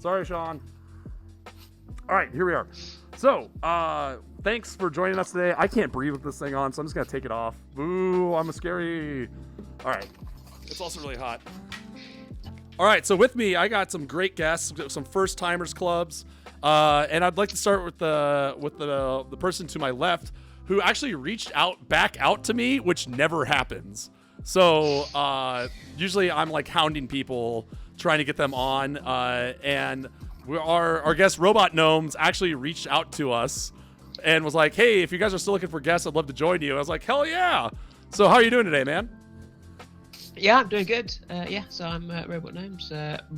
Sorry, Sean. All right, here we are. So, thanks for joining us today. I can't breathe with this thing on, so I'm just going to take it off. Boo, I'm scary. All right. It's also really hot. All right, so with me, I got some great guests, some first-timers clubs, and I'd like to start with the person to my left who actually reached back out to me, which never happens. So usually I'm like hounding people, trying to get them on, and our guest Robot Gnomes actually reached out to us and was like, "Hey, if you guys are still looking for guests, I'd love to join you." I was like, "Hell yeah!" So how are you doing today, man? Yeah, I'm doing good. So I'm Robot Gnomes,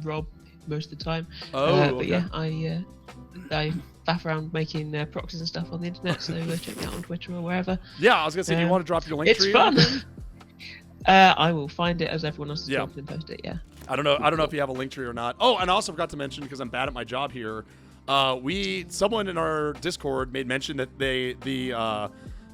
Rob most of the time. Okay. But yeah, I faff around making proxies and stuff on the internet, so check me out on Twitter or wherever. Yeah, I was gonna say, do you want to drop your link tree? It's fun. I will find it as everyone else is talking and post it. Yeah. I don't know if you have a link tree or not. Oh, and I also forgot to mention, because I'm bad at my job here. Someone in our Discord made mention that the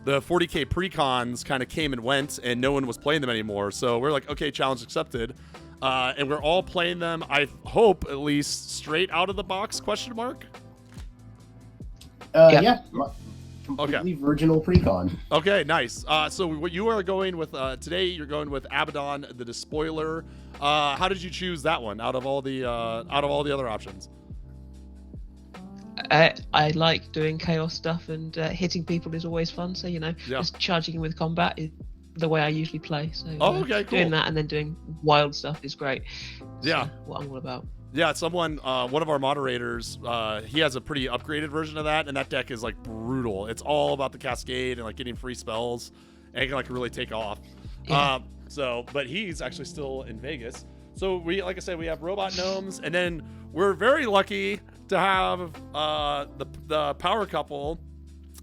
40K Precons kind of came and went, and no one was playing them anymore. So we're like, okay, challenge accepted, and we're all playing them. I hope at least straight out of the box? ? Yeah. Completely virginal Precon. Okay, nice. So what you are going with today? You're going with Abaddon, the Despoiler. How did you choose that one out of all the other options? I like doing chaos stuff, and hitting people is always fun. So just charging in with combat is the way I usually play. So okay, cool. Doing that and then doing wild stuff is great. Yeah, what I'm all about. Yeah, one of our moderators, he has a pretty upgraded version of that, and that deck is like brutal. It's all about the cascade and like getting free spells, and it can like really take off. Yeah. But he's actually still in Vegas. So we have Robot Gnomes, and then we're very lucky to have the power couple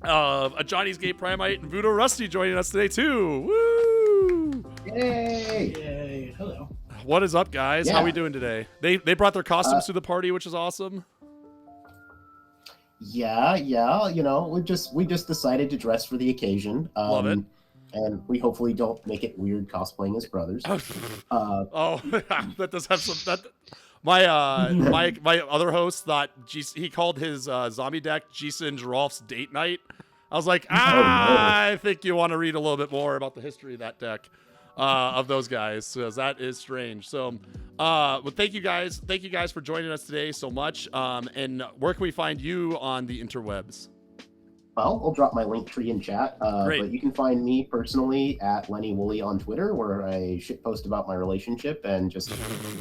of a Johnny's Gate Primite and Voodoo Rusty joining us today too. Woo! Yay! Yay! Hello. What is up, guys? Yeah. How are we doing today? They brought their costumes to the party, which is awesome. Yeah. We just decided to dress for the occasion. Love it. And we hopefully don't make it weird cosplaying as brothers. That does have some. My other host thought he called his zombie deck Jason Giralf's Date Night. I was like, I think you want to read a little bit more about the history of that deck. Of those guys, because that is strange. So, well, thank you guys for joining us today so much. And where can we find you on the interwebs? Well, I'll drop my link tree in chat. Great. But you can find me personally at Lenny Woolley on Twitter, where I shitpost about my relationship and just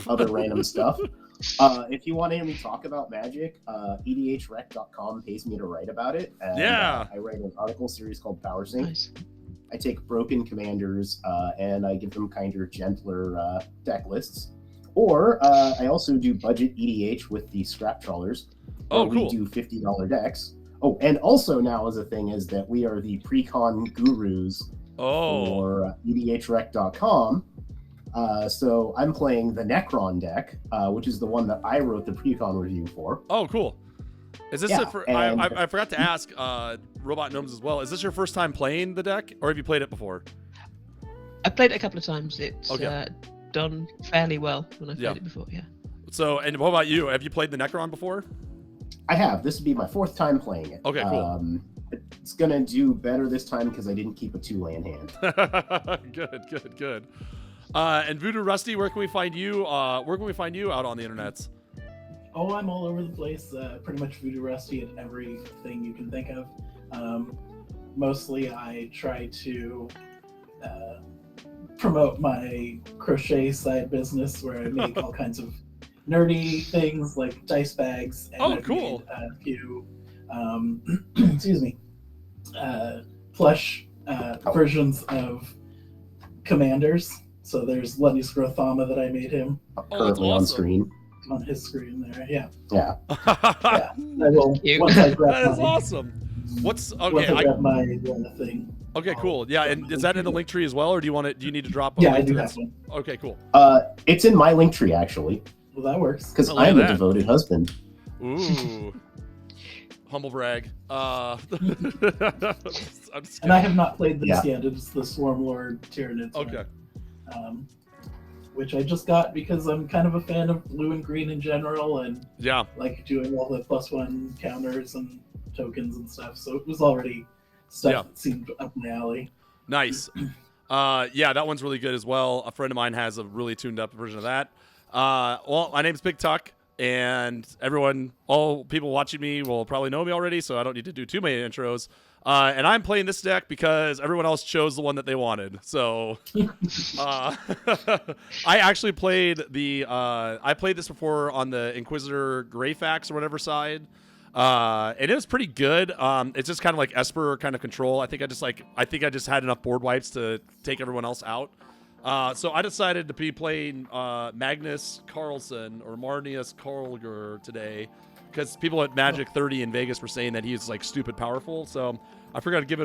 other random stuff. If you want to hear me talk about Magic, edhrec.com pays me to write about it. And, I write an article series called Power Sync. Nice. I take broken commanders and I give them kinder, gentler deck lists. Or I also do budget EDH with the scrap trawlers. Oh, cool. We do $50 decks. Oh, and also now as a thing is that we are the Precon gurus for edhrec.com. So I'm playing the Necron deck, which is the one that I wrote the Precon review for. Oh, cool. Is this I forgot to ask Robot Gnomes as well. Is this your first time playing the deck, or have you played it before? I played it a couple of times. It's done fairly well when I played it before. Yeah. So, and what about you? Have you played the Necron before? I have. This would be my fourth time playing it. Okay, cool. It's gonna do better this time because I didn't keep a 2-land hand. Good. And Voodoo Rusty, where can we find you? Where can we find you out on the internets? Oh, I'm all over the place. Pretty much Voodoo Rusty at everything you can think of. Mostly I try to promote my crochet side business where I make all kinds of nerdy things like dice bags. And I've cool. made a few, plush versions of commanders. So there's Lenny Scrothama that I made him. Currently on screen. On his screen there, yeah. Yeah. I will, once I grab that is awesome. Once I grab my thing. Okay, cool. Yeah, and is that in the link tree as well, or do you need to drop? Yeah, I do have one. Okay, cool. It's in my link tree actually. Well, that works. Because I'm a devoted husband. Ooh. Humble brag. I'm just and I have not played this yet. It's the Swarmlord Tyranids. Okay. which I just got because I'm kind of a fan of blue and green in general, and like doing all the +1 counters and tokens and stuff. So it was already stuff that seemed up my alley. Nice. That one's really good as well. A friend of mine has a really tuned up version of that. Well, my name's Big Tuck, and all people watching me will probably know me already, so I don't need to do too many intros. And I'm playing this deck because everyone else chose the one that they wanted. So, I actually played I played this before on the Inquisitor Greyfax or whatever side. And it was pretty good. It's just kind of like Esper kind of control. I think I just had enough board wipes to take everyone else out. So I decided to be playing Magnus Carlsen or Marnius Karlger today because people at Magic 30 in Vegas were saying that he's like stupid powerful. So I figured I'd give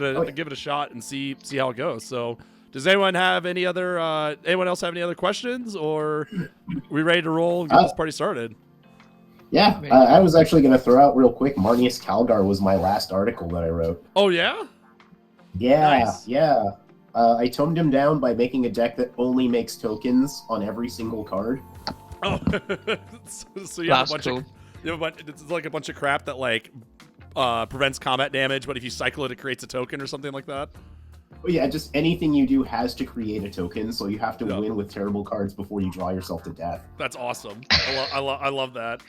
it a shot and see how it goes. So does anyone else have any other questions, or are we ready to roll and get this party started? Yeah, I was actually going to throw out real quick, Marnius Calgar was my last article that I wrote. Oh, yeah? Yeah, Nice. yeah. I toned him down by making a deck that only makes tokens on every single card. Oh, so you have That's a bunch of, it's like a bunch of crap that like prevents combat damage, but if you cycle it, it creates a token or something like that? Well, yeah, just anything you do has to create a token, so you have to win with terrible cards before you draw yourself to death. That's awesome. I love that.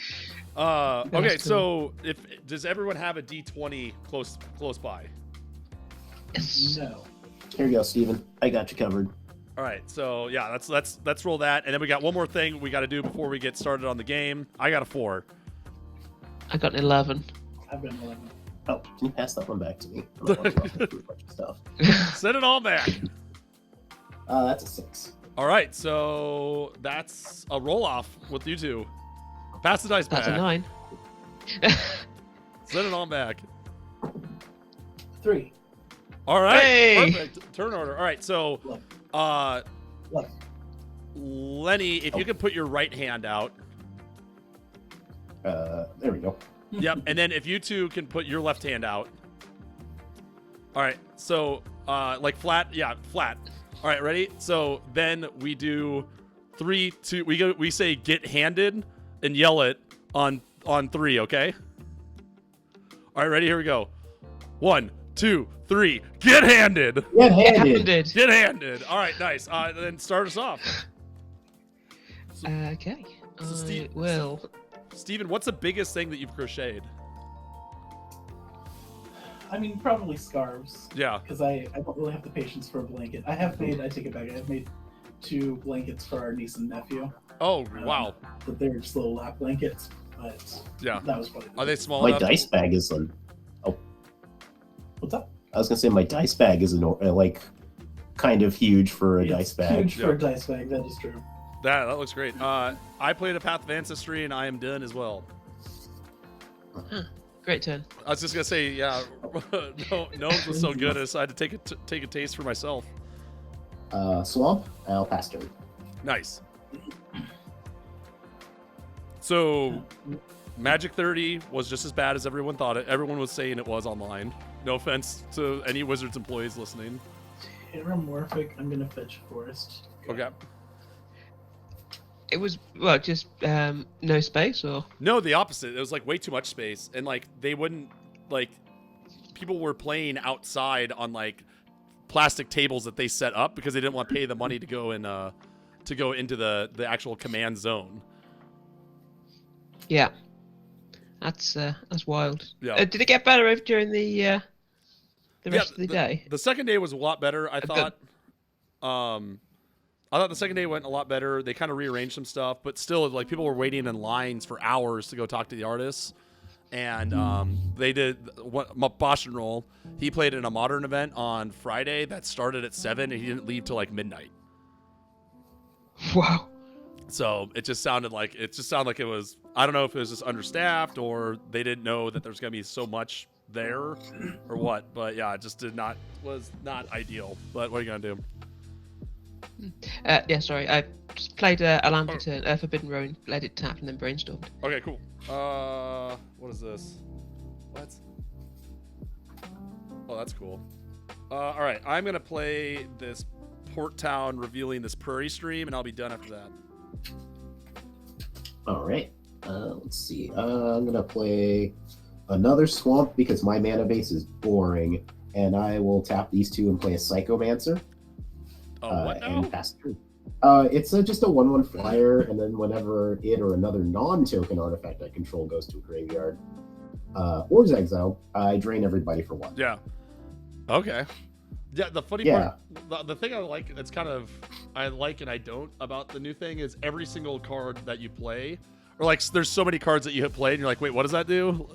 Okay, so does everyone have a D20 close by? Yes. No. Here you go, Steven. I got you covered. All right, so yeah, let's roll that, and then we got one more thing we got to do before we get started on the game. I got a 4. I got an 11. I've been 11. Oh, can you pass that one back to me? I'm not talking through a bunch of stuff. Send it all back. That's a 6. All right, so that's a roll off with you two. Pass the dice back. That's a 9. Send it on back. 3. All right, Hey! perfect. Turn order. All right, so, Left. Lenny, if you could put your right hand out. There we go. Yep, and then if you two can put your left hand out. All right, so like flat, flat. All right, ready? So then we do 3, 2. We say get handed and yell it on 3. Okay. All right, ready? Here we go. 1, 2, 3. Get handed. Get handed. Get handed. All right, nice. Then start us off. Okay. So Steve- Well, Steven, what's the biggest thing that you've crocheted? I mean, probably scarves. Yeah. Because I don't really have the patience for a blanket. I take it back. I've made 2 blankets for our niece and nephew. Oh, wow. But they're just little lap blankets. But Yeah. that was probably. Are they small My enough? dice bag is What's up? I was gonna say my dice bag is like kind of huge for a It's dice bag. huge for a dice bag. That is true. That looks great. I played a Path of Ancestry, and I am done as well. great turn. I was just gonna say, yeah, Gnomes was so good, I decided to take a taste for myself. Swamp, I'll pass turn. Nice. So, Magic 30 was just as bad as everyone thought it. Everyone was saying it was online. No offense to any Wizards employees listening. Terramorphic, I'm gonna fetch Forest. Okay. It was just no space, or No, the opposite. It was like way too much space, and like they wouldn't like. People were playing outside on like plastic tables that they set up because they didn't want to pay the money to go into the actual command zone. yeah. That's wild. Yeah. Did it get better during the rest of the day? The second day was a lot better. I thought. I thought the second day went a lot better. They kind of rearranged some stuff, but still, like people were waiting in lines for hours to go talk to the artists. And they did Bosch and Roll. He played in a modern event on Friday that started at 7, and he didn't leave till like midnight. Wow. So it just sounded like it was. I don't know if it was just understaffed or they didn't know that there's gonna be so much there or what. But yeah, it just was not ideal. But what are you gonna do? Yeah, sorry. I just played a land return, Forbidden Ruin, let it tap, and then brainstormed. Okay, cool. What is this? What? Oh, that's cool. All right, I'm gonna play this Port Town revealing this prairie stream, and I'll be done after that. All right. Let's see. I'm gonna play another swamp because my mana base is boring, and I will tap these two and play a Psychomancer. What now? And pass through. It's just a 1/1 flyer, and then whenever it or another non-token artifact I control goes to a graveyard or is exiled, I drain everybody for 1. Yeah. Okay. Yeah, the funny part, the thing I like, that's kind of, I like and I don't about the new thing is every single card that you play, or like there's so many cards that you hit play and you're like, wait, what does that do?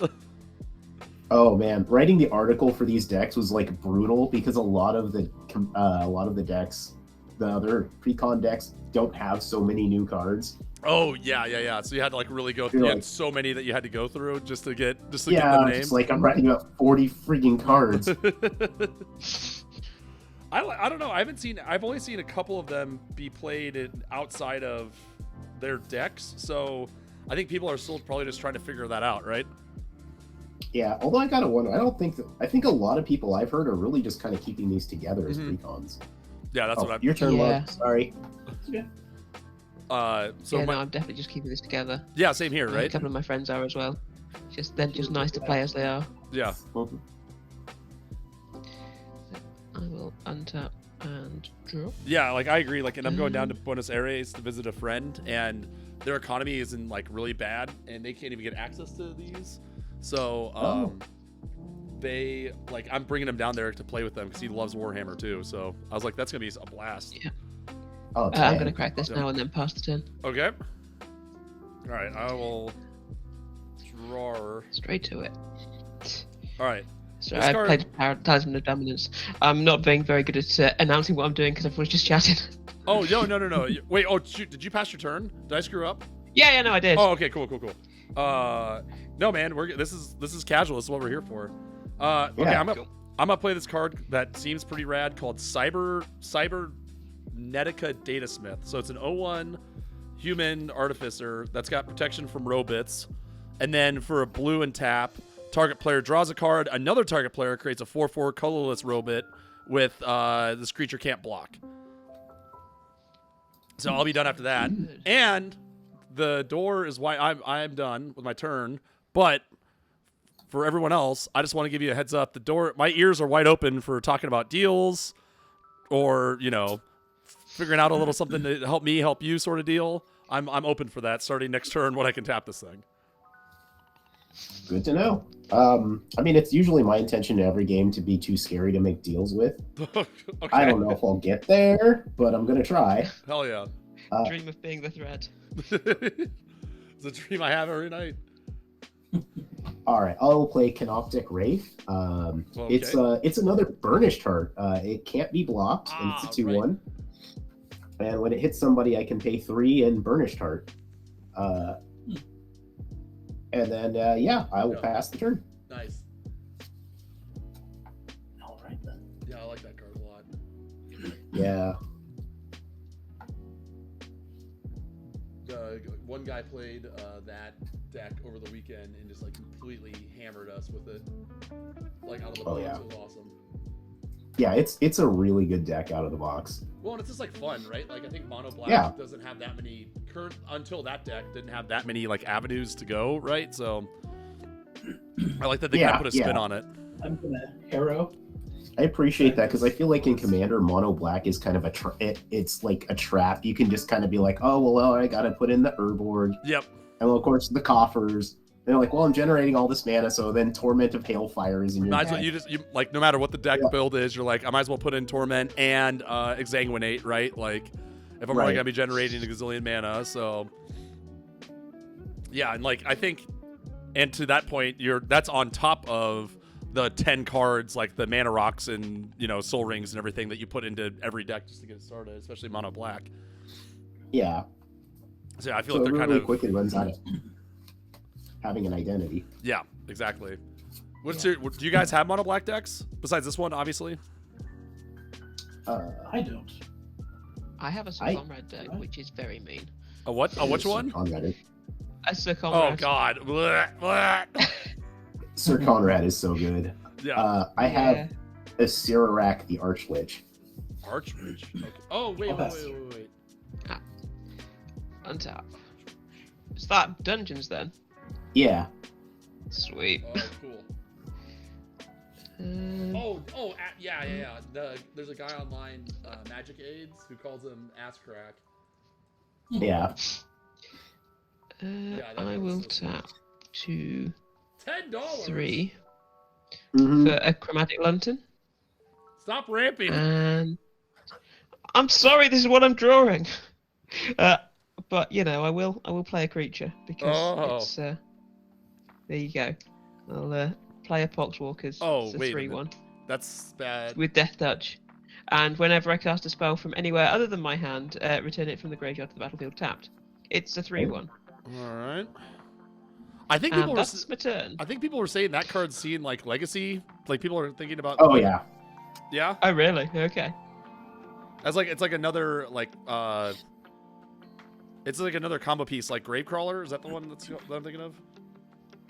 Oh man, writing the article for these decks was like brutal because a lot of the decks, the other Precon decks, don't have so many new cards. Oh yeah. So you had to like really go through. You had so many that you had to go through just to get the name. It's like I'm writing about 40 freaking cards. I don't know. I've only seen a couple of them be played outside of their decks. So I think people are still probably just trying to figure that out, right? Yeah, although I gotta wonder, I think a lot of people I've heard are really just kind of keeping these together as Precons. Yeah, that's what I'm. Your turn, Love. Sorry. Yeah. I'm definitely just keeping this together. Yeah, same here, right? A couple of my friends are as well. They're just nice to play as they are. Yeah. I will untap and draw. Yeah, like I agree. Like, and I'm going down to Buenos Aires to visit a friend, and their economy is in like really bad, and they can't even get access to these. So, they like I'm bringing him down there to play with them because he loves Warhammer too. So I was like, that's gonna be a blast. Yeah. Oh, I'm gonna crack this now and then pass the turn. Okay. All right, I will draw straight to it. All right. So I played Talisman of Dominance. I'm not being very good at announcing what I'm doing because everyone's just chatting. Oh no! Wait. Oh shoot! Did you pass your turn? Did I screw up? Yeah. No, I did. Oh, okay. Cool. No, man. This is casual. This is what we're here for. Okay. I'm gonna play this card that seems pretty rad called Cybernetica Datasmith. So it's an 0/1 human artificer that's got protection from Robits, and then for a blue and tap. Target player draws a card. Another target player creates a 4/4 colorless Robit with this creature can't block. So I'll be done after that. And the door is why I'm done with my turn. But for everyone else, I just want to give you a heads up. The door, my ears are wide open for talking about deals, or figuring out a little something to help me help you sort of deal. I'm open for that. Starting next turn when I can tap this thing. Good to know. I mean, it's usually my intention in every game to be too scary to make deals with. Okay. I don't know if I'll get there, but I'm going to try. Hell yeah. Dream of being the threat. It's a dream I have every night. All right, I'll play Canoptic Wraith. It's another burnished heart. It can't be blocked, and it's a 2/1. Right. And when it hits somebody, I can pay 3 and burnished heart. And then, I will pass the turn. Nice. All right, then. Yeah, I like that card a lot. Yeah. One guy played that deck over the weekend and just like completely hammered us with it. Like out of the box. Yeah. It was awesome. Yeah, it's a really good deck out of the box. Well, and it's just like fun, right? Like I think Mono Black doesn't have that many until that deck didn't have that many like avenues to go, right? So I like that they kind of put a spin on it. I'm gonna Harrow. I appreciate that because I feel like in Commander, Mono Black is kind of it's like a trap. You can just kind of be like, oh well, I gotta put in the Urborg. Yep. And well, of course the coffers. And they're like, well, I'm generating all this mana, so then Torment of Hailfire is in your deck. You like no matter what the deck build is, you're like, I might as well put in Torment and Exsanguinate, right? Like if I'm only gonna be generating a gazillion mana, so yeah, and like I think, and to that point, that's on top of the 10 cards like the Mana Rocks and Soul Rings and everything that you put into every deck just to get it started, especially Mono Black. Yeah. So yeah, I feel like they're really kind of quickly runs out of having an identity. Yeah, exactly. Do you guys have Mono Black decks besides this one, obviously? I don't. I have a Sir Conrad deck, which is very mean. A what? A which one? A Sir Conrad. Oh God. Blah, blah. Sir Conrad is so good. Yeah. I have a Sirarak the Archlich. Archridge. Okay. Oh, wait. Untap. Is that dungeons then? Yeah. Sweet. Oh, cool. Yeah. There's a guy online, Magic Aids, who calls him Ass Crack. Yeah. I will tap to $10. 3 Mm-hmm. for a chromatic lantern. Stop ramping. And I'm sorry, this is what I'm drawing. But you know, I will play a creature because it's. There you go. I'll play a Poxwalkers. Oh, it's a wait 3/1. That's bad. With Death Touch. And whenever I cast a spell from anywhere other than my hand, return it from the graveyard to the battlefield tapped. It's a 3/1. All right. I think people that's my turn. I think people were saying that card's seen like Legacy. Like people are thinking about. Oh yeah. Yeah. Oh really? Okay. As like it's like another like it's like another combo piece like Gravecrawler. Is that the one that I'm thinking of?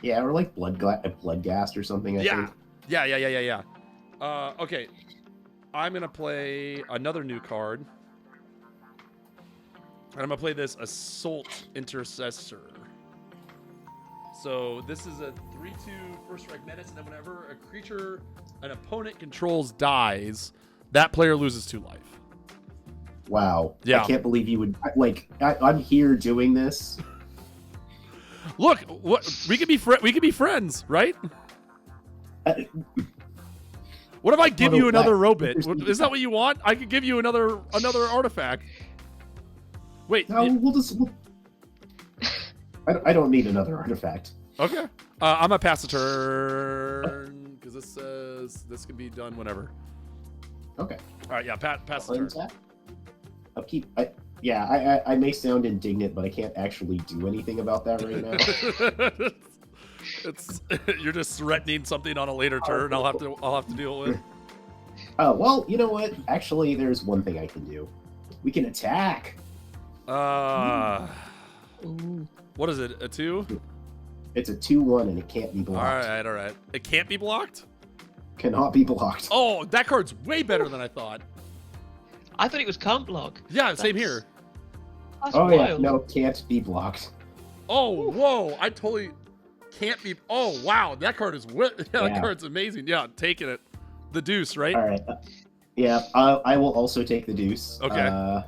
Yeah, or like Bloodghast or something. I think. Yeah. Okay. I'm gonna play another new card. And I'm gonna play this Assault Intercessor. So this is a 3/2 first strike menace, and then whenever a creature an opponent controls dies, that player loses 2 life. Wow. Yeah. I can't believe you would I'm here doing this. Look, we could be friends, right? What if I give you another Robit? Is that what you want? I could give you another artifact. Wait. No, I don't need another artifact. Okay. I'm gonna pass the turn because this says this can be done whenever. Okay. All right. Yeah. Pass the turn. Upkeep. I may sound indignant, but I can't actually do anything about that right now. You're just threatening something on a later turn. I'll have to deal with. Oh well, you know what? Actually, there's one thing I can do. We can attack. What is it? A 2? It's a 2/1 and it can't be blocked. All right. It can't be blocked? Cannot be blocked. Oh, that card's way better than I thought. I thought it was can't block. Yeah, same here. That's wild. Yeah, no, can't be blocked. Oh, whoa! I totally can't be. Oh, wow! That card is that card's amazing. Yeah, taking it. The deuce, right? All right. Yeah, I will also take the deuce. Okay.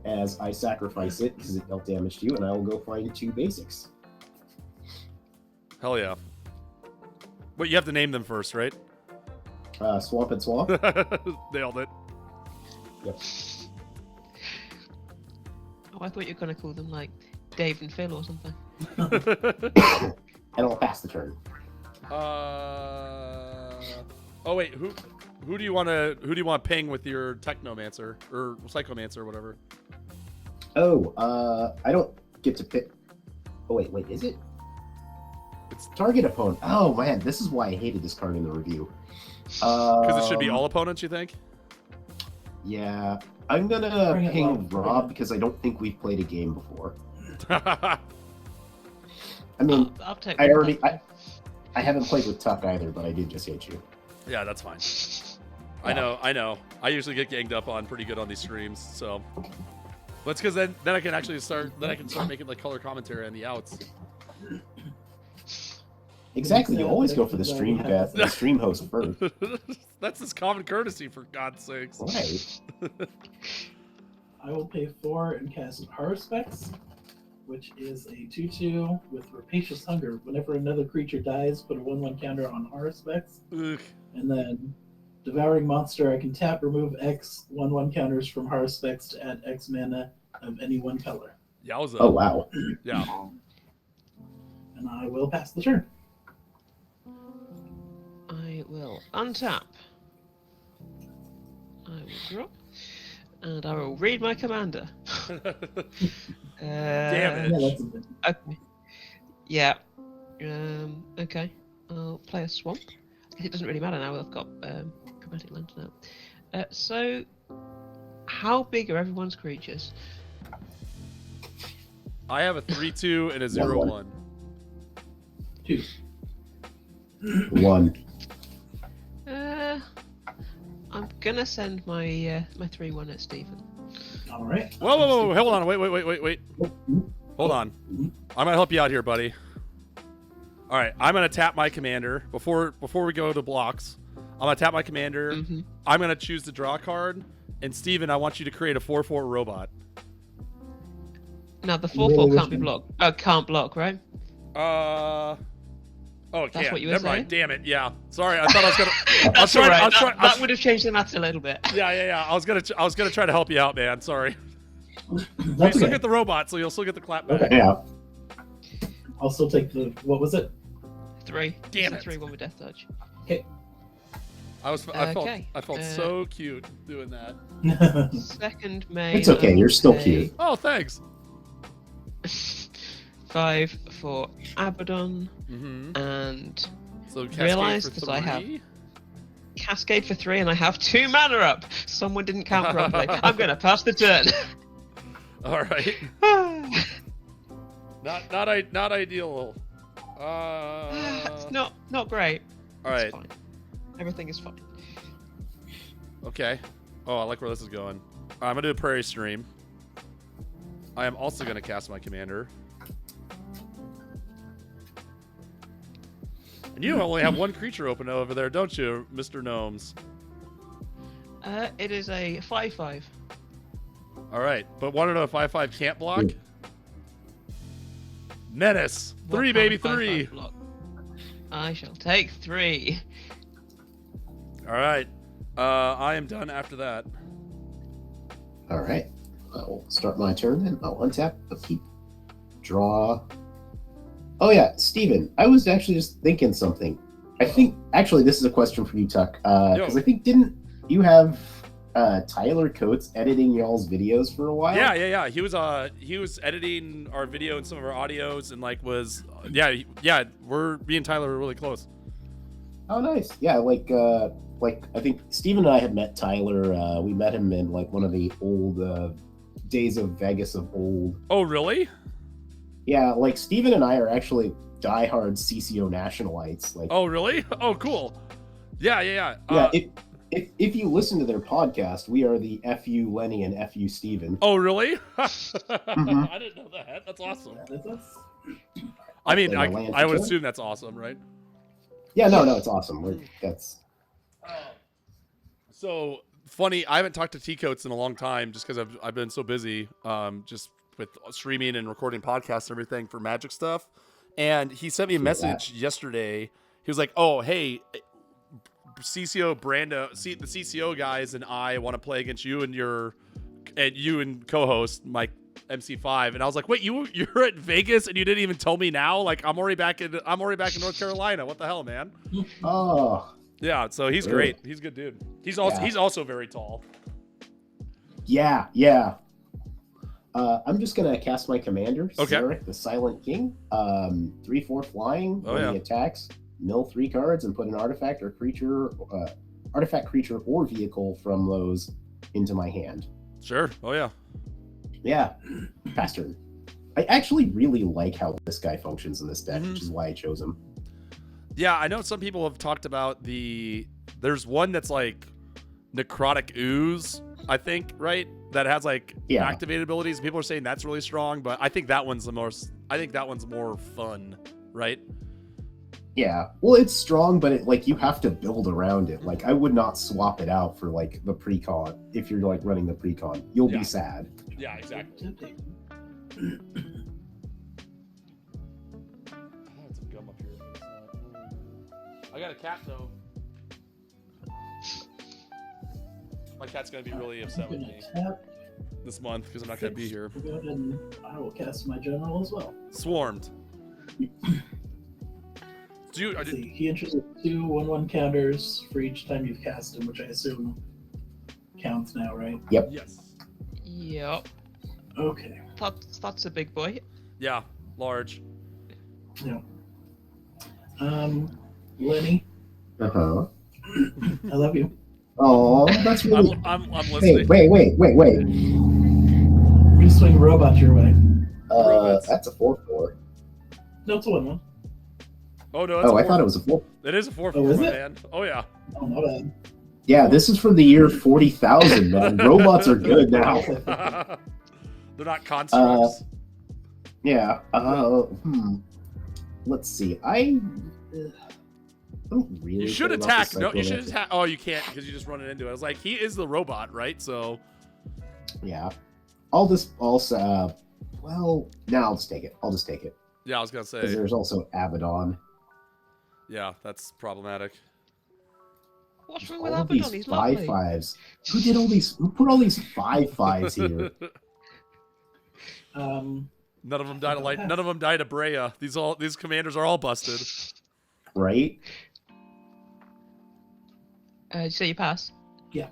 As I sacrifice it because it dealt damage to you, and I will go find 2 basics. Hell yeah! Wait, you have to name them first, right? Swamp and Swamp. Nailed it. Yep. Oh, I thought you were gonna call them like Dave and Phil or something. And I'll pass the turn. Oh wait, who do you want to ping with your Technomancer or Psychomancer or whatever? Oh, I don't get to pick. Oh wait, is it? It's target opponent. Oh man, this is why I hated this card in the review. Because it should be all opponents, you think? Yeah, I'm gonna ping Rob because I don't think we've played a game before. I mean, I haven't played with Tuck either, but I did just hate you. Yeah, that's fine. Yeah. I know. I usually get ganged up on pretty good on these streams, so. That's because then I can actually start making like color commentary on the outs. Exactly. You always go for the stream host first. That's just common courtesy, for God's sakes. Right. I will pay 4 and cast Haruspex, which is a 2/2 with Rapacious Hunger. Whenever another creature dies, put a 1/1 counter on Haruspex. And then Devouring Monster, I can tap, remove X 1/1 counters from Haruspex to add X mana of any one color. Yowza. Oh, wow. Yeah. And I will pass the turn. I will untap. I will drop. And I will read my commander. Damn it. Okay. Yeah. Okay. I'll play a swamp. It doesn't really matter now. I've got Chromatic Lantern out. So, how big are everyone's creatures? I have a 3/2 and a 0/1. 2. 1. I'm gonna send my my 3/1 at Stephen. All right. Whoa, hold on, wait. Hold on. I'm gonna help you out here, buddy. All right, I'm gonna tap my commander before we go to blocks. I'm gonna tap my commander. Mm-hmm. I'm gonna choose to draw a card, and Steven, I want you to create a 4/4 robot. Now the 4/4 can't be blocked. Can't block, right? Oh, it That's can't. what you were Never mind. saying? Damn it. Yeah. Sorry. I thought I was gonna. That's all right. That would have changed the matter a little bit. Yeah. I was gonna try to help you out, man. Sorry. You That's still okay. get the robot, so you'll still get the clap back. Okay, yeah. I'll still take the. What was it? 3. Damn It's a it. 3/1 with death touch. I Okay. felt so cute doing that. 2nd May. It's okay. You're still cute. Oh, thanks. 5 for Abaddon Mm-hmm. and So Cascade Realised for 'cause I have- 3. Cascade for 3, and I have 2 mana up. Someone didn't count properly. I'm gonna pass the turn. All right. Not ideal. It's not great. All right. It's fine. Everything is fine. Okay. Oh, I like where this is going. I'm gonna do a prairie stream. I am also gonna cast my commander. And you only have one creature open over there, don't you, Mr. Gnomes? It is a 5/5. All right, but want to know if 5/5 can't block? Menace, What 3 kind baby, of 5/5 3. block? I shall take 3. All right, I am done after that. All right. I'll start my turn then. I'll untap, upkeep, draw. Oh yeah, Steven, I was actually just thinking something. I think actually this is a question for you, Tuck. Because I think didn't you have Tyler Coates editing y'all's videos for a while? Yeah. He was editing our video and some of our audios, and like was me and Tyler were really close. Oh, nice. Yeah, like I think Steven and I had met Tyler. We met him in like one of the old days of Vegas of old. Oh, really? Yeah, like Steven and I are actually diehard CCO nationalites. Like, Oh, really? Oh, cool. Yeah. yeah. If you listen to their podcast, we are the FU Lenny and FU Steven. Oh, really? Mhm. I didn't know that. That's awesome. That's- I mean, Then I I'll land would for assume that's awesome, right? Yeah, no, it's awesome. That's So funny. I haven't talked to T Coates in a long time, just because I've been so busy, just with streaming and recording podcasts and everything for Magic stuff. And he sent me a message yesterday. He was like, "Oh, hey, CCO Brando, the CCO guys and I want to play against you and co-host Mike MC5." And I was like, "Wait, you're at Vegas and you didn't even tell me now? Like I'm already back in North Carolina. What the hell, man?" oh Yeah, so he's Really? great. He's a good dude. He's also very tall. yeah. I'm just gonna cast my commander, Okay. Zarek, the Silent King. 3/4 flying. Oh, when yeah. he attacks, mill 3 cards and put an artifact creature or vehicle from those into my hand. Sure. Oh yeah. Yeah, pass turn. I actually really like how this guy functions in this deck, Mhm. which is why I chose him. Yeah, I know some people have talked about there's one that's like Necrotic Ooze, I think, right? That has like Yeah. activated abilities. People are saying that's really strong, but I think that one's more fun, right? Yeah, well, it's strong, but you have to build around it. Like, I would not swap it out for like the Precon. If you're like running the Precon, you'll Yeah. be sad. Yeah, exactly. I had some gum up here. But it's not. I got a cat though. My cat's gonna be really upset with me Tap, this month because I'm not gonna be here. go ahead and I will cast my general as well. Swarmed. Let's see, he introduces 2 1/1 counters for each time you've cast him, which I assume counts now, right? Yes. Yep. Okay. That's a big boy. Yeah. Large. Yeah. Lenny, Uh huh. I love you. Oh, that's really. I'm Hey, listening. wait. I'm just swing robots your way. That's a 4/4. No, it's a 1/1. Oh no. That's Oh, a I thought it was a 4. It is a 4/4, Oh, is my it? man. Oh yeah. Oh, my bad. Yeah, this is from the year 40,000, man. Robots are good now. They're not constructs. Yeah. Let's see. I don't really. You should care about attack. the No, you should psychomancer. attack. Oh, you can't because you just run it into it. I was like, he is the robot, right? So. Yeah. I'll also. Well, no, I'll just take it. I'll just take it. Yeah, I was gonna Because say. there's also Abaddon. Yeah, that's problematic. What's wrong with All of Abaddon? these He's lovely. 5/5s. Who did all these? Who put all these 5/5s here? None of them died of light. None of them died of Brea. These commanders are all busted. Right? Did you say you pass? Yeah.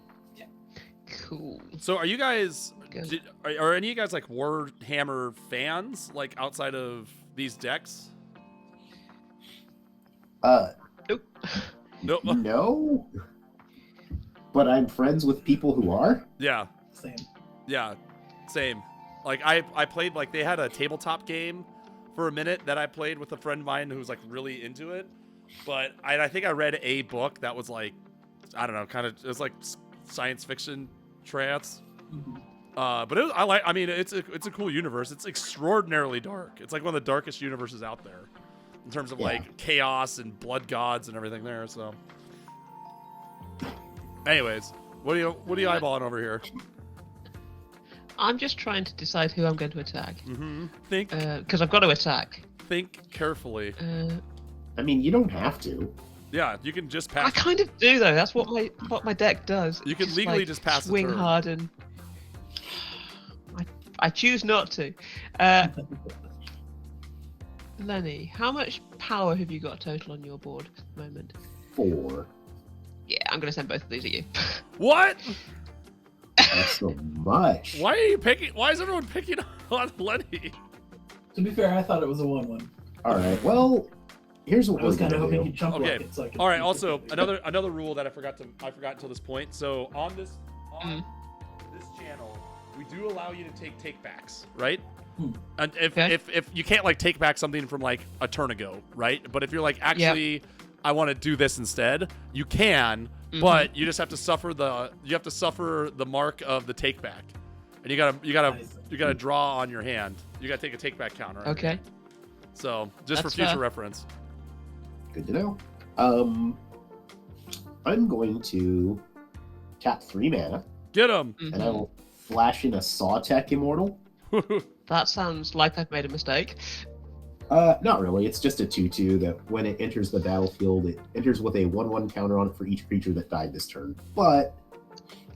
Cool. So, are you guys? Good. Are any of you guys like Warhammer fans? Like outside of these decks? Nope. Nope. No. But I'm friends with people who are. Yeah. Same. Yeah. Same. Like I played like they had a tabletop game for a minute that I played with a friend of mine who was like really into it. But I think I read a book that was like, I don't know, kind of it was like science fiction trance. Mhm. But I mean, it's a cool universe. It's extraordinarily dark. It's like one of the darkest universes out there in terms of like chaos and blood gods and everything there. So, anyways, what are you eyeballing over here? I'm just trying to decide who I'm going to attack. Mm-hmm. Think Because I've got to attack. carefully. I mean, you don't have to. Yeah, you can just I pass. kind of do though. That's what my deck does. You can It's legally like just pass the swing turn. hard and I choose not to. Lenny, how much power have you got total on your board at the moment? 4. Yeah, I'm going to send both of these at you. What? That's so much. Why are you picking? Why is everyone picking on Lenny? To be fair, I thought it was a 1/1. All right. Well, here's what I was we're kind of gonna hoping do. he'd jump Okay. rocket so I could. All right. Also, another rule that I forgot until this point. So on this channel, we do allow you to take takebacks, right? And if you can't like take back something from like a turn ago, right? But if you're like actually, I want to do this instead, you can, but you just have to suffer the mark of the take back, and you gotta draw on your hand. You gotta take a take back counter. on your Okay. hand. So just That's for future fair. reference. Good to know. I'm going to tap 3 mana, Get him. and I will flash in a Sawtech Immortal. That sounds like I've made a mistake. Not really. It's just a 2/2 that when it enters the battlefield, it enters with a 1/1 counter on it for each creature that died this turn. But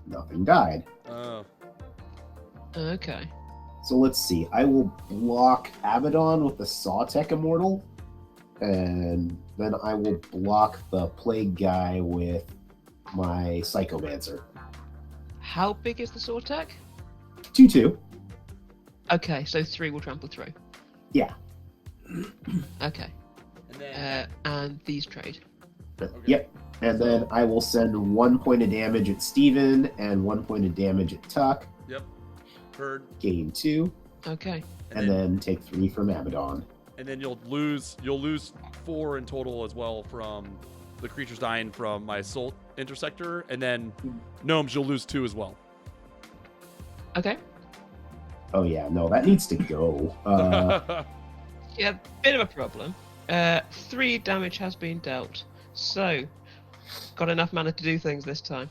nothing died. Oh. Okay. So let's see. I will block Abaddon with the Sawtech Immortal, and then I will block the Plague guy with my Psychomancer. How big is the sword tech? 2/2. Okay, so 3 will trample through. Yeah. Okay. And then, And these trade. Yep. And then I will send 1 point of damage at Steven and 1 point of damage at Tuck. yep. Heard. Gain 2. Okay. And then take 3 from Abaddon. And then you'll lose 4 in total as well from the creatures dying from my Soul Intersector, and then gnomes you'll lose 2 as well. Okay. Oh yeah, no, that needs to go. Yeah, bit of a problem. 3 damage has been dealt. So, got enough mana to do things this time.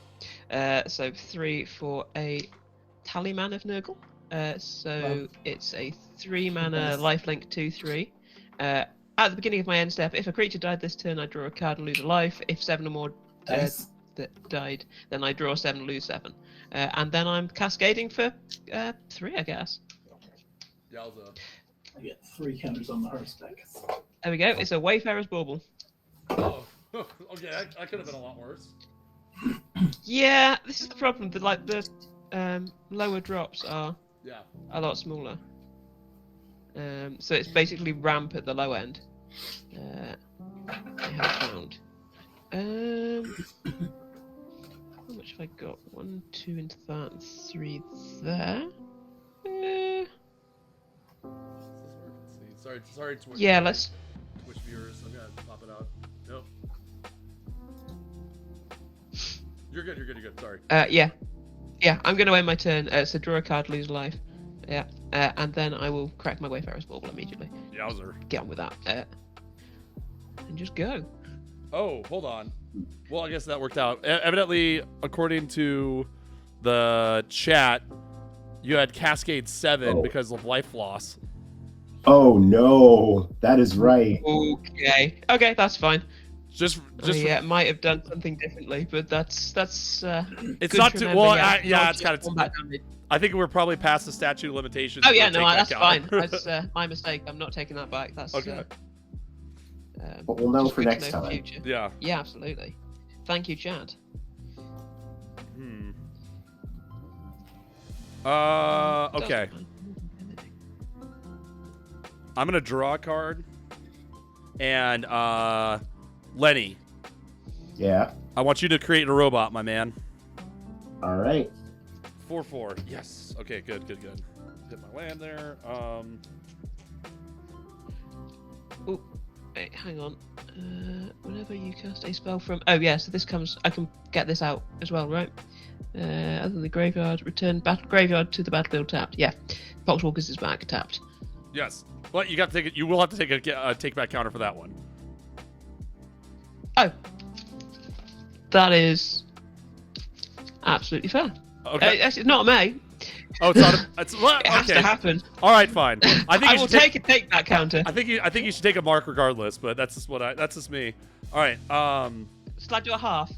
So 3 for a Talisman of Nurgle. It's a 3 mana lifelink 2/3. At the beginning of my end step, if a creature died this turn, I draw a card and lose a life. If 7 or more Nice. that died, then I draw 7, lose 7. And then I'm cascading for 3, I guess. Yowza. I get 3 counters on the hearth spec. There we go. It's a Wayfarer's Bauble. Oh, okay, that could have been a lot worse. Yeah, this is the problem. The lower drops are Yeah. a lot smaller. So it's basically ramp at the low end. I have found. How much have I got? 1, 2 into that, and 3 there. Sorry, Twitch. Yeah, let's. Twitch viewers. I'm gonna pop it out. Nope. You're good. You're good. You're good. Sorry. Yeah. Yeah, I'm going to end my turn. So draw a card, lose life. Yeah. And then I will crack my Wayfarer's Bauble immediately. Yowzer. Get on with that. And just go. Oh, hold on. Well, I guess that worked out. Evidently, according to the chat, you had Cascade 7 because of life loss. Oh no, that is right. Okay. Okay, that's fine. Just I might have done something differently, but that's it's good not to too remember, well. yeah, It's kind of. combat damage. I think we're probably past the statute of limitations. Oh for yeah, a no, take-back that's fine. counter. That's my mistake. I'm not taking that back. That's Okay. But we'll know just for good to next know time. future. Yeah. Yeah, absolutely. Thank you, Chad. Okay. I'm gonna draw a card, and Lenny, Yeah. I want you to create a robot, my man. All right. 4/4. Yes. Okay. Good. Good. Good. Hit my land there. Oh, wait, hang on. Whenever you cast a spell from... Oh, yeah, so this comes... I can get this out as well, right? Other than the graveyard, return graveyard to the battlefield tapped. Yeah. Poxwalkers is back, tapped. Yes. But you got to take it. You will have to take a take-back counter for that one. Oh. That is absolutely fair. Okay. It's not me. Oh, it's not. It's what? It has Okay. to happen. All right. Fine. I think I you will should take that counter. I think you should take a mark regardless. But that's just that's just me. All right. Slide you a half.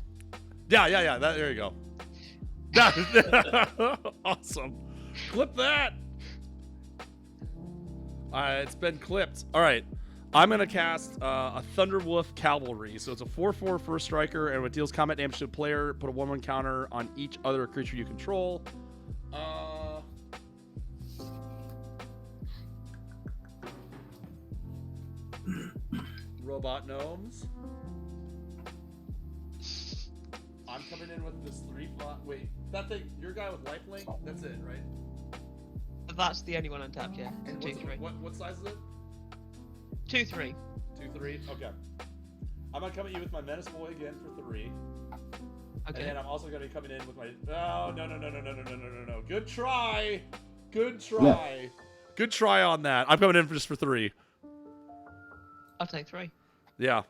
Yeah. There you go. Awesome. Clip that. It's been clipped. All right. I'm going to cast a Thunderwolf Cavalry. So it's a 4/4 first striker, and when it deals combat damage to a player, put a 1/1 counter on each other creature you control. Robot Gnomes. I'm coming in with this 3/5. Wait, that thing, your guy with lifelink? That's it, right? That's the only one untapped, yeah. And 2/3. what size is it? 2/3. 2/3. Okay. I'm gonna come at you with my Menace Boy again for 3. Okay. And then I'm also gonna be coming in with my. Oh no. Good try. Good try. Yeah. Good try on that. I'm coming in just for 3. I'll take 3. Yeah.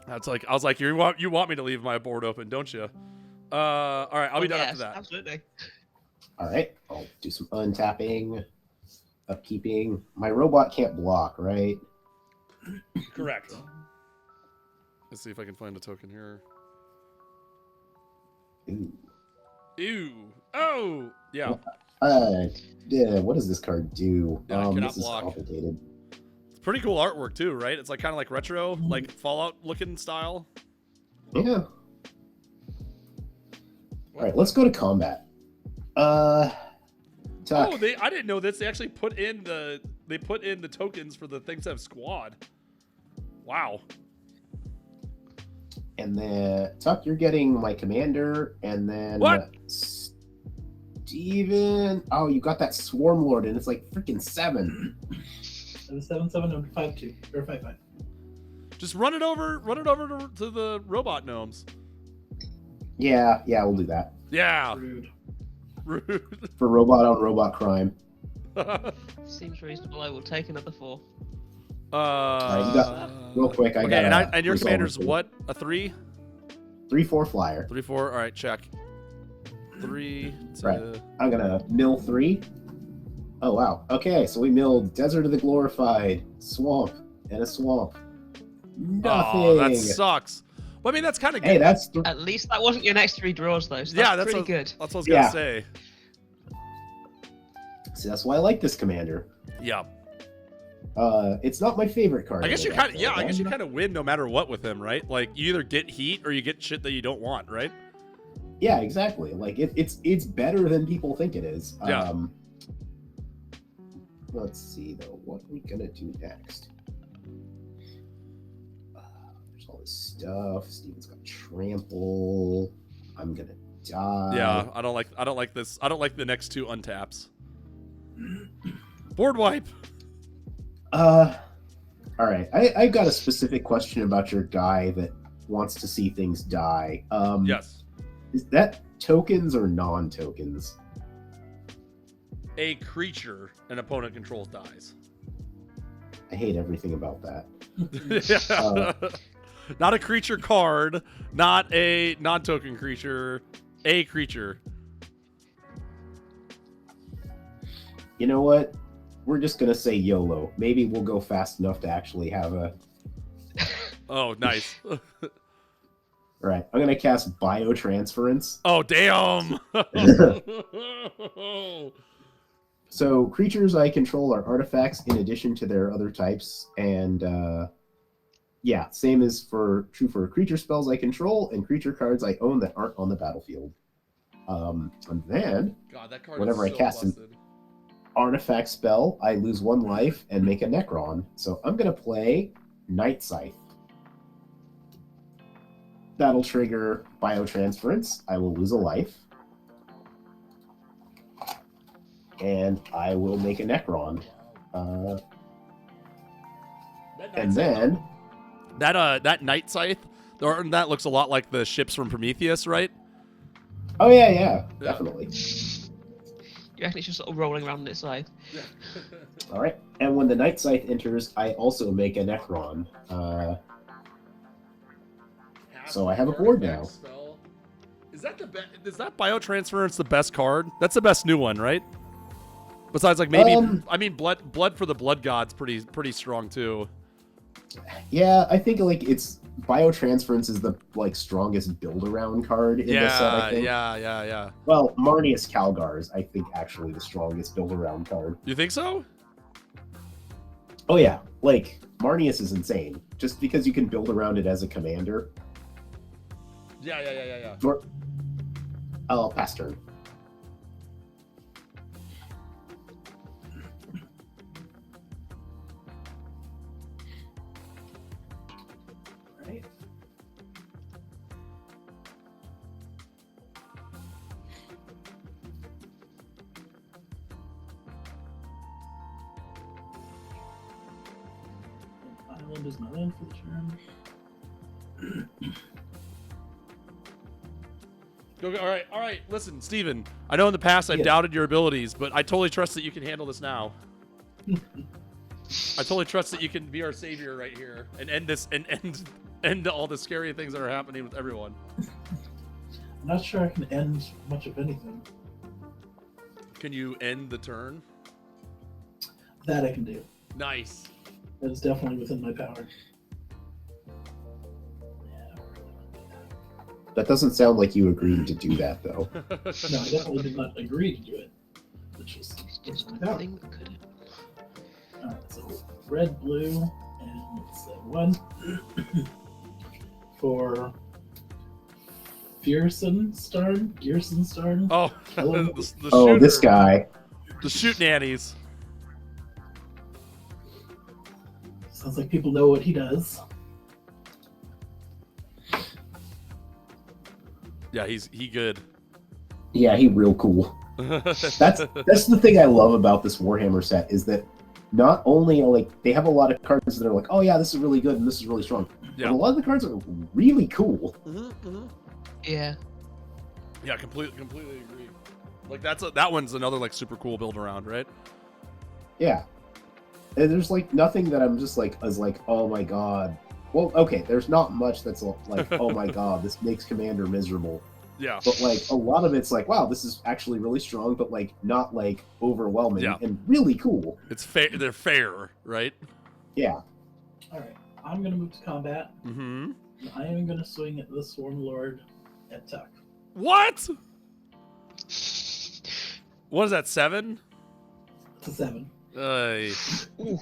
That's like I was like you want me to leave my board open, don't you? All right, I'll be done yes, after that. Absolutely. All right. I'll do some untapping, upkeeping. My robot can't block, right? Correct. Let's see if I can find a token here. Ooh. Ew. Oh. Yeah. Yeah. What does this card do? Yeah, I cannot this is block. complicated. It's pretty cool artwork too, right? It's like kind of like retro, like Fallout looking style. Yeah. All right. Let's go to combat. Tuck. Oh, I didn't know this. They actually put in the tokens for the things that have squad. Wow. And then Tuck, you're getting my commander, and then What? Steven. Oh, you got that Swarm Lord, and it's like freaking 7. It was 7/7 and 5/2 or 5/5. Just run it over to the robot gnomes. Yeah, we'll do that. Yeah. Rude. Rude. For robot on robot crime. Seems reasonable. I will take another 4. Alright, you got real quick. I Okay, got. and your commander's what? A 3? 3/4 flyer. 3/4. All right, check. 3. Right. I'm gonna mill 3. Oh wow. Okay, so we milled Desert of the Glorified, Swamp, and a Swamp. Nothing. Oh, that sucks. Well, I mean, that's kind of good. Hey, that's At least that wasn't your next 3 draws, though. So yeah, that's that's pretty good. That's what I was gonna Yeah. say. see, that's why I like this commander. Yeah. It's not my favorite card. I guess you in the kind of deck, yeah. though. I guess you kind of win no matter what with him, right? Like you either get heat or you get shit that you don't want, right? Yeah, exactly. Like it's better than people think it is. Yeah. Let's see though, what are we gonna do next? There's all this stuff. Steven's got trample. I'm gonna die. Yeah. I don't like this. I don't like the next 2 untaps. Board wipe. All right. I've got a specific question about your guy that wants to see things die. Yes. Is that tokens or non-tokens? A creature an opponent controls dies. I hate everything about that. Not a creature card, not a non-token creature, a creature. You know what? We're just gonna say YOLO. Maybe we'll go fast enough to actually have a. Oh, nice. Right, I'm gonna cast Biotransference. Oh, damn. So creatures I control are artifacts in addition to their other types, and yeah, same is true for creature spells I control and creature cards I own that aren't on the battlefield. And then, God, that card whenever is I so cast an busted. artifact spell, I lose 1 life and make a Necron. So I'm gonna play Night Scythe. That'll trigger Biotransference. I will lose a life. And I will make a Necron. And then... That Night Scythe, that looks a lot like the ships from Prometheus, right? Oh, yeah, definitely. You're actually just sort of rolling around on its side. All right. And when the Night Scythe enters, I also make a Necron. So I have a board now. Spell. Is that is that Biotransference the best card? That's the best new one, right? Besides, like, maybe I mean, blood for the Blood God's pretty strong too. Yeah, I think like it's Biotransference is the strongest build around card in the set. I think. Yeah. Well, Marnius Calgar is, I think, actually the strongest build around card. You think so? Oh yeah, like Marnius is insane. Just because you can build around it as a commander. Yeah. Or, I'll pass turn. Right. Island is not in for the turn. All right. Listen, Steven, I know in the past I've doubted your abilities, but I totally trust that you can handle this now. I totally trust that you can be our savior right here and end this and end all the scary things that are happening with everyone. I'm not sure I can end much of anything. Can you end the turn? That I can do. Nice. That is definitely within my power. That doesn't sound like you agreed to do that, though. No, I definitely did not agree to do it. It's just Just within my power. nothing that could. Alright, so red, blue, and let's say 1 for Gearsenstarn. Oh, Hello. the Oh, shooter. this guy. The shoot nannies. Sounds like people know what he does. Yeah, he good. Yeah, he real cool. That's the thing I love about this Warhammer set is that not only they have a lot of cards that are like, oh yeah, this is really good and this is really strong. Yeah. But a lot of the cards are really cool. Yeah. Yeah, completely agree. Like that one's another super cool build around, right? Yeah. And there's nothing that I'm just oh my god. Well, okay, there's not much that's oh my god, this makes Commander miserable. Yeah. But a lot of it's wow, this is actually really strong, but not overwhelming and really cool. It's fair. They're fair, right? Yeah. Alright, I'm going to move to combat. Mm-hmm. I am going to swing at the Swarm Lord at Tuck. What? What is that? 7? It's a 7. Ooh.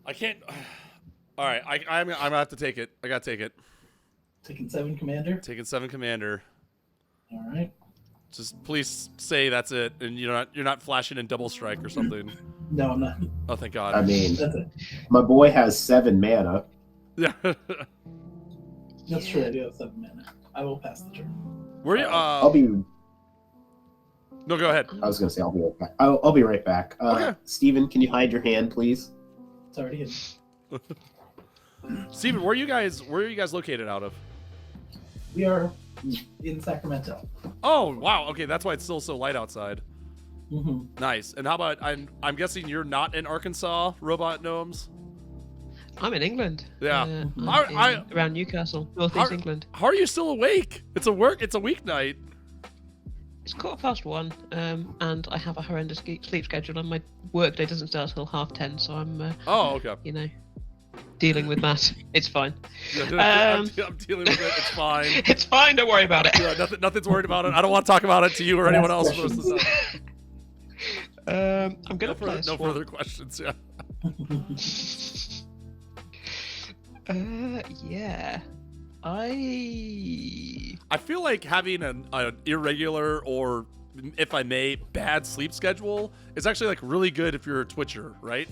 I can't. All right, I'm gonna have to take it. I gotta take it. Taking 7 commander. Taking 7 commander. Alright. Just please say that's it, and you're not flashing in double strike or something. No, I'm not. Oh, thank God. I mean, That's it. my boy has 7 mana. Yeah. That's true, I do have 7 mana. I will pass the turn. Where you? I'll be. No, go ahead. I was gonna say I'll be right back. I'll be right back. Okay. Steven, can you hide your hand, please? It's already in. Steven, where are you guys located out of? We are in Sacramento. Oh, wow. Okay, that's why it's still so light outside. Hmm. Nice. And how about I'm guessing you're not in Arkansas, Robot Gnomes? I'm in England. Yeah. I'm I- around Newcastle, northeast England. How are you still awake? It's a weeknight. It's 1:15, and I have a horrendous sleep schedule, and my workday doesn't start till 10:30, so I'm, Oh, okay. you know, dealing with that. It's fine. I'm dealing with it. It's fine. It's fine. Don't worry about it. Yeah, nothing's worried about it. I don't want to talk about it to you or anyone else. I'm gonna play a No swamp. further questions. Yeah. Yeah. I feel like having an irregular or, if I may, bad sleep schedule is actually like really good if you're a Twitcher, right?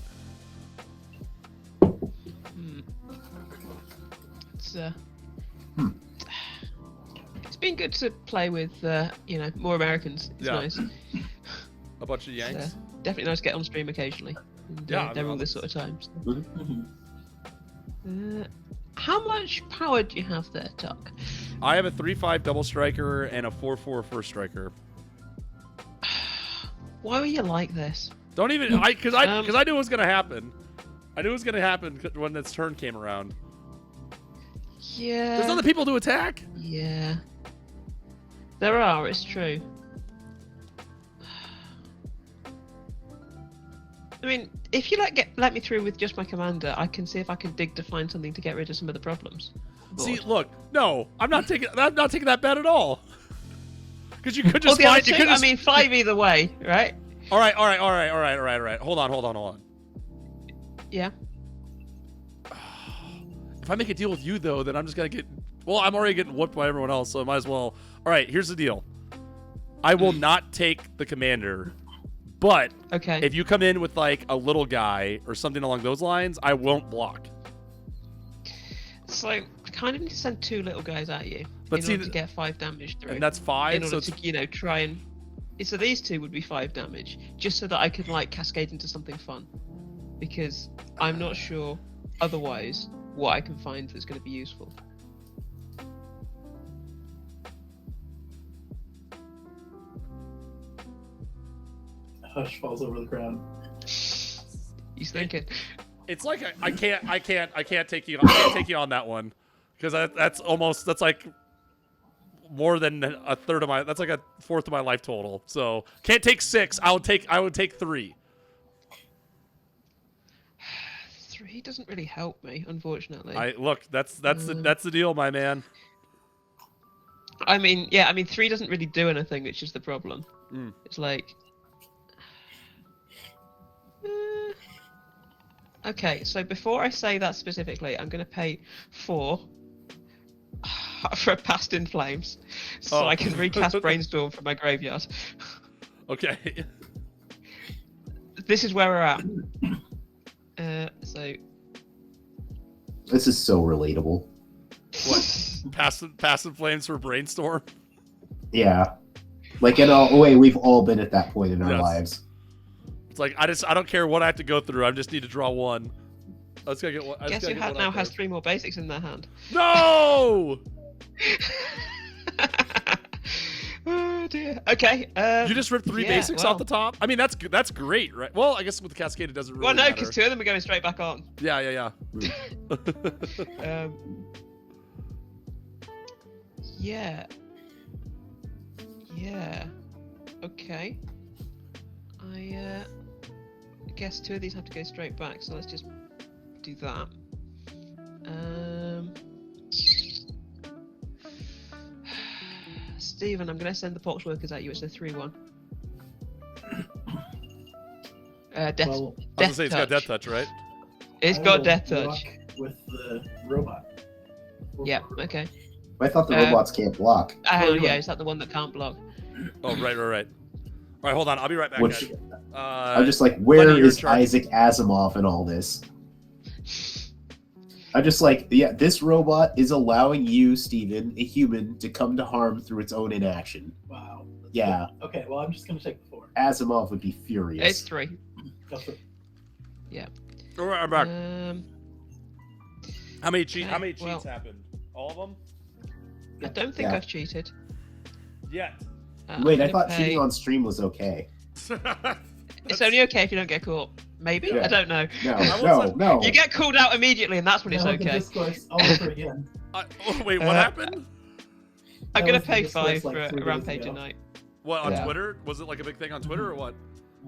It's been good to play with, you know, more Americans. It's Yeah. nice. A bunch of It's, Yanks. definitely nice to get on stream occasionally. And, Yeah, they're I all mean, this sort of times. Hmm. How much power do you have there, Tuck? I have a 3/5 double striker and a 4/4 first striker. Why were you like this? Don't even because I knew it was gonna happen. I knew it was gonna happen when this turn came around. Yeah. There's other people to attack. Yeah. There are, it's true. I mean, if you let me through with just my commander, I can see if I can dig to find something to get rid of some of the problems. See, look, no, I'm not taking that bet at all. Because you could Well, just the other find. You two, could just... I mean, 5 either way, right? All right. Hold on. Yeah. If I make a deal with you, though, then I'm just gonna get. Well, I'm already getting whooped by everyone else, so I might as well. All right, here's the deal. I will not take the commander, but Okay. if you come in with like a little guy or something along those lines, I won't block. So I kind of need to send 2 little guys at you But in see, order to get 5 damage through. And that's 5. in So order to, you know, try and. So these 2 would be 5 damage, just so that I could like cascade into something fun, because I'm not sure otherwise what I can find that's going to be useful. Hush falls over the ground. He's thinking. it's like I can't take you. I can't take you on that one because that's like more than a third of my. That's like a fourth of my life total. So can't take 6. I would take 3. 3 doesn't really help me, unfortunately. That's the deal, my man. I mean, yeah, 3 doesn't really do anything, which is the problem. Mm. It's like... Okay, so before I say that specifically, I'm going to pay 4 for a Past in Flames, so Oh. I can recast Brainstorm from my graveyard. Okay. This is where we're at. So... This is so relatable. What? Passive flames for brainstorm. Yeah. Like in a way, we've all been at that point in our Yes. lives. It's like I don't care what I have to go through. I just need to draw one. I just gotta get one. Guess who now has 3 more basics in their hand? No! Oh dear. Okay. You just ripped 3 yeah, basics off the top. I mean, that's great, right? Well, I guess with the cascade, it doesn't really Well, no, matter. because 2 of them are going straight back on. Yeah. Yeah. Okay. I guess 2 of these have to go straight back, so let's just do that. Stephen, I'm going to send the pox workers at you. It's a 3-1. Death. Well, I was Death gonna say it's got death touch, right? It's I got will death block touch. with the robot. Yeah. Okay. I thought the robots can't block. Oh yeah, is that the one that can't block? Oh, right. All right, hold on. I'll be right back, Which guys. I'm just like, where Lenny, you're is in charge. Isaac Asimov in all this? I'm just like, yeah, this robot is allowing you, Steven, a human, to come to harm through its own inaction. Wow. Yeah, Okay, well, I'm just going to take the 4. Asimov would be furious. It's 3. Go for it. All right, I'm back. How many okay, cheats well- happened? All of them? I don't think Yeah. I've cheated. Yet. Wait, I'm I gonna thought pay- cheating on stream was okay. It's only okay if you don't get caught. Maybe? Yeah. I don't know. No. You get called out immediately, and that's when it's Now the okay. discourse all over again. Wait, what happened? I'm That gonna was the pay discourse, 5 like, for 3 a days rampage ago. tonight. What, on Yeah. Twitter? Was it like a big thing on Twitter or what?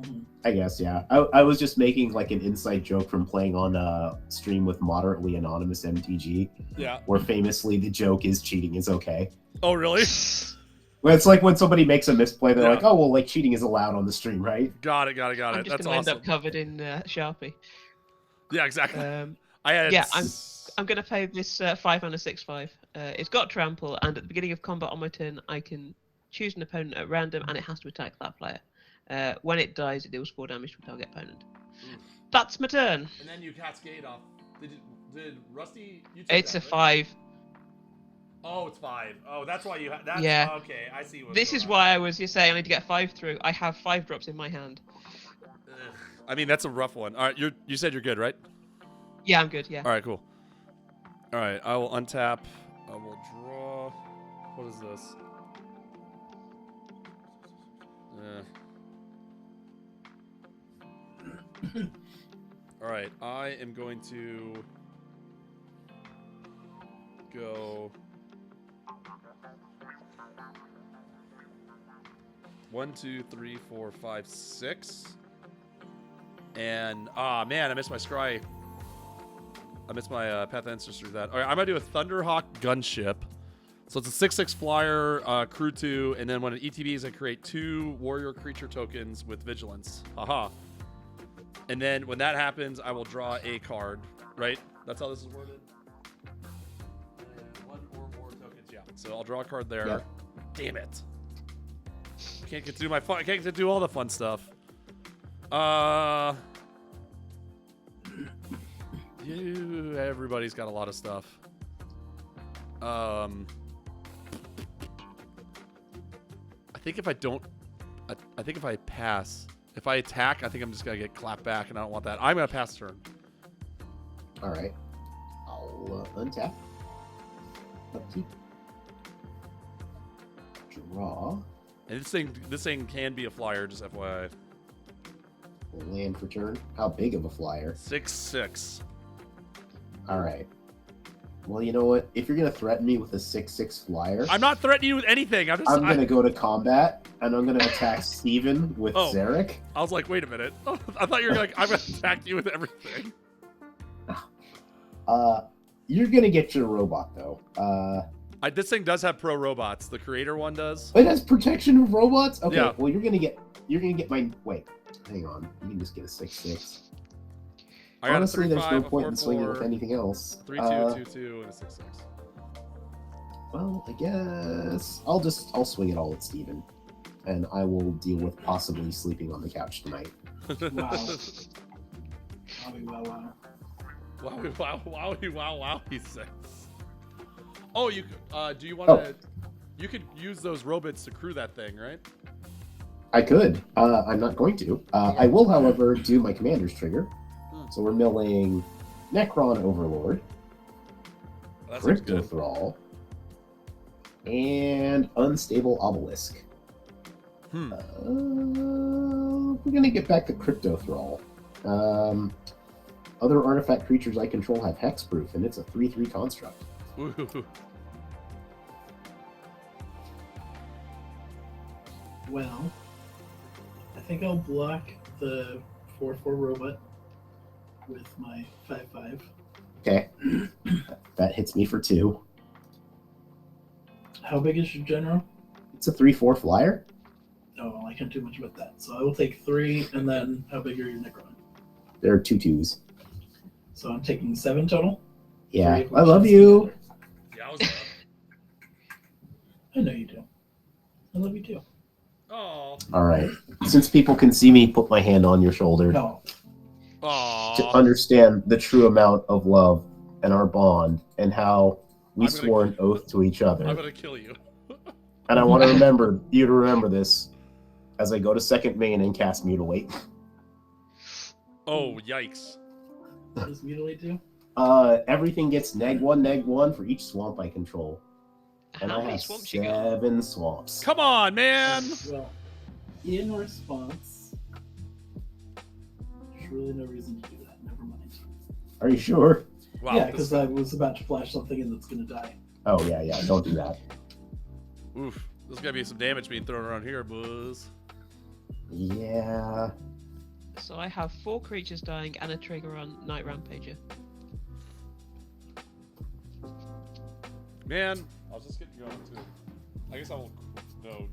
Mhm. I guess, yeah. I was just making like an inside joke from playing on a stream with moderately anonymous MTG, Yeah. where famously the joke is cheating is okay. Oh, really? Well, it's like when somebody makes a misplay, they're Yeah. like, oh, well, like cheating is allowed on the stream, right? Got it. I'm That's just gonna awesome. end up covered in Sharpie. Yeah, exactly. Um, I had. yeah, I'm gonna pay this 5 and a 6/5. It's got trample, and at the beginning of combat on my turn, I can choose an opponent at random, and it has to attack that player. When it dies, it deals 4 damage to a target opponent. That's my turn. And then you cascade off. Did Rusty? You took It's that, a right? 5. Oh, it's 5. Oh, that's why you. That's Yeah. okay. I see. This is why I was just saying I need to get 5 through. I have 5 drops in my hand. I mean, that's a rough one. All right, you said you're good, right? Yeah, I'm good. Yeah. All right, cool. All right, I will untap. I will draw. What is this? All right, I am going to go 1, 2, 3, 4, 5, 6. And man, I missed my scry. I missed my Path of Ancestry. That. All right, I'm gonna do a Thunderhawk gunship. So it's a 6/6 flyer, crew 2, and then when it ETBs, I create 2 warrior creature tokens with vigilance. Haha. And then when that happens, I will draw a card. Right? That's how this is worded. And 1 or more tokens. Yeah. So I'll draw a card there. Yep. Damn it. Can't get to do my fun. I can't get to do all the fun stuff. Everybody's got a lot of stuff. I think if I don't, I think if I pass, if I attack, I think I'm just gonna get clapped back, and I don't want that. I'm gonna pass turn. All right. I'll untap. Upkeep. Draw. And this thing can be a flyer, just FYI. Land for turn. How big of a flyer? 6/6. All right. Well, you know what? If you're gonna threaten me with a 6/6 flyer, I'm not threatening you with anything. I'm gonna go to combat and I'm gonna attack Steven with Oh. Zarek. I was like, wait a minute. I thought you were like, I'm gonna attack you with everything. You're gonna get your robot though. This thing does have pro robots. The creator one does. It has protection of robots. Okay. Yeah. Well, you're gonna get my. Wait. Hang on. You can just get a 6/6. I got Honestly, a 3/5, there's no a point in swinging 4/4, with anything else. 3/2, 2/2, and a 6/6. Well, I guess I'll swing it all at Steven. And I will deal with possibly sleeping on the couch tonight. Wow. Wow. Wow, he says. Oh, you do you want to? You could use those robots to crew that thing, right? I could. I'm not going to. I will, however, do my commander's trigger. So we're milling Necron Overlord, That sounds Crypto good. Thrall, and Unstable Obelisk. We're gonna get back to Crypto Thrall. Other artifact creatures I control have hexproof, and it's a 3/3 construct. Ooh. Well, I think I'll block the 4/4 robot with my 5/5. Okay, that hits me for 2. How big is your general? It's a 3/4 flyer. Oh, I can't do much with that. So I will take 3, and then how big are your Necron? There are 2 2s. So I'm taking 7 total. Yeah, 3 of I which love is you. together. Yeah, I know you do. I love you too. Oh. All right. Since people can see me put my hand on your shoulder No. to understand the true amount of love and our bond and how we I'm gonna- swore an oath to each I'm other. gonna kill you. And I want to remember you to remember this as I go to second main and cast Mutilate. Oh, yikes. What does mutilate do? Everything gets -1/-1 for each swamp I control. And How I many have swamps you got? 7 swamps. Come on, man. Well, in response, there's really no reason to do that. Never mind. Are you sure? Wow. Yeah, this- because I was about to flash something in that's gonna die. Oh, yeah, don't do that. Oof. There's gonna be some damage being thrown around here, buzz. Yeah. So I have 4 creatures dying and a trigger on Night Rampager. Man, I'll just get going too. I guess I will. No.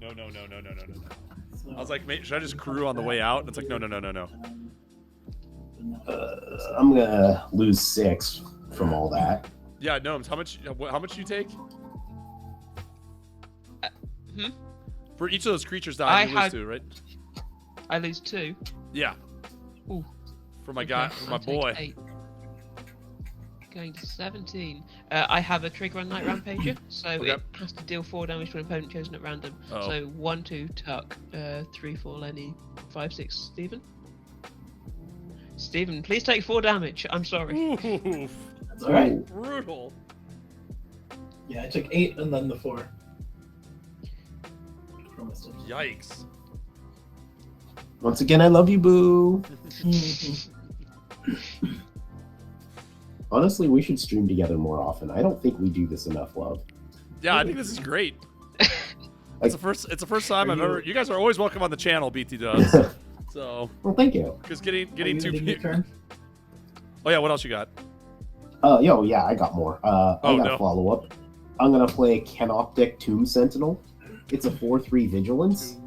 So, I was like, should I just crew on the way out? And it's like, no. But no. I'm gonna lose 6 from all that. Yeah, gnomes. How much do you take? For each of those creatures dying, you lose 2, right? I lose 2. Yeah. Ooh. For my Okay, guy, for my I'll take boy. 8. Going to 17. I have a trigger on Night Rampager, so Okay. it has to deal 4 damage to an opponent chosen at random. Oh. So 1, 2, Tuck, 3, 4, Lenny, 5, 6, Stephen. Stephen, please take 4 damage. I'm sorry. Oof. That's alright. Brutal. Yeah, I took 8 and then the 4. Promised it. Yikes. Once again, I love you, boo. Honestly, we should stream together more often. I don't think we do this enough, love. Yeah, I think this is great. It's the first time I've ever. You guys are always welcome on the channel, BT does. So, Well, thank you. because getting Are you 2 ending your people. turn? Oh yeah, what else you got? Yeah, I got more. I Oh, got no. a follow-up. I'm gonna play Canoptic Tomb Sentinel. It's a 4/3 vigilance.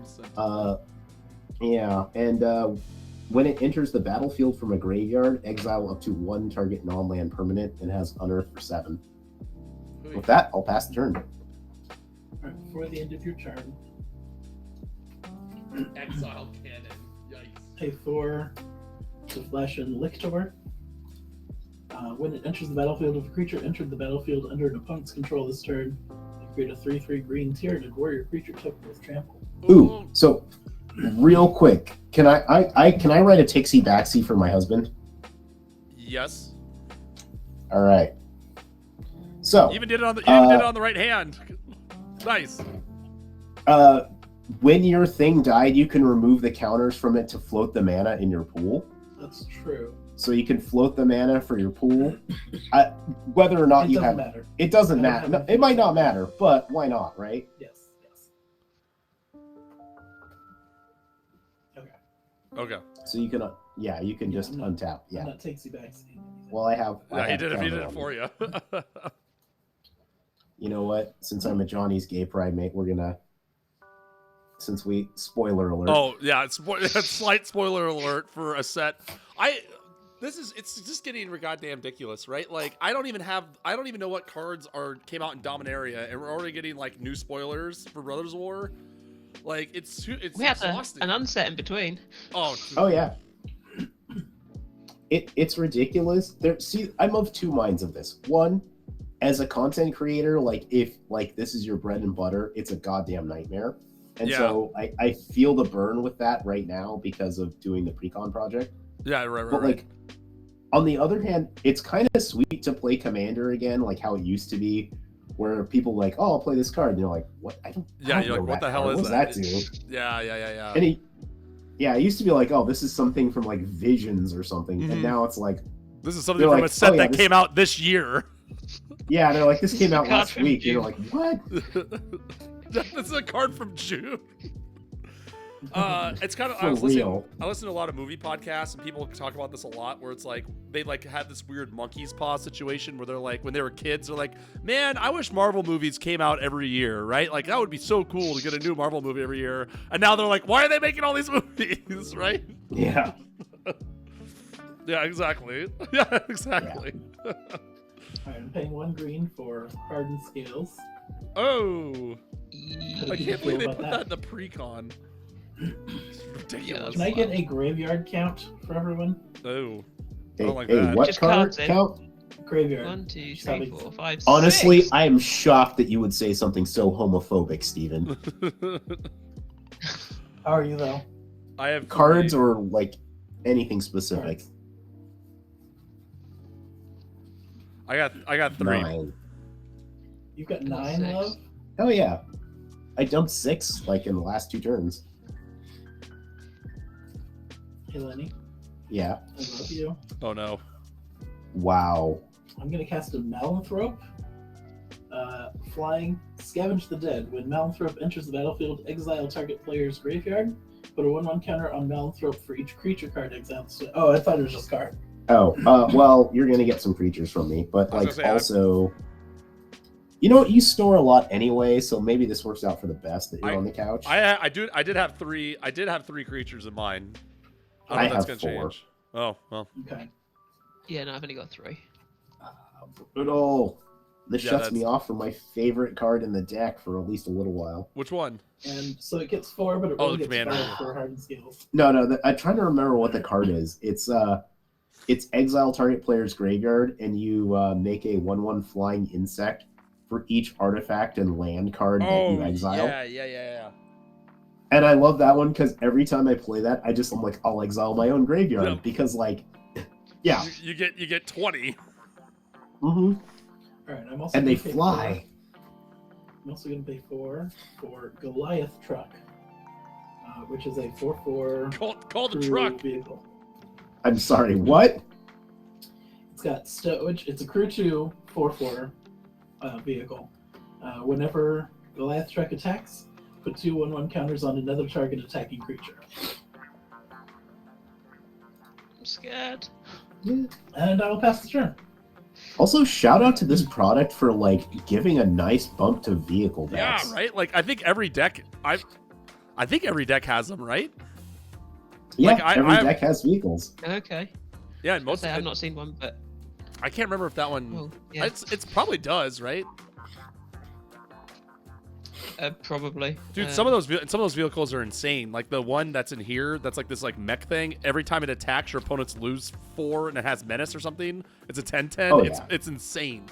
Yeah, and when it enters the battlefield from a graveyard, exile up to 1 target non-land permanent and has Unearth for 7. With that, I'll pass the turn. Alright, before the end of your turn, Exile cannon. Yikes. pay 4 to flash in Lictor. When it enters the battlefield, if a creature entered the battlefield under an opponent's control this turn, you create a 3/3 green Tyranid warrior creature token with trample. Ooh, so real quick, can I can I write a Tixie Baxi for my husband? Yes. All right. So You even did it on the right hand. Nice. when your thing died, you can remove the counters from it to float the mana in your pool. That's true. So you can float the mana for your pool. Whether or not It you doesn't have matter. it doesn't I don't matter. have No, anything it might to not say. matter, but why not, right? Yes, yes. Okay. Okay. So you can you can Yeah, just I'm not- untap. Yeah. I'm not takesy backsy. Well, I have. I Yeah, he have did counter it on for it. you. You know what? Since I'm a Johnny's Gay Pride mate, we're gonna. Since we spoiler alert. Oh yeah, it's slight spoiler alert for a set. It's just getting goddamn ridiculous, right? Like I don't even know what cards came out in Dominaria, and we're already getting like new spoilers for Brothers War. Like it's We had exhausting. an unset in between. Oh yeah. It's ridiculous. I'm of 2 minds of this. One, as a content creator, like if like this is your bread and butter, it's a goddamn nightmare. And so I feel the burn with that right now because of doing the Precon project. Yeah, right. But like on the other hand, it's kind of sweet to play Commander again, like how it used to be, where people like, oh, I'll play this card, and you're like, what? I don't. Yeah, I you're don't like, know what the that hell card. is What that? does that do? Yeah. And it used to be like, oh, this is something from like Visions or something, Mhm. and now it's like, This is something They're from like, a set oh, yeah, that this- came out this year. yeah, they're like, this This came is a out card last from week, and you're June. like, what? This is a card from June. It's kind of For I real. listen to a lot of movie podcasts, and people talk about this a lot, where it's like they like had this weird monkey's paw situation where they're like, when they were kids, they're like, man, I wish Marvel movies came out every year, right? Like that would be so cool to get a new Marvel movie every year. And now they're like, why are they making all these movies, right? Yeah. Yeah, exactly. Yeah, exactly. Alright, I'm paying 1 green for hardened scales. Oh, How I do you can't believe they feel put about that in the Precon. It's ridiculous. Can I get a graveyard count for everyone? Oh, I Hey, don't like hey, that. what Just card cards in. count? Graveyard. 1, 2, Just having- 3, 4, 5, Honestly, 6. I am shocked that you would say something so homophobic, Steven. How are you though? I have Cards 3. or like anything specific? Cards. I got 3. 9. You've got 9 6. love. Hell yeah. I dumped 6 like in the last 2 turns. Hey, Lenny, Yeah. I love you. Oh no. Wow. I'm going to cast a Malanthrope. Flying, Scavenge the Dead. When Malanthrope enters the battlefield, exile target player's graveyard. Put a 1/1 counter on Malanthrope for each creature card exiled. Oh, I thought it was just card. Oh, well, you're gonna get some creatures from me, but I was like gonna say, also, you know what? You store a lot anyway, so maybe this works out for the best that you're on the couch. I did have 3 creatures in mind. I don't know if that's have gonna 4. change. Oh well. Okay. Yeah, no, I've only got 3. Brutal. This Yeah, shuts me off from my favorite card in the deck for at least a little while. Which one? And so it gets 4, but it Oh, only the gets commander. 5 for hardened skills. No, I'm trying to remember what the card is. It's exile target player's graveyard, and you make a 1/1 flying insect for each artifact and land card that you exile. Yeah. And I love that one because every time I play that, I'm like, I'll exile my own graveyard Yeah. because, like, yeah. You get 20. Mm-hmm. All right, I'm also And they gonna pay fly. 4. I'm also going to pay 4 for Goliath Truck, which is a 4/4 Call the crew truck. vehicle. I'm sorry, what? It's got stowage. It's a crew 2 4/4 vehicle. Whenever Goliath Truck attacks, put 2 1/1 counters on another target attacking creature. I'm scared. And I will pass the turn. Also, shout out to this product for, like, giving a nice bump to vehicle Yeah, decks. right. Like I think every deck I think every deck has them, right? Yeah, Like, every I- deck has vehicles. Okay. Yeah, and most. I've not seen one, but I can't remember if that one. well, yeah, It's probably does, right? probably. Dude, some of those vehicles are insane. Like the one that's in here, that's like this like mech thing. Every time it attacks, your opponents lose 4, and it has menace or something. It's a 10/10. Oh, it's yeah. it's insane.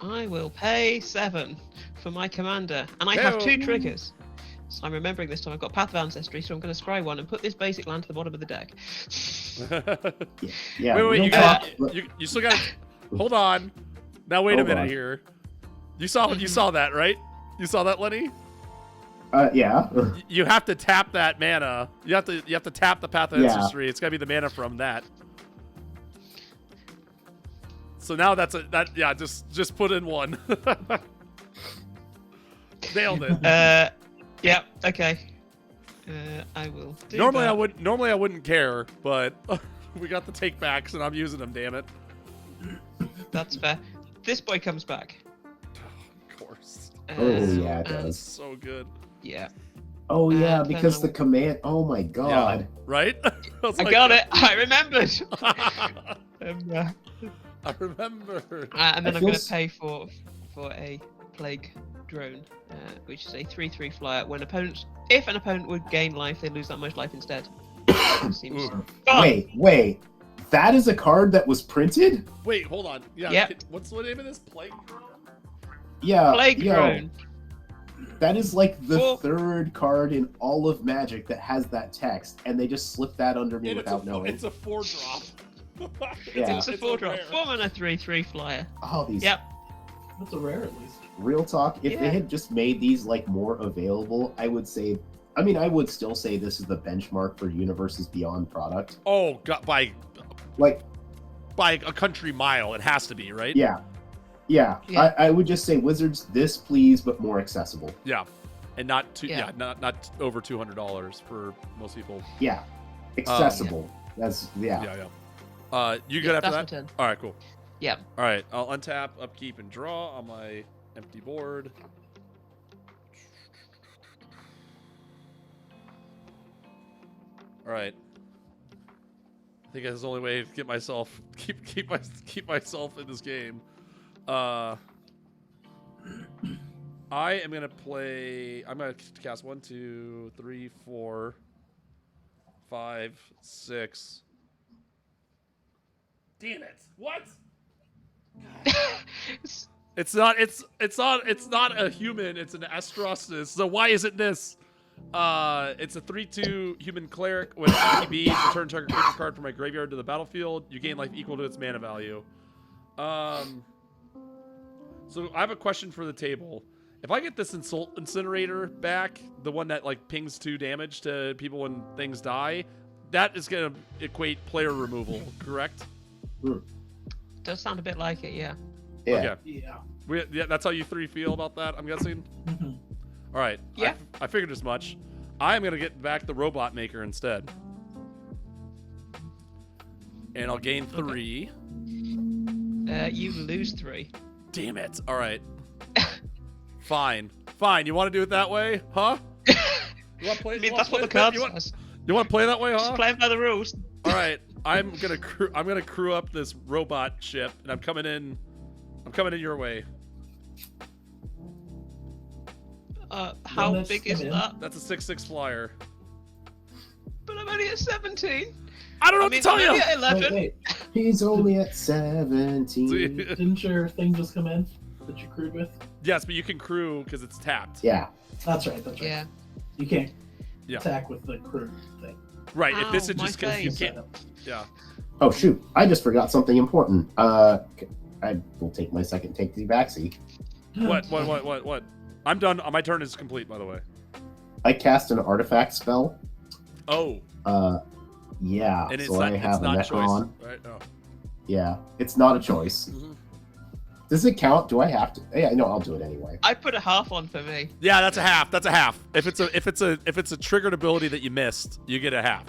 I will pay 7 for my commander, and I have 2 triggers. So I'm remembering this time I've got Path of Ancestry, so I'm going to scry 1 and put this basic land to the bottom of the deck. Yeah. wait, real you talk, got you still got. Hold on. Now wait a Hold minute on. here. You saw that, right? You saw that, Lenny? yeah. You have to tap that mana. You have to tap the Path of Yeah. Ancestry. It's got to be the mana from that. So now just put in 1. Nailed it. Yeah, okay. I will do Normally that. I wouldn't care, but we got the take backs and I'm using them, damn it. That's fair. This boy comes back. Of course. Oh, yeah, it and- does. So good. Yeah. Oh, yeah, then because I the will- command... Oh, my God. Right? I got it. I remembered. I remember. And then I I'm going feel to pay for a plague drone, which is a 3/3 flyer. If an opponent would gain life, they lose that much life instead. Seems Ooh. fun. Wait. That is a card that was printed? Wait, hold on. Yeah. Yep. What's the name of this? Plague Drone? Yeah. Plague yo, drone. That is like the Well- 3rd card in all of Magic that has that text, and they just slipped that under me without knowing. It's a 4-drop. Yeah. It's a 4-drop. rare. 4 mana 3/3 flyer. Oh, these... Yep. That's a rare, at least. Real talk, if they Yeah. had just made these like more available, I would still say this is the benchmark for Universes Beyond product. Oh, God, by Like, a country mile, it has to be, right? yeah. Yeah. I would just say Wizards, this please, but more accessible. Yeah. And not Yeah. not over $200 for most people. Yeah, accessible. That's Yeah. You good after that's my that? turn. All right, cool. Yeah. All right, I'll untap, upkeep, and draw on my empty board. All right. I think that's the only way to get myself keep myself in this game. I am gonna play. I'm gonna cast 1, 2, 3, 4, 5, 6. Damn it! What? It's not a human. It's an Astrostus. So why isn't this? It's a 3/2 human cleric with ETB. Return target creature card from my graveyard to the battlefield. You gain life equal to its mana value. So I have a question for the table. If I get this insult incinerator back, the one that like pings 2 damage to people when things die, that is gonna equate player removal, correct? Does sound a bit like it, yeah. Yeah. Okay. Yeah. Yeah, that's how you 3 feel about that, I'm guessing? Mhm. All right. Yeah. I figured as much. I'm going to get back the robot maker instead. And I'll gain 3. You lose 3. Damn it. All right. Fine. Fine. You want to do it that way? Huh? You want to play I mean, that's what the card says. You want to play that way, huh? Just play by the rules. All right. I'm going to crew up this robot ship and I'm coming in your way. How Well, big is that's- that? That's a 6/6 flyer. But I'm only at 17. I don't know I what mean, to tell I'm you. only at 11. Wait. He's only at 17. Didn't your thing just come in that you crewed with? Yes, but you can crew because it's tapped. Yeah. That's right. That's right. Yeah. You can't Yeah. attack with the crew thing. Right. If this Ow, is my just because you face. can't. Yeah. Oh shoot! I just forgot something important. I will take my second take to backseat. What? I'm done. My turn is complete, by the way. I cast an artifact spell. Oh, Yeah. and it's So not. I have It's a not Necron. choice, right? Oh. Yeah, it's not a choice. Mhm. Does it count? Do I have to? Yeah, no, I'll do it anyway. I put a half on for me. Yeah, that's a half. That's a half. If it's a triggered ability that you missed, you get a half.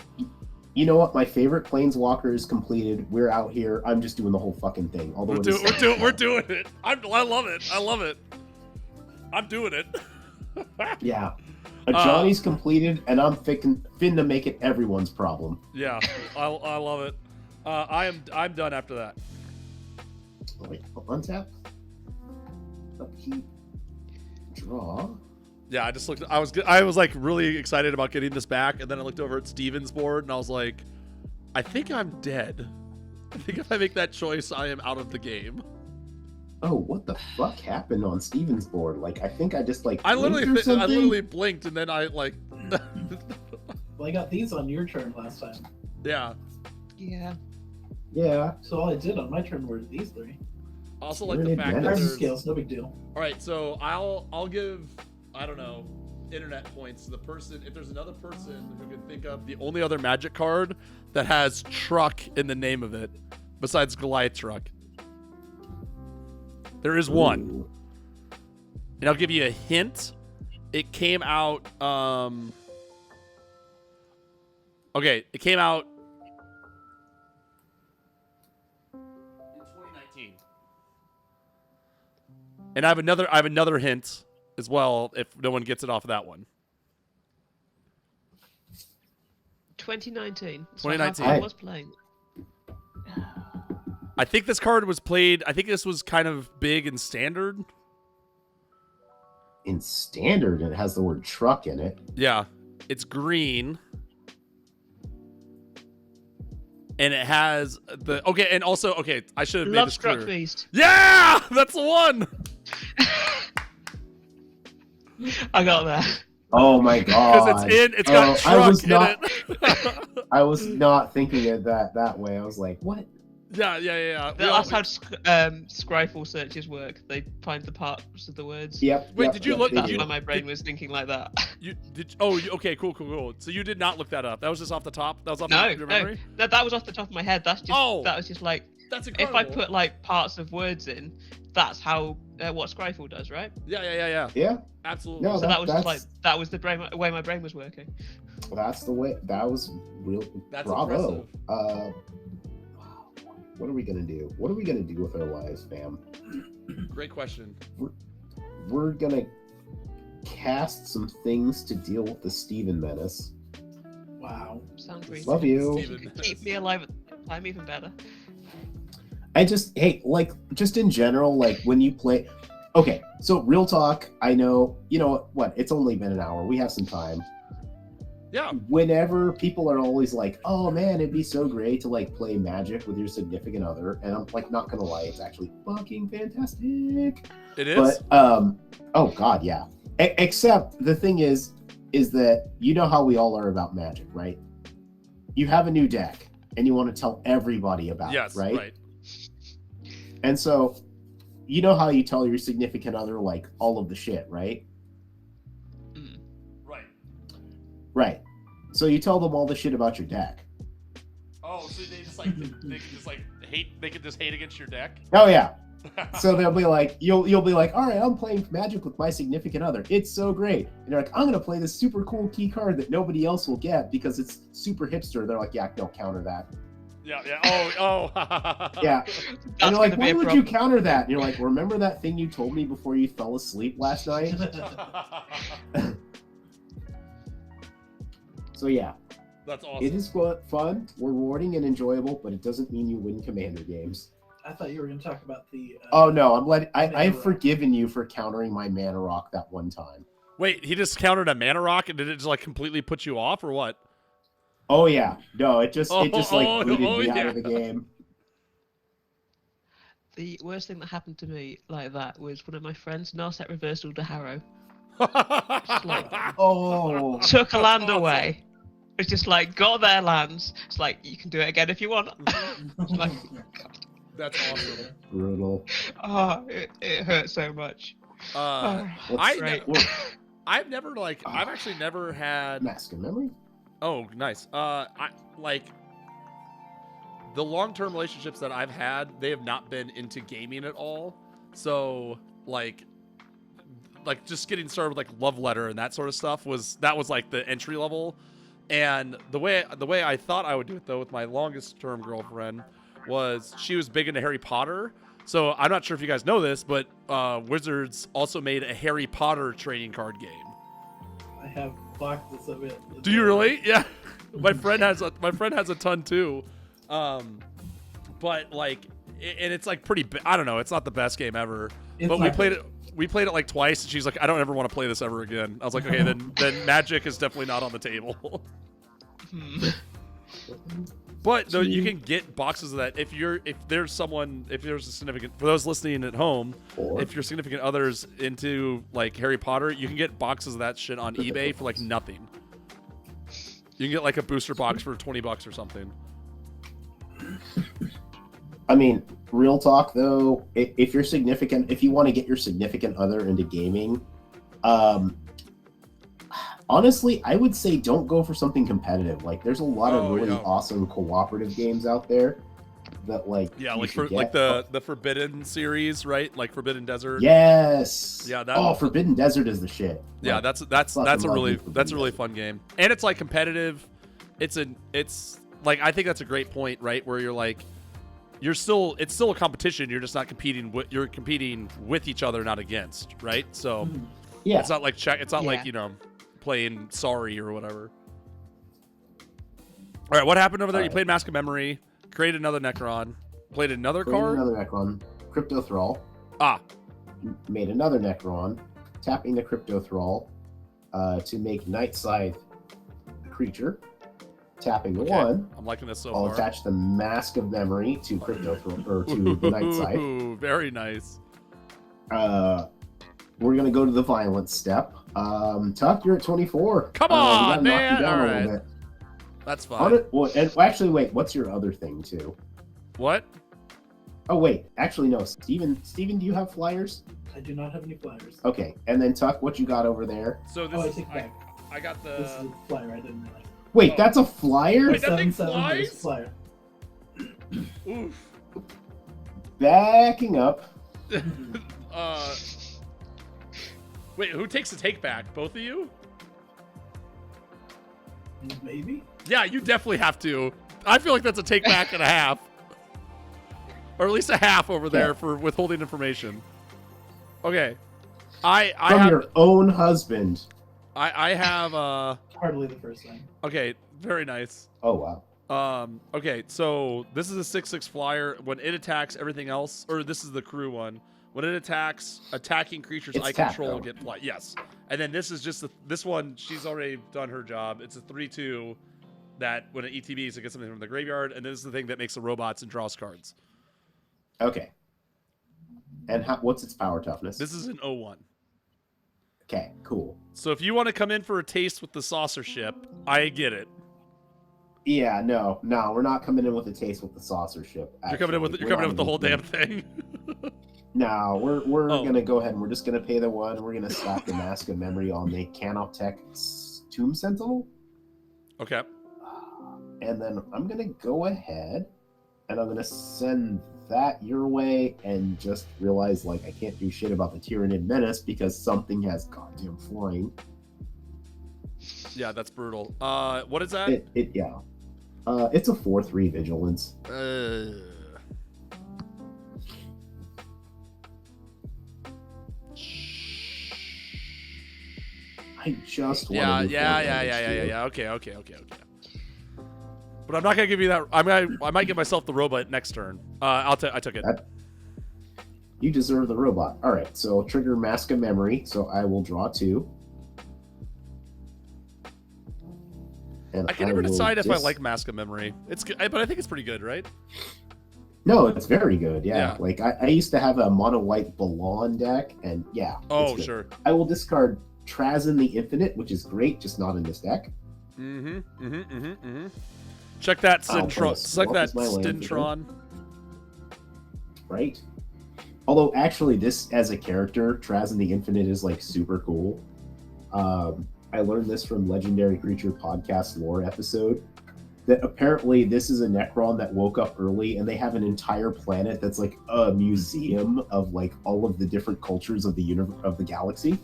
You know what? My favorite planeswalker is completed. We're out here. I'm just doing the whole fucking thing. Although We're doing it. I love it. I love it. I'm doing it. Yeah. Johnny's completed, and I'm finna make it everyone's problem. Yeah, I love it. I'm done after that. Wait, untap. Upkeep. Draw. Yeah, I just looked. I was like really excited about getting this back, and then I looked over at Steven's board, and I was like, I think I'm dead. I think if I make that choice, I am out of the game. Oh, what the fuck happened on Steven's board? Like, I think I just like. I blinked or literally something? blinked, and then I like. Well, I got these on your turn last time. Yeah. Yeah. Yeah. So all I did on my turn were these 3. I also like the Really fact that advanced. Carbon there's. scales, no big deal. All right, so I'll give, I don't know, internet points to the person. If there's another person who can think of the only other Magic card that has truck in the name of it, besides Goliath truck. There is one, Ooh. and I'll give you a hint. It came out. Okay, it came out in 2019. And I have another hint as well if no one gets it off of that one. 2019. 2019. I was playing. I think this card was played. I think this was kind of big in standard. In standard, it has the word truck in it. Yeah, it's green, and it has the and also I should have made Love this Struck clear. Beast. Yeah, that's the one. I got that. Oh my god! Because it's got truck in it. I was not thinking of that way. I was like, what? Yeah. That's how Scryfall searches work. They find the parts of the words. Yep. Wait, yep, did you yep, look- they That's do. why my brain was thinking like that. You did? Oh, okay, cool. So you did not look that up. That was just off the top. That was off No, your memory. no, that was off the top of my head. That's just that was just like That's if incredible. I put like parts of words in, that's how what Scryfall does, right? Yeah. Yeah, Absolutely. No, So that was just that's- like that was the way my brain was working. that's the way. That was real. That's Bravo. impressive. What are we gonna do? What are we gonna do with our lives, fam? Great question. We're gonna cast some things to deal with the Steven menace. Wow. Sounds really Love you. If you could keep me alive at the time, even better. I just just in general, like when you play. Okay, so real talk. I know. You know what? It's only been an hour. We have some time. Yeah. Whenever people are always like, "Oh man, it'd be so great to like play Magic with your significant other," and I'm like, not gonna lie, it's actually fucking fantastic. It is. But oh god, yeah. Except the thing is that you know how we all are about Magic, right? You have a new deck and you want to tell everybody about Yes. it, right? Right. And so you know how you tell your significant other like all of the shit, right? Right. Right. So you tell them all the shit about your deck. Oh, so they just like they can just like hate. They can just hate against your deck. Oh yeah. So they'll be like, you'll be like, all right, I'm playing Magic with my significant other. It's so great. And you're like, I'm gonna play this super cool key card that nobody else will get because it's super hipster. They're like, yeah, don't counter that. Yeah. Oh. Yeah. That's And you're like, gonna be why a would you problem. counter that? And you're like, remember that thing you told me before you fell asleep last night? So yeah, That's awesome. it is fun, rewarding, and enjoyable, but it doesn't mean you win Commander games. I thought you were going to talk about the. Oh no, I've Mana forgiven you for countering my Mana Rock that one time. Wait, he just countered a Mana Rock and did it just like completely put you off or what? Oh yeah, no, it just like Oh, booted me out yeah. of the game. The worst thing that happened to me like that was one of my friends Narset reversal to Harrow. Oh, Took a That's land awesome. away. It's just like, got their lands. It's like, you can do it again if you want. It's like, That's awesome. brutal. oh, it hurt so much. Uh, Oh, I great. I've never like I've actually never had. Mask of Memory. Oh, nice. I like the long-term relationships that I've had. They have not been into gaming at all. So like just getting started with like love letter and that sort of stuff was like the entry level. And the way I thought I would do it though with my longest term girlfriend was she was big into Harry Potter. So I'm not sure if you guys know this, but Wizards also made a Harry Potter trading card game. I have boxes of it. Do you really? Yeah. my friend has a ton too. But like, and it's like pretty. I don't know. It's not the best game ever. It's but we not played good. it. We played it like twice, and she's like, "I don't ever want to play this ever again." I was like, "Okay, then Magic is definitely not on the table." But though you can get boxes of that if there's a significant, for those listening at home, Or if your significant other's into like Harry Potter, you can get boxes of that shit on eBay for like nothing. You can get like a booster box for $20 or something. I mean, real talk though, if you want to get your significant other into gaming, honestly, I would say don't go for something competitive. Like, there's a lot of really awesome cooperative games out there that like like the Forbidden series, right? Like Forbidden Desert. Yes. Yeah, Forbidden Desert is the shit. Yeah, Like, that's a really Forbidden fun game, and it's like competitive. It's like, I think that's a great point, right? Where you're like, it's still a competition. You're just not competing with each other, not against, right? So yeah. it's not like like, Yeah. playing Sorry or whatever. All right, what happened over there? All You right. played Mask of Memory, created another Necron, played another card. Another Necron, Crypto Thrall. Made another Necron, tapping the Crypto Thrall to make Night Scythe a creature. Tapping Okay. one, I'm liking this so I'll far. attach the Mask of Memory to Crypto Thrall or to the Night Scythe. Ooh, very nice. We're gonna go to the violence step. Tuck, you're at 24. Come We on, gotta knock man. you down All a little right. bit. That's fine. Actually, wait. What's your other thing too? What? Oh wait, actually no. Steven, do you have flyers? I do not have any flyers. Okay, and then Tuck, what you got over there? So this Oh, I is, take it back. I got This is the. a flyer. I didn't realize. Wait, Oh. that's a flyer? Wait, that thing 7/7 is a flies? flyer. Oof. Backing up. Wait, who takes the take back? Both of you? Maybe. Yeah, you definitely have to. I feel like that's a take back and a half, or at least a half over there for withholding information. Okay, I From have your own husband. I have Hardly the first time. okay, very nice. Oh wow. Okay, so this is a 6/6 flyer. When it attacks everything else, or this is the crew one. When it attacks, attacking creatures It's I tap, control though. get fly. Yes, and then this is just this one. She's already done her job. It's a 3/2 that when it ETBs, it gets something from the graveyard, and this is the thing that makes the robots and draws cards. Okay. And what's its power toughness? This is an 0/1. Okay, cool. So if you want to come in for a taste with the saucer ship, I get it. Yeah, no, we're not coming in with a taste with the saucer ship. You're coming in with the whole damn thing. No, we're Oh. gonna go ahead and we're just gonna pay the one. We're gonna slap the Mask of Memory on the Canoptech's Tomb Sentinel, Okay. and then I'm gonna go ahead and I'm gonna send that your way, and just realize like I can't do shit about the Tyranid Menace because something has goddamn flying. Yeah, that's brutal. What is that? It's a 4/3 vigilance. I just want to Yeah. Okay. But I'm not gonna give you that. I might give myself the robot next turn. I took it. You deserve the robot. All right, so trigger Mask of Memory. So I will draw 2. And I can never will decide if I like Mask of Memory. It's good, but I think it's pretty good, right? No, it's very good. Yeah, Yeah. like I used to have a mono white Balon deck, and yeah. Oh, it's good. sure. I will discard Trazyn the Infinite, which is great, just not in this deck. Check that I'll play a Stintron. Check that swamp as my land Stintron. Right. Although actually, this as a character, Trazyn the Infinite is like super cool. I learned this from Legendary Creature podcast lore episode, that apparently this is a Necron that woke up early and they have an entire planet that's like a museum of like all of the different cultures of the universe, of the galaxy.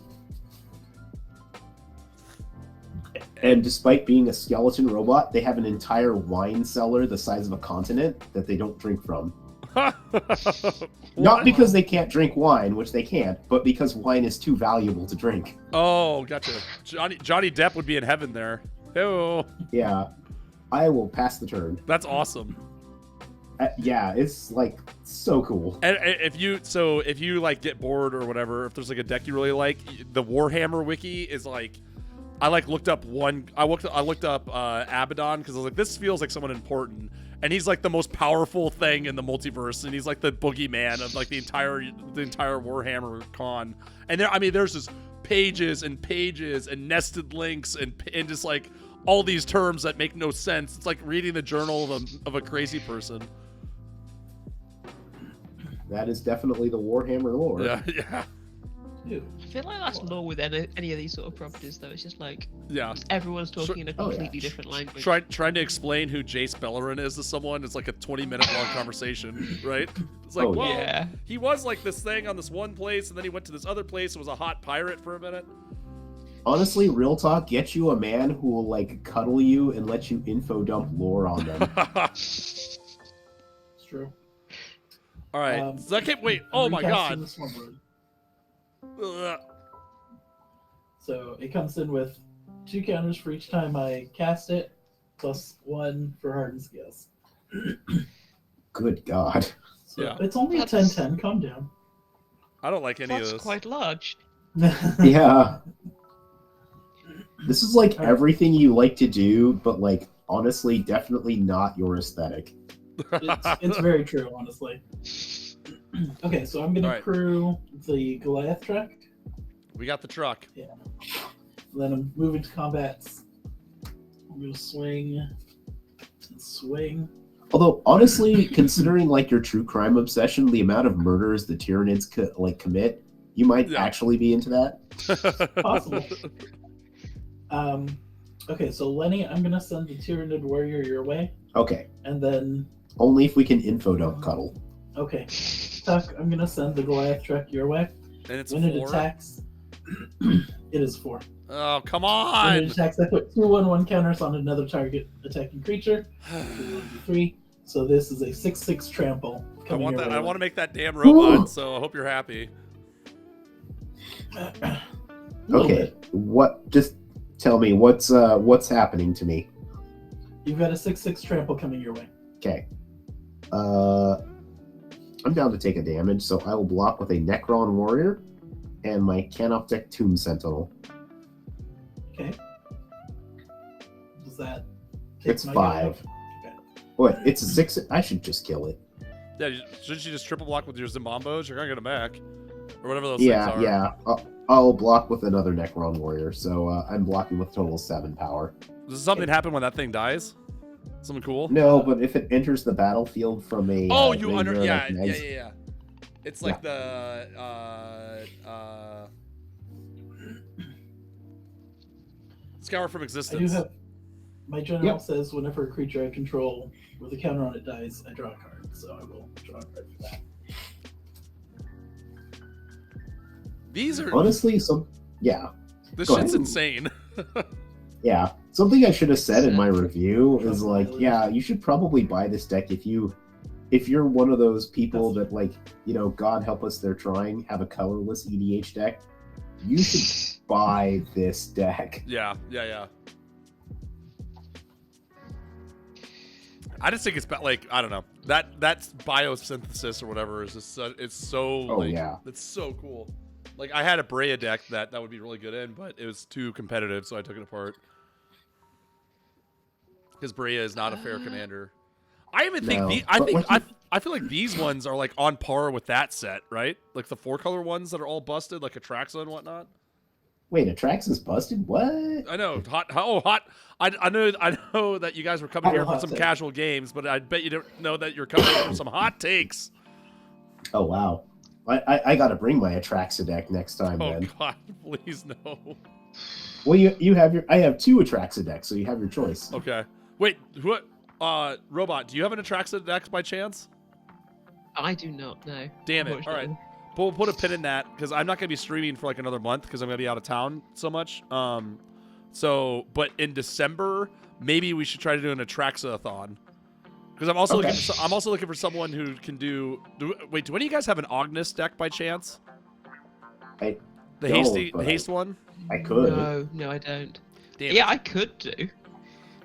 And despite being a skeleton robot, they have an entire wine cellar the size of a continent that they don't drink from. Not because they can't drink wine, which they can't, but because wine is too valuable to drink. Oh, gotcha. Johnny Depp would be in heaven there. Oh, Yeah, I will pass the turn. that's awesome. Yeah, it's like so cool. And if you like get bored or whatever, if there's like a deck you really like, the Warhammer wiki is like, I looked up Abaddon because I was like, this feels like someone important, and he's like the most powerful thing in the multiverse, and he's like the boogeyman of like the entire Warhammer con. And there's just pages and pages and nested links and just like all these terms that make no sense. It's like reading the journal of a crazy person. That is definitely the Warhammer lore. Yeah. Ew. I feel like that's law with any of these sort of properties, though. It's just like Yeah. everyone's talking in a Oh, yeah. completely different language. Trying to explain who Jace Bellerin is to someone is like a 20-minute long conversation, right? It's like, Oh, well, yeah. he was like this thing on this one place, and then he went to this other place and was a hot pirate for a minute. Honestly, real talk, get you a man who will like cuddle you and let you info dump lore on them. It's true. All right, so I can't wait. Oh my Recasting god. this one word. Ugh. So it comes in with 2 counters for each time I cast it, plus 1 for hardened scales. Good God. So Yeah. it's only a That's- 10/10. Calm down. I don't like any That's of this. quite large. Yeah. This is like everything you like to do, but like honestly, definitely not your aesthetic. It's very true, honestly. Okay, so I'm gonna Alright. crew the Goliath truck, We got the truck. then I'm moving to combats. I'm gonna swing and swing. Although honestly, considering like your true crime obsession, the amount of murders the Tyranids commit, you might Yeah. actually be into that. Possible. Okay, so Lenny, I'm gonna send the Tyranid warrior your way, Okay. and then Only if we can info dump cuddle. okay, Tuck, I'm gonna send the Goliath truck your way. And it's When it 4. attacks, it is 4. Oh, come When on. it attacks, I put 2/1/1 counters on another target attacking creature. 3. So this is a 6/6 trample. I coming want your that. way. I want to make that damn robot. So I hope you're happy. A little Okay. bit. What? Just tell me what's happening to me. You've got a 6/6 trample coming your way. Okay. I'm down to take a damage, so I will block with a Necron Warrior and my Canoptech Tomb Sentinel. Okay. Does that? It's my 5. guy out? What? It's a 6. I should just kill it. Yeah, shouldn't you just triple block with your Zimbombos? You're gonna get a mech. Or whatever those Yeah, things are. yeah. I'll block with another Necron Warrior, so I'm blocking with total 7 power. Does something happen when that thing dies? Something cool? No, but if it enters the battlefield from a Oh, graveyard yeah, of Megs- yeah. It's like Yeah. the Scour from I do Existence. have. My general Yep. says whenever a creature I control with a counter on it dies, I draw a card. So I will draw a card for that. These are Honestly, yeah. this go shit's ahead. insane. Yeah, something I should have said in my review is Trouble like, Island. yeah, you should probably buy this deck if you're one of those people that like, God help us, they're trying, have a colorless EDH deck. You should buy this deck. Yeah. I just think it's like, I don't know, that's biosynthesis or whatever is just it's so Oh like, yeah. it's so cool. Like I had a Brea deck that would be really good in, but it was too competitive, so I took it apart. Because Brea is not a fair commander. I even think No, I but I feel like these ones are like on par with that set, right? Like the 4-color ones that are all busted, like Atraxa and whatnot. Wait, Atraxa's busted? What? I know, hot. I know that you guys were coming I here know for hot some take. casual games, but I bet you don't know that you're coming here for some hot takes. Oh wow. I gotta bring my Atraxa deck next time Oh then. God, please no. Well, you have I have 2 Atraxa decks, so you have your choice. Okay, wait, what? Robot, do you have an Atraxa deck by chance? I do not know. Damn it! All right, we'll put a pin in that because I'm not gonna be streaming for like another month because I'm gonna be out of town so much. So, but in December, maybe we should try to do an Atraxa-a-thon. Because I'm also Okay. looking for someone who can do. Wait, do any of you guys have an Ognis deck by chance? I The don't, the but haste one. I could. No, I don't. Damn. Yeah, I could do.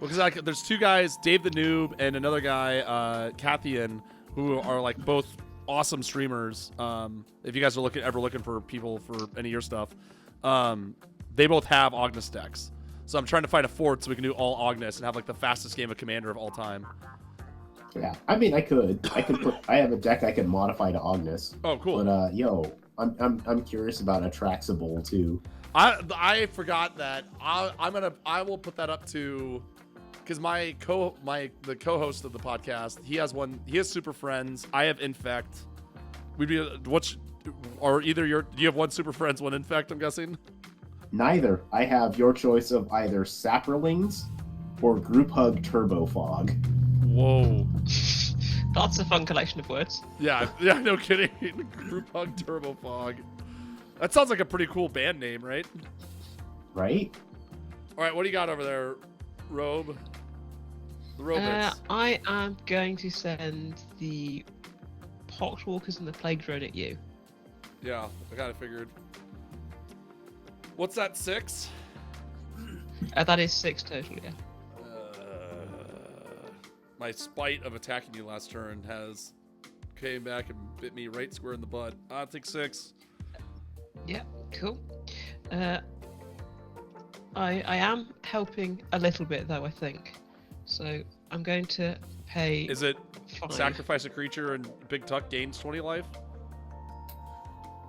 Because there's 2 guys, Dave the Noob and another guy, Cathian, who are like both awesome streamers. If you guys are ever looking for people for any of your stuff, they both have Ognis decks. So I'm trying to find a fort so we can do all Ognis and have like the fastest game of Commander of all time. Yeah, I mean, I could put. I have a deck I could modify to Ognis. Oh, cool. But I'm curious about Atraxa Bowl too. I forgot that. I will put that up to. Because the co-host of the podcast, he has Super Friends. I have Infect. We'd be do you have one Super Friends, one Infect? I'm guessing. Neither. I have your choice of either Saprolings or Group Hug Turbo Fog. Whoa. That's a fun collection of words. Yeah, no kidding. Group Hug Turbo Fog. That sounds like a pretty cool band name, right? Right? All right, what do you got over there, Robe? The Robits. I am going to send the Poxwalkers and the Plague Drone at you. Yeah, I kind of figured. What's that, 6? That is 6 total, yeah. My spite of attacking you last turn came back and bit me right square in the butt. I'll take 6. Yeah, cool. I am helping a little bit though, I think. So I'm going to pay. Is it 5. sacrifice a creature and Big Tuck gains 20 life?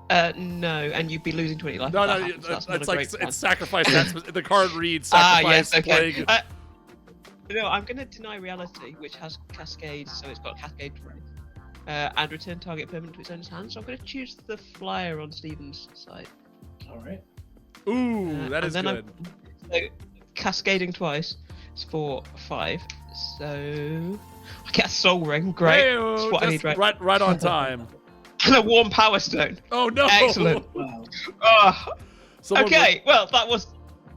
No, and you'd be losing 20 life. No, if that no, happens, so that's not it's a like great plan. it's sacrifice. The card reads Ah, sacrifice yes, okay. plague. No, I'm going to deny reality, which has Cascade, so it's got Cascade and return target permanent to its owner's hand. So I'm going to choose the flyer on Steven's side. All right. Ooh, that is and then good. So cascading twice is for 5. So I get a Soul Ring. Great. Hey-o, That's what I just need, right? right on time. And a Warm Power Stone. Oh no! Excellent. Wow. Someone Okay, well that was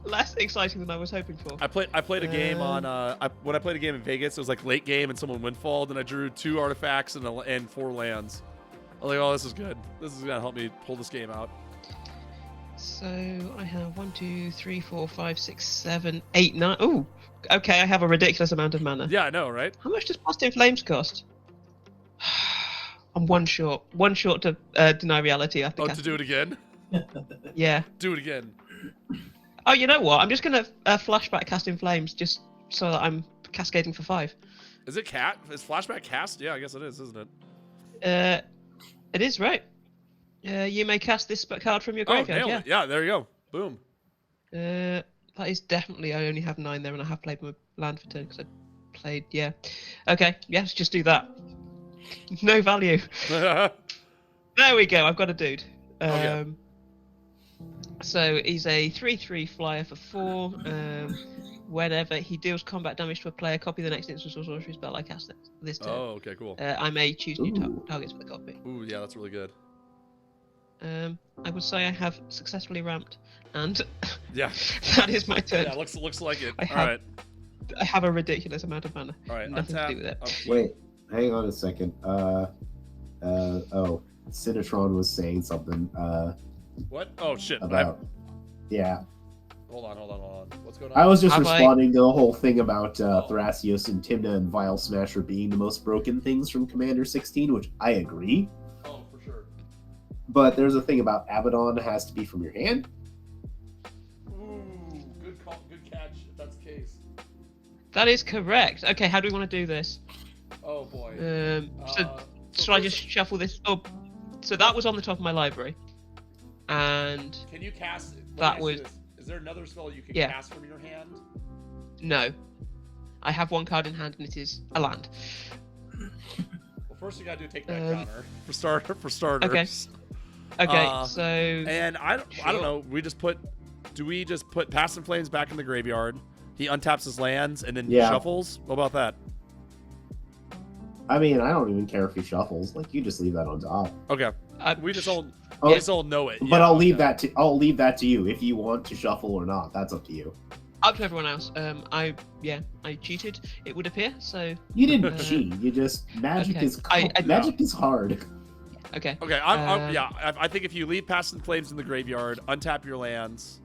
less exciting than I was hoping for. I played a game on when I played a game in Vegas. It was like late game and someone windfalled and I drew 2 artifacts and 4 lands. I was like, oh, this is good. This is gonna help me pull this game out. So I have 1, 2, 3, 4, 5, 6, 7, 8, 9. Ooh, okay. I have a ridiculous amount of mana. Yeah, I know, right? How much does Blast in Flames cost? I'm one short. One short to deny reality. I think. Oh, to do it again? Yeah. Do it again. Oh, you know what? I'm just gonna flashback Cast in Flames just so that I'm cascading for 5. Is it cat? Is flashback cast? Yeah, I guess it is, isn't it? It is, right? You may cast this card from your Oh, graveyard. nailed Yeah. it. Yeah, there you go. Boom. That is definitely. I only have 9 there, and I have played my land for turn because I played. Yeah. Okay. Yeah. Let's just do that. No value. There we go. I've got a dude. Okay. So he's a 3/3 flyer for 4. Whenever he deals combat damage to a player, copy the next instance or sorcery spell I cast this turn. Oh, okay, cool. I may choose new Ooh. targets for the copy. Ooh, yeah, that's really good. I would say I have successfully ramped, and Yeah. that is my turn. Yeah, looks like it. I All have- right. I have a ridiculous amount of mana. All right. Nothing to Untap. do with it. Upkeep. Wait, hang on a second. Sinatron was saying something What? Oh shit. about. Yeah, Hold on. What's going on? I was just Have I- responding to the whole thing about Oh. Thrasios and Timna and Vile Smasher being the most broken things from Commander 16, which I agree. Oh, for sure. But there's a thing about Abaddon has to be from your hand. Ooh, good call. Good catch. If that's the case. That is correct. Okay, how do we want to do this? Oh boy. So should I just shuffle this up? So that was on the top of my library, and Can you cast? let me That ask you was- this. Is there another spell you can Yeah. cast from your hand? no, I have one card in hand, and it is a land. Well, first you gotta do take that counter for starters. Okay, so And I don't Sure. know. Do we just put Past in Flames back in the graveyard? He untaps his lands and then Yeah. shuffles. What about that? I mean, I don't even care if he shuffles. Like, you just leave that on top. Okay. I- We just all Oh, we just all know it. But Yeah, I'll leave okay. that to you if you want to shuffle or not. That's up to you. up to everyone else. I cheated. It would appear. So You didn't cheat. You just magic Okay. is I- magic is hard. okay. Okay, I think if you leave Past in Flames in the graveyard, untap your lands,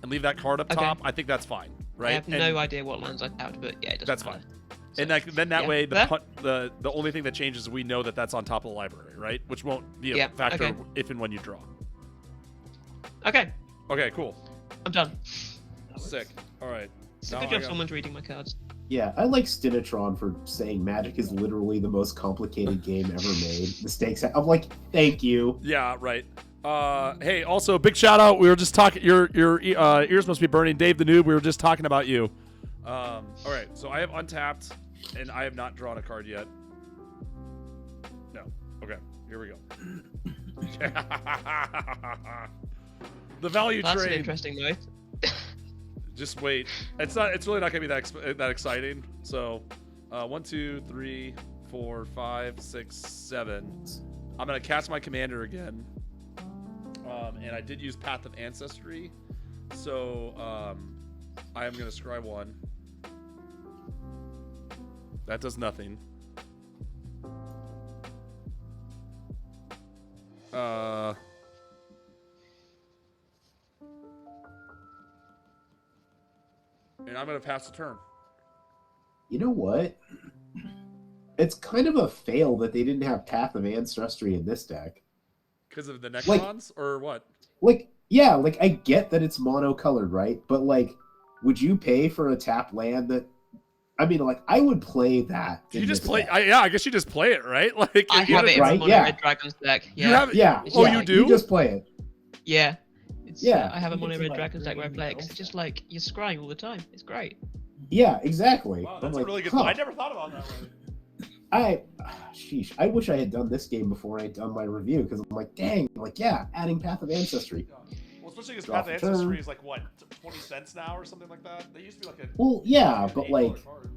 and leave that card up Okay. top, I think that's fine, right? I have And no idea what lands I tapped, but yeah, it doesn't That's matter. fine. So, And then that yeah, way, there. the only thing that changes is we know that that's on top of the library, right? Which won't be a Yeah, factor okay. if and when you draw. Okay, Okay, cool. I'm done. Sick. All right. It's a Now good I job got- someone's reading my cards. Yeah, I like Stinatron for saying magic is literally the most complicated game ever made. The stakes. I'm like, thank you. Yeah, right. Hey, also big shout out. We were just talking. Your ears must be burning, Dave the Noob. We were just talking about you. All right. So I have untapped, and I have not drawn a card yet. No. Okay. Here we go. The value That's an trade. interesting note. Just wait. It's not. It's really not gonna be that exciting. So, 1, 2, 3, 4, 5, 6, 7. I'm gonna cast my commander again. And I did use Path of Ancestry, so I am gonna scry 1. That does nothing. And I'm gonna pass the turn. You know what? It's kind of a fail that they didn't have Path of Ancestry in this deck. Because of the Like- Necrons, or what? Like, yeah, like I get that it's monocolored, right? But like, would you pay for a tap land that? I mean, like, I would play that. You in just this play. deck. I guess you just play it, right? Like I you have it in right, the yeah. Mono Red Dragons deck. Yeah. You have it. Yeah. Oh, yeah, you do? You just play it. Yeah. It's, Yeah. I have a You get Mono to, Red like, Dragons deck where I bring play it in 'cause it's those. just like you're scrying all the time. It's great. Yeah, exactly. Wow, I'm that's like, a really good. huh. I never thought about it that way. Sheesh. I wish I had done this game before I had done my review because I'm like, dang, like, yeah, adding Path of Ancestry. Well, especially because Draw Path of for turn. Ancestry is like what, 20 cents now or something like that. They used to be like a. Well, yeah, an but $8 like, card.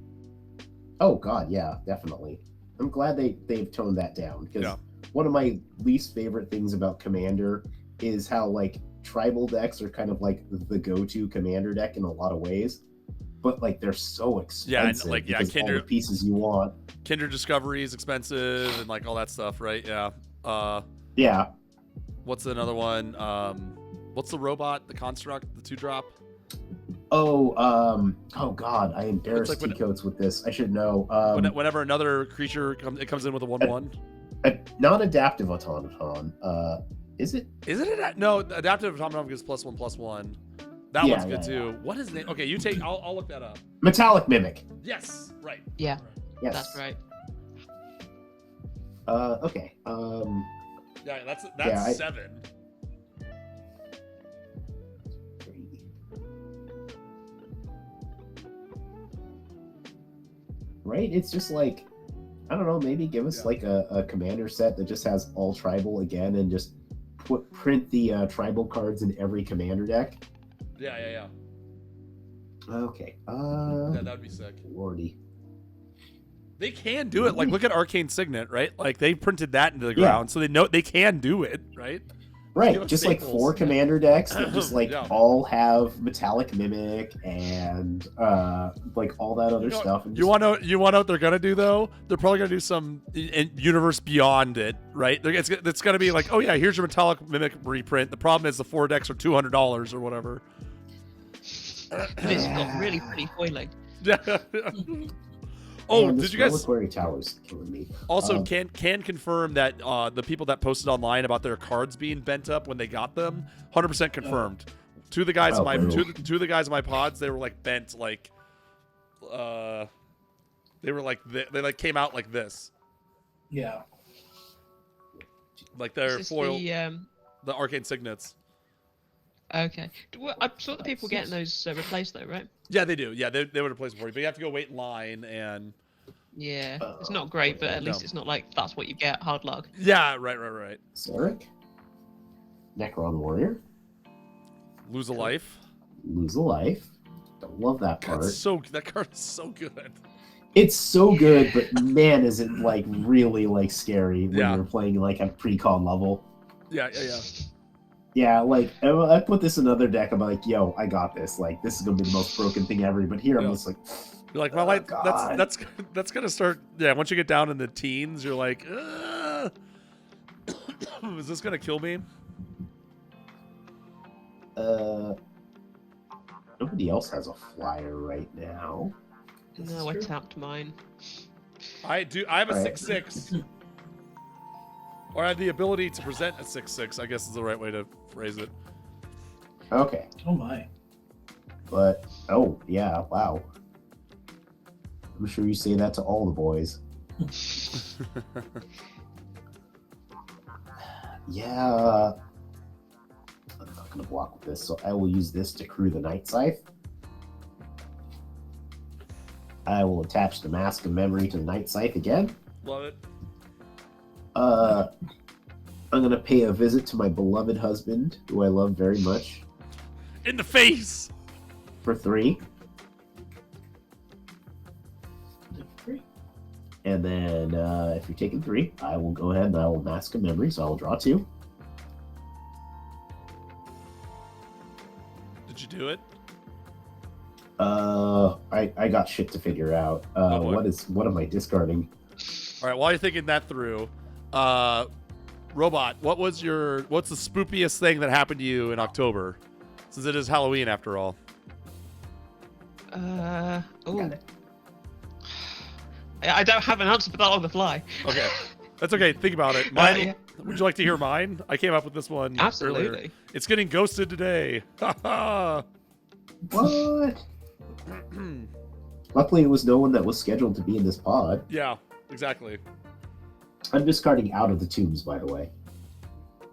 oh god, yeah, definitely. I'm glad they've toned that down because Yeah. one of my least favorite things about Commander is how like tribal decks are kind of like the go-to Commander deck in a lot of ways, but like they're so expensive. like, yeah, because all the Kindred- pieces you want. Kindred Discovery is expensive and like all that stuff, right? Yeah. Yeah. What's another one? What's the robot, the construct, the 2-drop? Oh god, I embarrassed It's like when- T-Coats with this. I should know. Whenever another creature comes in with a 1/1. Non-adaptive automaton. Is it? Is it? No, adaptive automaton gives +1/+1. That Yeah, one's good yeah, too. What is the name? Okay, you take. I'll look that up. Metallic Mimic. Yes, right. Yeah, Yes. that's right. Okay. Yeah, that's Yeah, 7. Right? It's just like, I don't know, maybe give us like a commander set that just has all tribal again, and just print the tribal cards in every commander deck. Yeah. Okay. Yeah, that'd be sick. Lordy. They can do it. Like, look at Arcane Signet, right? Like, they printed that into the ground, so they know they can do it, right? Right, just like 4 commander decks that just like all have metallic mimic and like all that other stuff. And you want to know what they're gonna do though? They're probably gonna do some universe beyond it, right? It's gonna be like, oh yeah, here's your metallic mimic reprint. The problem is the 4 decks are $200 or whatever. And it's got really pretty foiling. Yeah. Oh, did you guys? Reliquary Tower's killing me. Also, can confirm that the people that posted online about their cards being bent up when they got them, 100% confirmed. Two of the guys in my two of the guys in my pods, they were like bent, like they were like they like came out like this. Yeah. Like their foil, the Arcane Signets. Okay. Well, I saw the people getting those replaced though, right? Yeah, they do. Yeah, they would replace it for you, but you have to go wait in line and. Yeah, it's not great, but at least it's not like that's what you get. Hard luck. Yeah, right. Cleric. Necron Warrior. Lose a life. Lose a life. Don't love that part. That card is so good. It's so good, but man, is it like really like scary when you're playing like at Precon level. Yeah. Yeah, like I put this in another deck. I'm like, yo, I got this. Like, this is gonna be the most broken thing ever. But here, I'm just like, you're like, well, that's gonna start. Yeah, once you get down in the teens, you're like, is this gonna kill me? Nobody else has a flyer right now. No, I tapped mine. I do. I have a 6/6. Or I have the ability to present a 6/6, I guess is the right way to phrase it. Okay. Oh my. But, oh, yeah, wow. I'm sure you say that to all the boys. Yeah. I'm not going to block with this, so I will use this to crew the Night Scythe. I will attach the Mask of Memory to the Night Scythe again. Love it. I'm gonna pay a visit to my beloved husband, who I love very much. In the face! For 3. And then, if you're taking 3, I will go ahead and I will Mask a Memory, so I will draw 2. Did you do it? I got shit to figure out. What am I discarding? Alright, while you're thinking that through, Robot, what's the spookiest thing that happened to you in October? Since it is Halloween after all. I don't have an answer for that on the fly. Okay. That's okay. Think about it. Mine. Would you like to hear mine? I came up with this one Absolutely. earlier. It's getting ghosted today. What? Luckily, it was no one that was scheduled to be in this pod. Yeah, exactly. I'm discarding Out of the Tombs, by the way.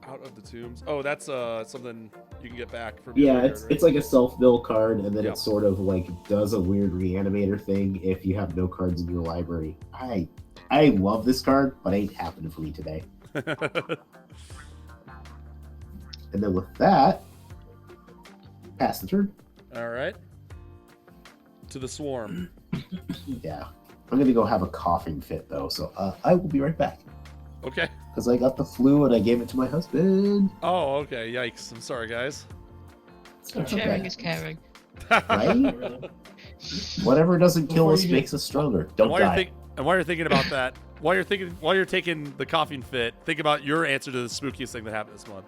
Out of the Tombs. Oh, that's something you can get back from. Yeah, it's like a self-build card, and then it sort of like does a weird reanimator thing if you have no cards in your library. I love this card, but it ain't happening for me today. And then with that, pass the turn. All right. To the swarm. Yeah. I'm going to go have a coughing fit, though, so I will be right back. Okay. Because I got the flu and I gave it to my husband. Oh, okay. Yikes. I'm sorry, guys. Sharing is caring. Right? Whatever doesn't kill us makes us stronger. Don't die. And while you're thinking about that, while you're taking the coughing fit, think about your answer to the spookiest thing that happened this month.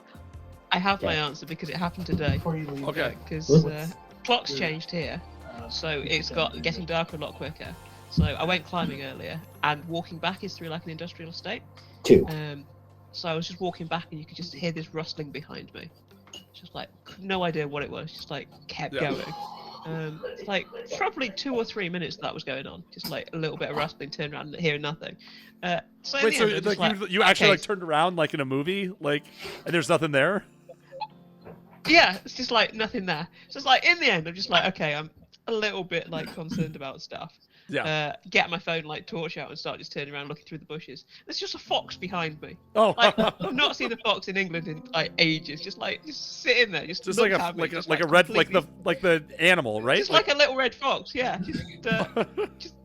I have my answer because it happened today. Okay. Because clock's changed here, so it's getting darker a lot quicker. So I went climbing earlier, and walking back is through like an industrial estate. 2. So I was just walking back, and you could just hear this rustling behind me. Just like no idea what it was. Just like kept going. Like probably 2 or 3 minutes that was going on. Just like a little bit of rustling, turn around, hearing nothing. So wait, so you actually like turned around like in a movie, like, and there's nothing there? Yeah, it's just like nothing there. So it's like in the end, I'm just like, okay, I'm a little bit like concerned about stuff. get my phone, like torch out, and start just turning around, looking through the bushes. There's just a fox behind me. Oh, Like I've not seen a fox in England in like ages. Just sitting there, just like looked a at me, just, a red completely- like the animal, right? just like a little red fox. Yeah, just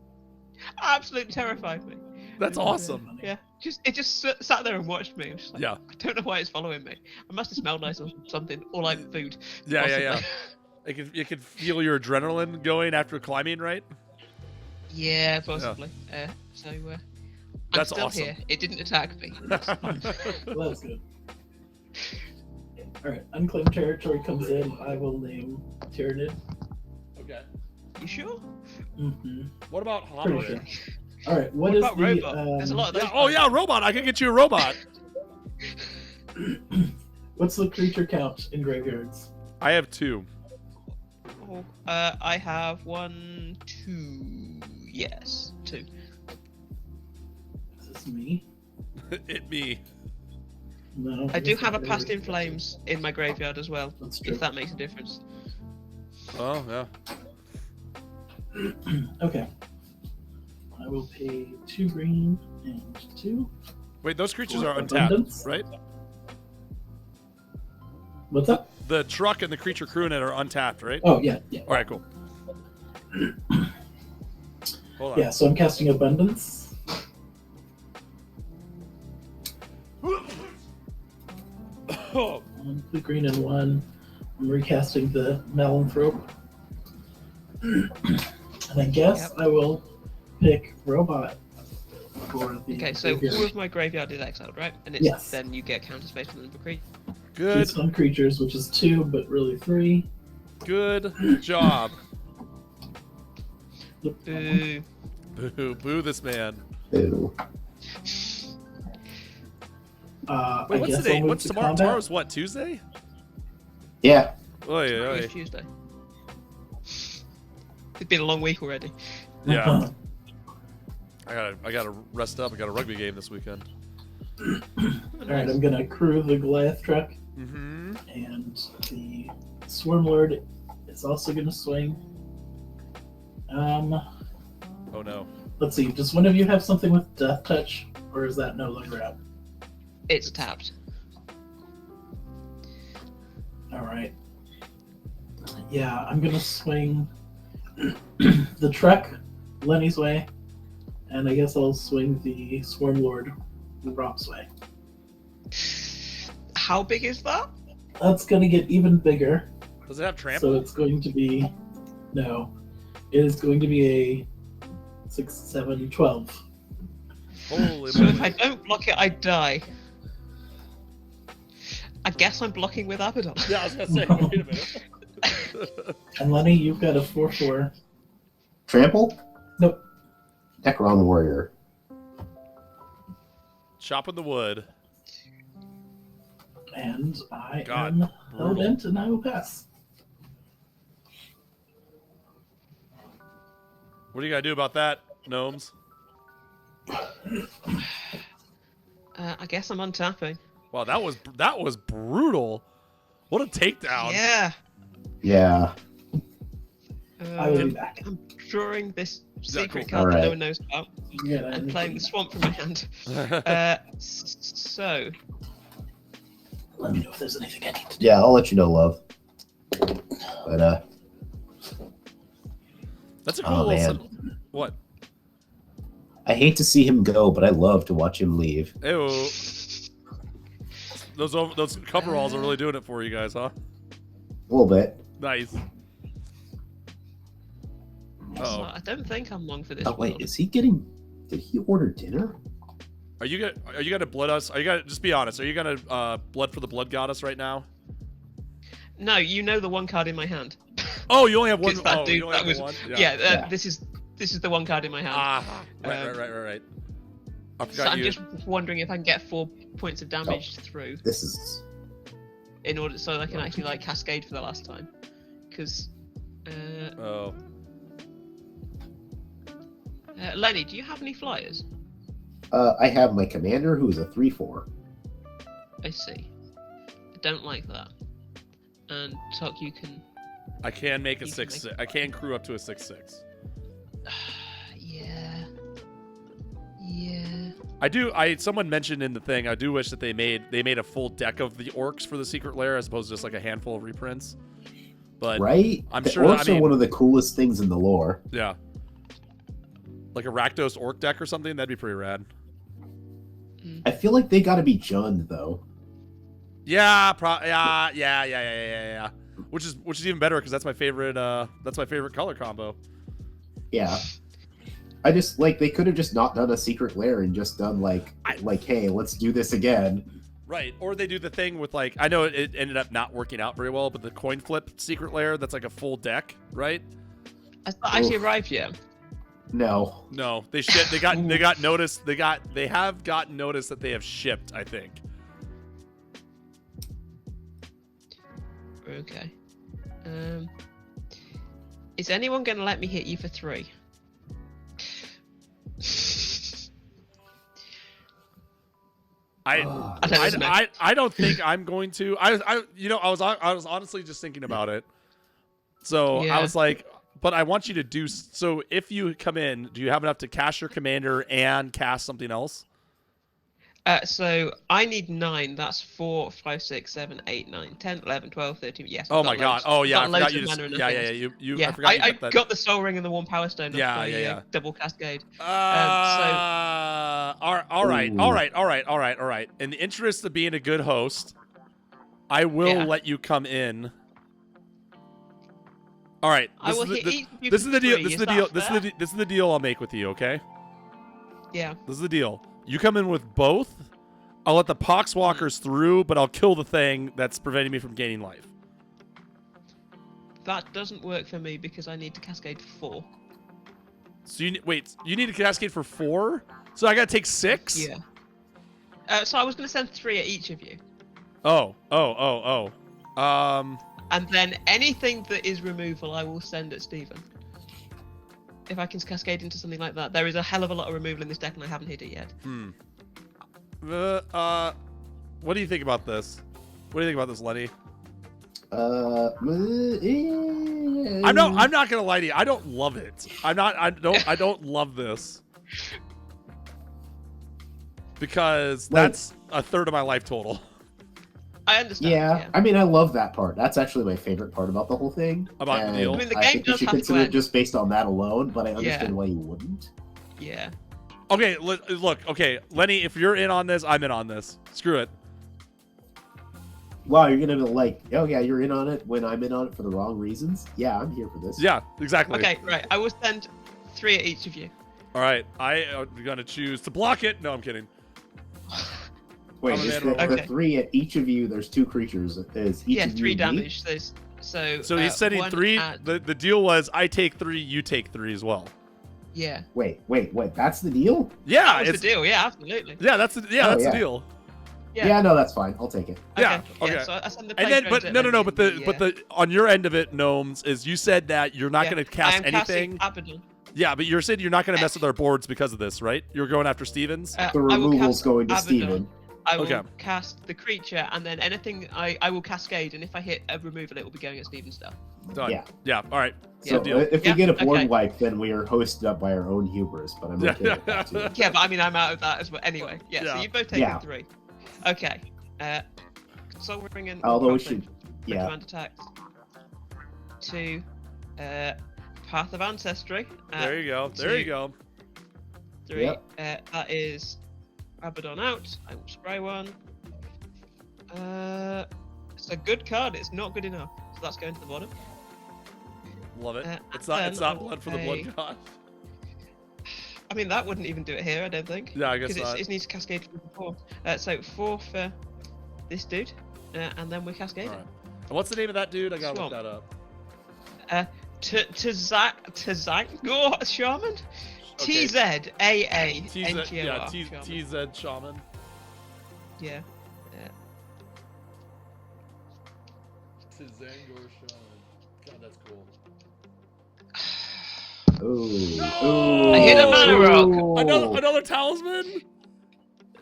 absolutely terrified me. That's awesome. Yeah, it just sat there and watched me. I'm just like, Yeah. I don't know why it's following me. I must have smelled nice or something, or like food. Yeah, possibly. yeah. You could feel your adrenaline going after climbing, right? Yeah, possibly. So I'm That's still awesome. here. It didn't attack me. Well, that's good. All right, unclaimed territory comes in. I will name Tyranid. Okay. You sure? Mm-hmm. What about Pretty Homer? sure. All right, What is about the? robot? There's a lot of those. Yeah, oh yeah, robot. I can get you a robot. What's the creature count in graveyards? I have 2. Oh, I have 1, 2. Yes, 2. Is this me? It me. No. I do it's have a not past really. in flames in my graveyard as well. That's true. If that makes a difference. Oh yeah. Okay. I will pay 2 green and 2. Wait, those creatures For are untapped, abundance? right? What's up? The truck and the creature crew in it are untapped, right? Oh yeah, yeah. All right, cool. Hold on. Yeah, so I'm casting Abundance. Oh, 2 green and 1. I'm recasting the Malanthrope. And I guess I will pick Robot for the. Okay, so graveyard. all of my graveyard is exiled, right? And it's Yes. then you get counter space from the creature. good, Choose some creatures, which is 2, but really 3. good job. Boo. Boo, boo this man. Ew. Wait, I what's guess the date? I'll move What's to tomorrow? combat. Tomorrow's what? Tuesday? Yeah. Oy, It's oy. Tuesday. It's been a long week already. Yeah. I gotta rest up. I got a rugby game this weekend. Alright, I'm gonna crew the Goliath truck, Mm-hmm. and the Swarmlord is also gonna swing. Oh no. Let's see, does one of you have something with Death Touch, or is that no longer out? It's tapped. Alright. Yeah, I'm gonna swing the truck Lenny's way, and I guess I'll swing the Swarmlord Rob's way. How big is that? That's gonna get even bigger, Does it have so trample? it's going to be. No. It is going to be a 6, 7, 12. Holy So if I moly. don't block it, I die. I guess I'm blocking with Abaddon. Yeah, I was gonna say. Wait a minute. And Lenny, you've got a 4/4. Trample? Nope. Necron Warrior. Chopping the wood. And I God, am brutal. hellbent, and I will pass. What are you gonna do about that, gnomes? I guess I'm untapping. Wow, that was brutal. What a takedown. Yeah. Yeah. I will be Um, back. I'm drawing this secret cool. card that no Alright. one knows about Yeah, and playing the swamp from my hand. So, let me know if there's anything I need to do. Yeah, I'll let you know, love. But That's a cool oh little man, what? I hate to see him go, but I love to watch him leave. Ew. Those coveralls are really doing it for you guys, huh? A little bit. Nice. so Oh, I don't think I'm long for this. Oh wait, world. is he getting? Did he order dinner? are you gonna blood us? Are you gonna just be honest? Are you gonna blood for the blood goddess right now? No, you know the one card in my hand. Oh, you only have one. It's that Oh, dude you only that have was- one. Yeah, Yeah. this is the one card in my hand. Ah, right. I So forgot I'm you. just wondering if I can get 4 points of damage through This is in order so I can actually like cascade for the last time. Because Oh, Lenny, do you have any flyers? I have my commander who's a 3/4. I see. I don't like that. And Tuck, you can. I can make a You can 6/6. make- I can crew up to a 6/6. Someone mentioned in the thing. I do wish that they made a full deck of the orcs for the secret lair as opposed to just like a handful of reprints. But Right? I'm the sure. Orcs are one of the coolest things in the lore. Yeah. Like a Rakdos orc deck or something. That'd be pretty rad. I feel like they got to be Jund though. Yeah. Yeah. Which is even better because that's my favorite. That's my favorite color combo. Yeah. I just like they could have just not done a secret lair and just done like hey, let's do this again. Right, or they do the thing with like I know it ended up not working out very well, but the coin flip secret lair that's like a full deck, right? Has that actually arrived yet? No. No, they shipped. They got notice. They have gotten notice that they have shipped. I think. Okay. Is anyone going to let me hit you for 3? I don't think I'm going to. I was honestly just thinking about it. So Yeah. I was like, but I want you to do so. If you come in, do you have enough to cast your commander and cast something else? So I need 9. That's 4, 5, 6, 7, 8, 9, 10, 11, 12, 13. Yes. Oh I've my got god. loads. Oh I've yeah. I got forgot loads you of just. mana and Yeah. things. You. Yeah. I forgot you I got that. got the Soul Ring and the Warm Power Stone. Yeah. Double Cascade. All right. In the interest of being a good host, I will let you come in. All right. I will hit each of you This for is the deal. 3. This is the deal. This is the deal I'll make with you. Okay. Yeah. This is the deal. You come in with both. I'll let the poxwalkers through, but I'll kill the thing that's preventing me from gaining life. That doesn't work for me because I need to cascade 4. So you need to cascade for 4? So I gotta take 6? Yeah. So I was going to send 3 at each of you. Oh. And then anything that is removal, I will send at Stephen. If I can cascade into something like that. There is a hell of a lot of removal in this deck and I haven't hit it yet. What do you think about this? What do you think about this, Lenny? I'm not gonna lie to you. I don't love it. I don't love this. Because that's a third of my life total. I understand. Yeah, I mean, I love that part. That's actually my favorute part about the whole thing. About the deal. I mean, the I game think you does should have to consider it end. just based on that alone, but I understand Yeah. why you wouldn't. Yeah. Okay, look. Okay, Lenny, if you're in on this, I'm in on this. Screw it. Wow, you're gonna be like, oh yeah, you're in on it when I'm in on it for the wrong reasons? Yeah, I'm here for this. Yeah, exactly. Okay, right. I will send 3 at each of you. All right, I am gonna choose to block it. No, I'm kidding. Wait, I'm a is man the roller. 3 at each of you? There's 2 creatures. Is each Yeah, of you 3 me? damage. So he's sending 1 3. at- The deal was I take 3, you take 3 as well. Yeah. Wait. That's the deal? Yeah, That was the it's deal. Yeah, absolutely. yeah. That's the Oh, the yeah. deal. Yeah. No, that's fine. I'll take it. Yeah, okay. So I send the And then, playground but at no. them, But the on your end of it, Gnomes, is you said that you're not yeah. going to cast I am anything. casting Abaddon. Yeah, but you're saying you're not going to mess with our boards because of this, right? You're going after Stevens. The I will removal's cast going to Abaddon. Steven. I will Okay. cast the creature, and then anything I will cascade, and if I hit a removal, it will be going at Steven's stuff. Done. Yeah. Yeah. All right. So Good deal. if we Yeah, get a board okay. wipe, then we are hosted up by our own hubris, but I'm okay with that too. Yeah, but I mean, I'm out of that as well. Anyway, yeah. Yeah. So you both taken Yeah. 3. Okay. Soul Ring and Although we Prophet should, for yeah. command attacks. 2. Path of Ancestry. There you go. There you go. 3. Yep. That is Abaddon out. I will spray 1. It's a good card. It's not good enough. So that's going to the bottom. Love it. It's then not I'll blood for the pay- blood god. I mean, that wouldn't even do it here, I don't think. Yeah, I guess Because not. it needs to cascade from before. So 4 for this dude, and then we cascade All right. And what's the name of that dude? I gotta Swamp. look that up. it. Tazangor Shaman? Okay. TZAA. Yeah, Shaman. TZ Shaman. Yeah. Tizangor Shaman. God, that's cool. Ooh. No! Ooh. I hit a mana rock. Ooh. Another talisman?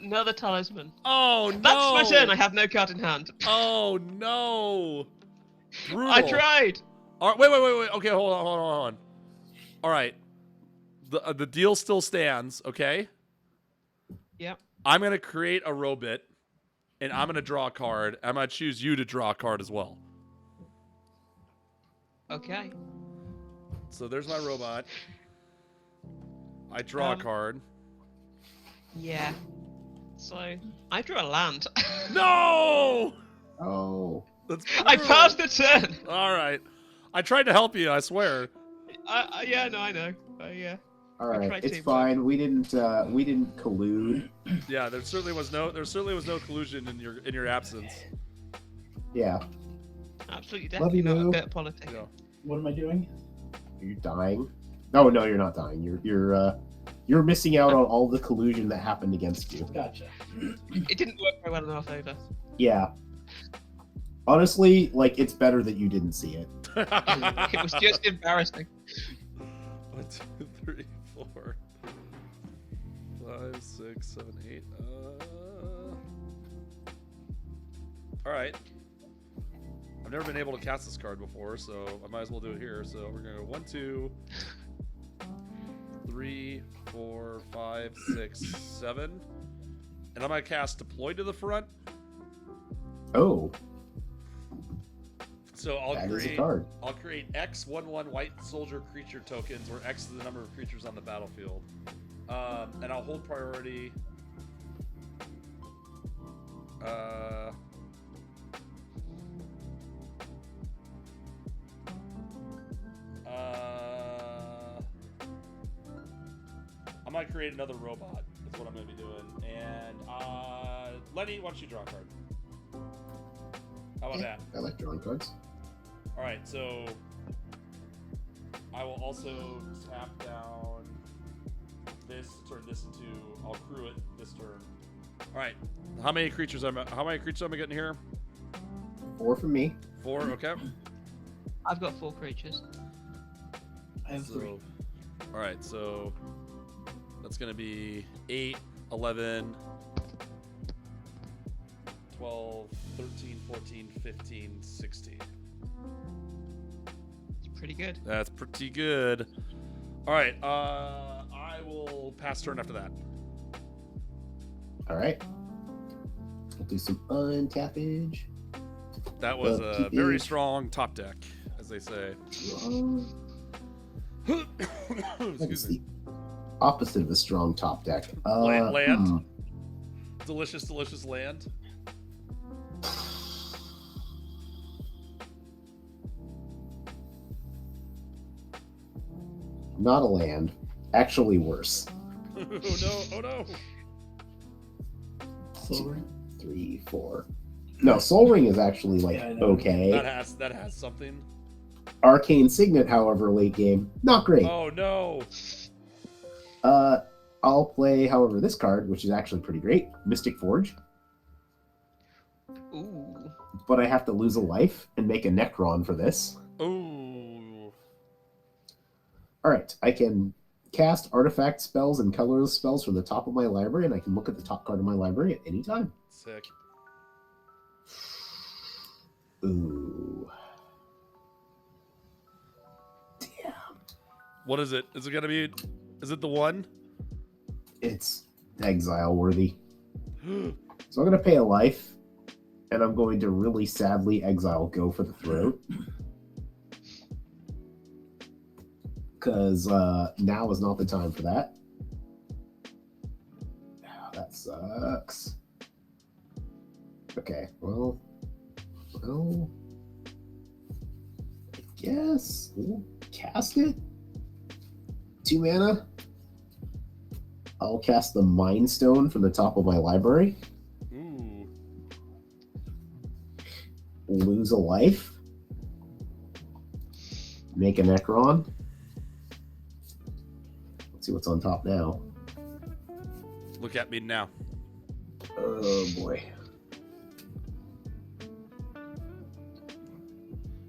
Another talisman. Oh no! That's my turn. I have no card in hand. Oh no! Brutal. I tried. All right, wait. Okay, hold on. All right, the deal still stands. Okay. Yep. I'm gonna create a robot, and I'm gonna draw a card. I'm gonna choose you to draw a card as well. Okay. So there's my robot. I draw a card. Yeah. So I drew a land. No! Oh. That's I brutal. passed the turn. All right. I tried to help you, I swear. Yeah, no, I know. Yeah. All We right, tried it's to, but- fine. We didn't collude. Yeah, there certainly was no collusion in your absence. Yeah. Absolutely, Love definitely you, not Lou. a bit of politics. Yeah. What am I doing? You're dying. No, you're not dying. You're missing out on all the collusion that happened against you. Gotcha. It didn't work very well in our favour. Yeah. Honestly, like it's better that you didn't see it. It was just embarrassing. 1, 2, 3, 4, 5, 6, 7, 8. All right. I've never been able to cast this card before, so I might as well do it here. So we're gonna go 1, 2, 3, 4, 5, 6, 7, and I'm gonna cast Deploy to the front. Oh, So I'll that is a create card. X11 white soldier creature tokens, where X is the number of creatures on the battlefield, and I'll hold priority. I might create another robot. That's what I'm going to be doing. And Lenny, why don't you draw a card? How about that? I like drawing cards. All right, so I will also tap down this, turn this into. I'll crew it this turn. All right, how many creatures am I getting here? 4 from me. 4. Okay. I've got 4 creatures. I have 3. So, all right, so that's gonna be 8, 11, 12, 13, 14, 15, 16. It's pretty good. That's pretty good. All right, I will pass turn after that. All right. We'll do some untappage. That was a very TPH. strong top deck, as they say. That's Excuse me. the opposite of a strong top deck. Land. Delicious, delicious land. Not a land. Actually worse. Oh no! Oh no! Soul Ring? 3, 4. No, Soul Ring is actually like Yeah, I know. okay. That has something. Arcane Signet, however, late game, not great. Oh no! I'll play, however, this card, which is actually pretty great, Mystic Forge. Ooh. But I have to lose a life and make a Necron for this. Ooh. All right, I can cast artifact spells and colorless spells from the top of my library, and I can look at the top card of my library at any time. Sick. Ooh. Damn. What is it? Is it gonna be? Is it the one? It's exile worthy. So I'm going to pay a life, and I'm going to really sadly exile Go for the Throat. Because now is not the time for that. Oh, that sucks. Okay, well, I guess we'll cast it. 2 mana. I'll cast the Mind Stone from the top of my library. Ooh. Lose a life. Make a Necron. Let's see what's on top now. Look at me now. Oh boy.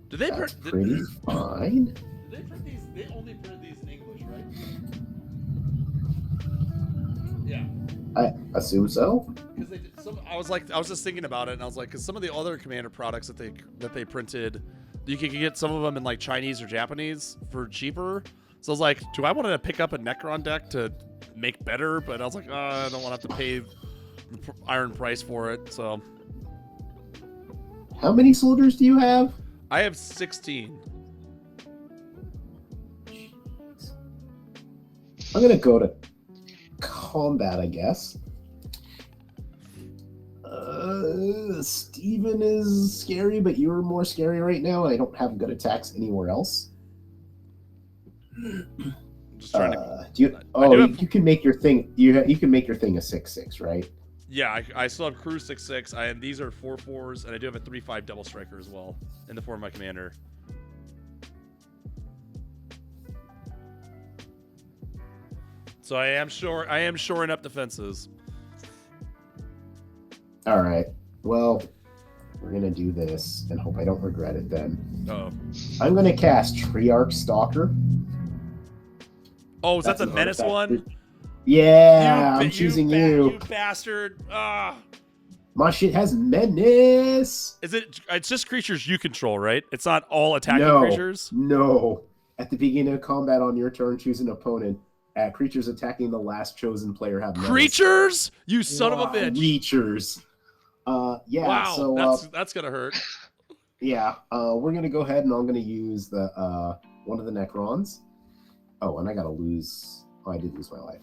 Did they That's print? pretty fine. Did they print these? They only print these in English, right? Yeah. I assume so. Because they did some. I was just thinking about it, and I was like, because some of the other Commander products that they printed, you could get some of them in like Chinese or Japanese for cheaper. So I was like, do I want to pick up a Necron deck to make better, but I was like, I don't want to have to pay iron price for it. So How many soldiers do you have? I have 16. I'm gonna go to combat, I guess. Steven is scary, but you're more scary right now. I don't have good attacks anywhere else. Just trying to. Do you? Oh, you can make your thing. You can make your thing a 6/6, right? Yeah, I still have crew 6/6, and these are 4/4s, and I do have a 3/5 double striker as well in the form of my commander. So I am shoring up defenses. All right. Well, we're gonna do this and hope I don't regret it. Then Oh. I'm gonna cast Triarch Stalker. Oh, is that That's the an menace artifact. one? Yeah, I'm choosing you. You bastard! Ah. My shit has menace. Is it? It's just creatures you control, right? It's not all attacking No, creatures. no. At the beginning of combat on your turn, choose an opponent. Creatures attacking the last chosen player have menace. Creatures? You son of a Wow. bitch! Creatures. Yeah. Wow, So that's gonna hurt. yeah, we're gonna go ahead and I'm gonna use the one of the Necrons. Oh, and I gotta lose. Oh, I did lose my life.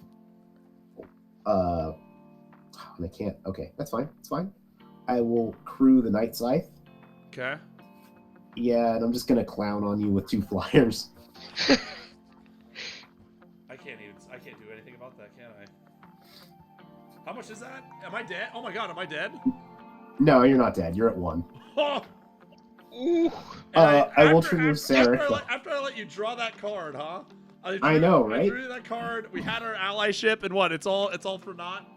And I can't. Okay, that's fine. It's fine. I will crew the Night Scythe. Okay. Yeah, and I'm just gonna clown on you with 2 flyers. I can't do anything about that, can I? How much is that? Am I dead? Oh my god, am I dead? No, you're not dead. You're at 1. Oh. Ooh. I will trigger Sarah. After I let you draw that card, huh? I know, right? I drew that card. We had our allyship, and what? It's all for naught.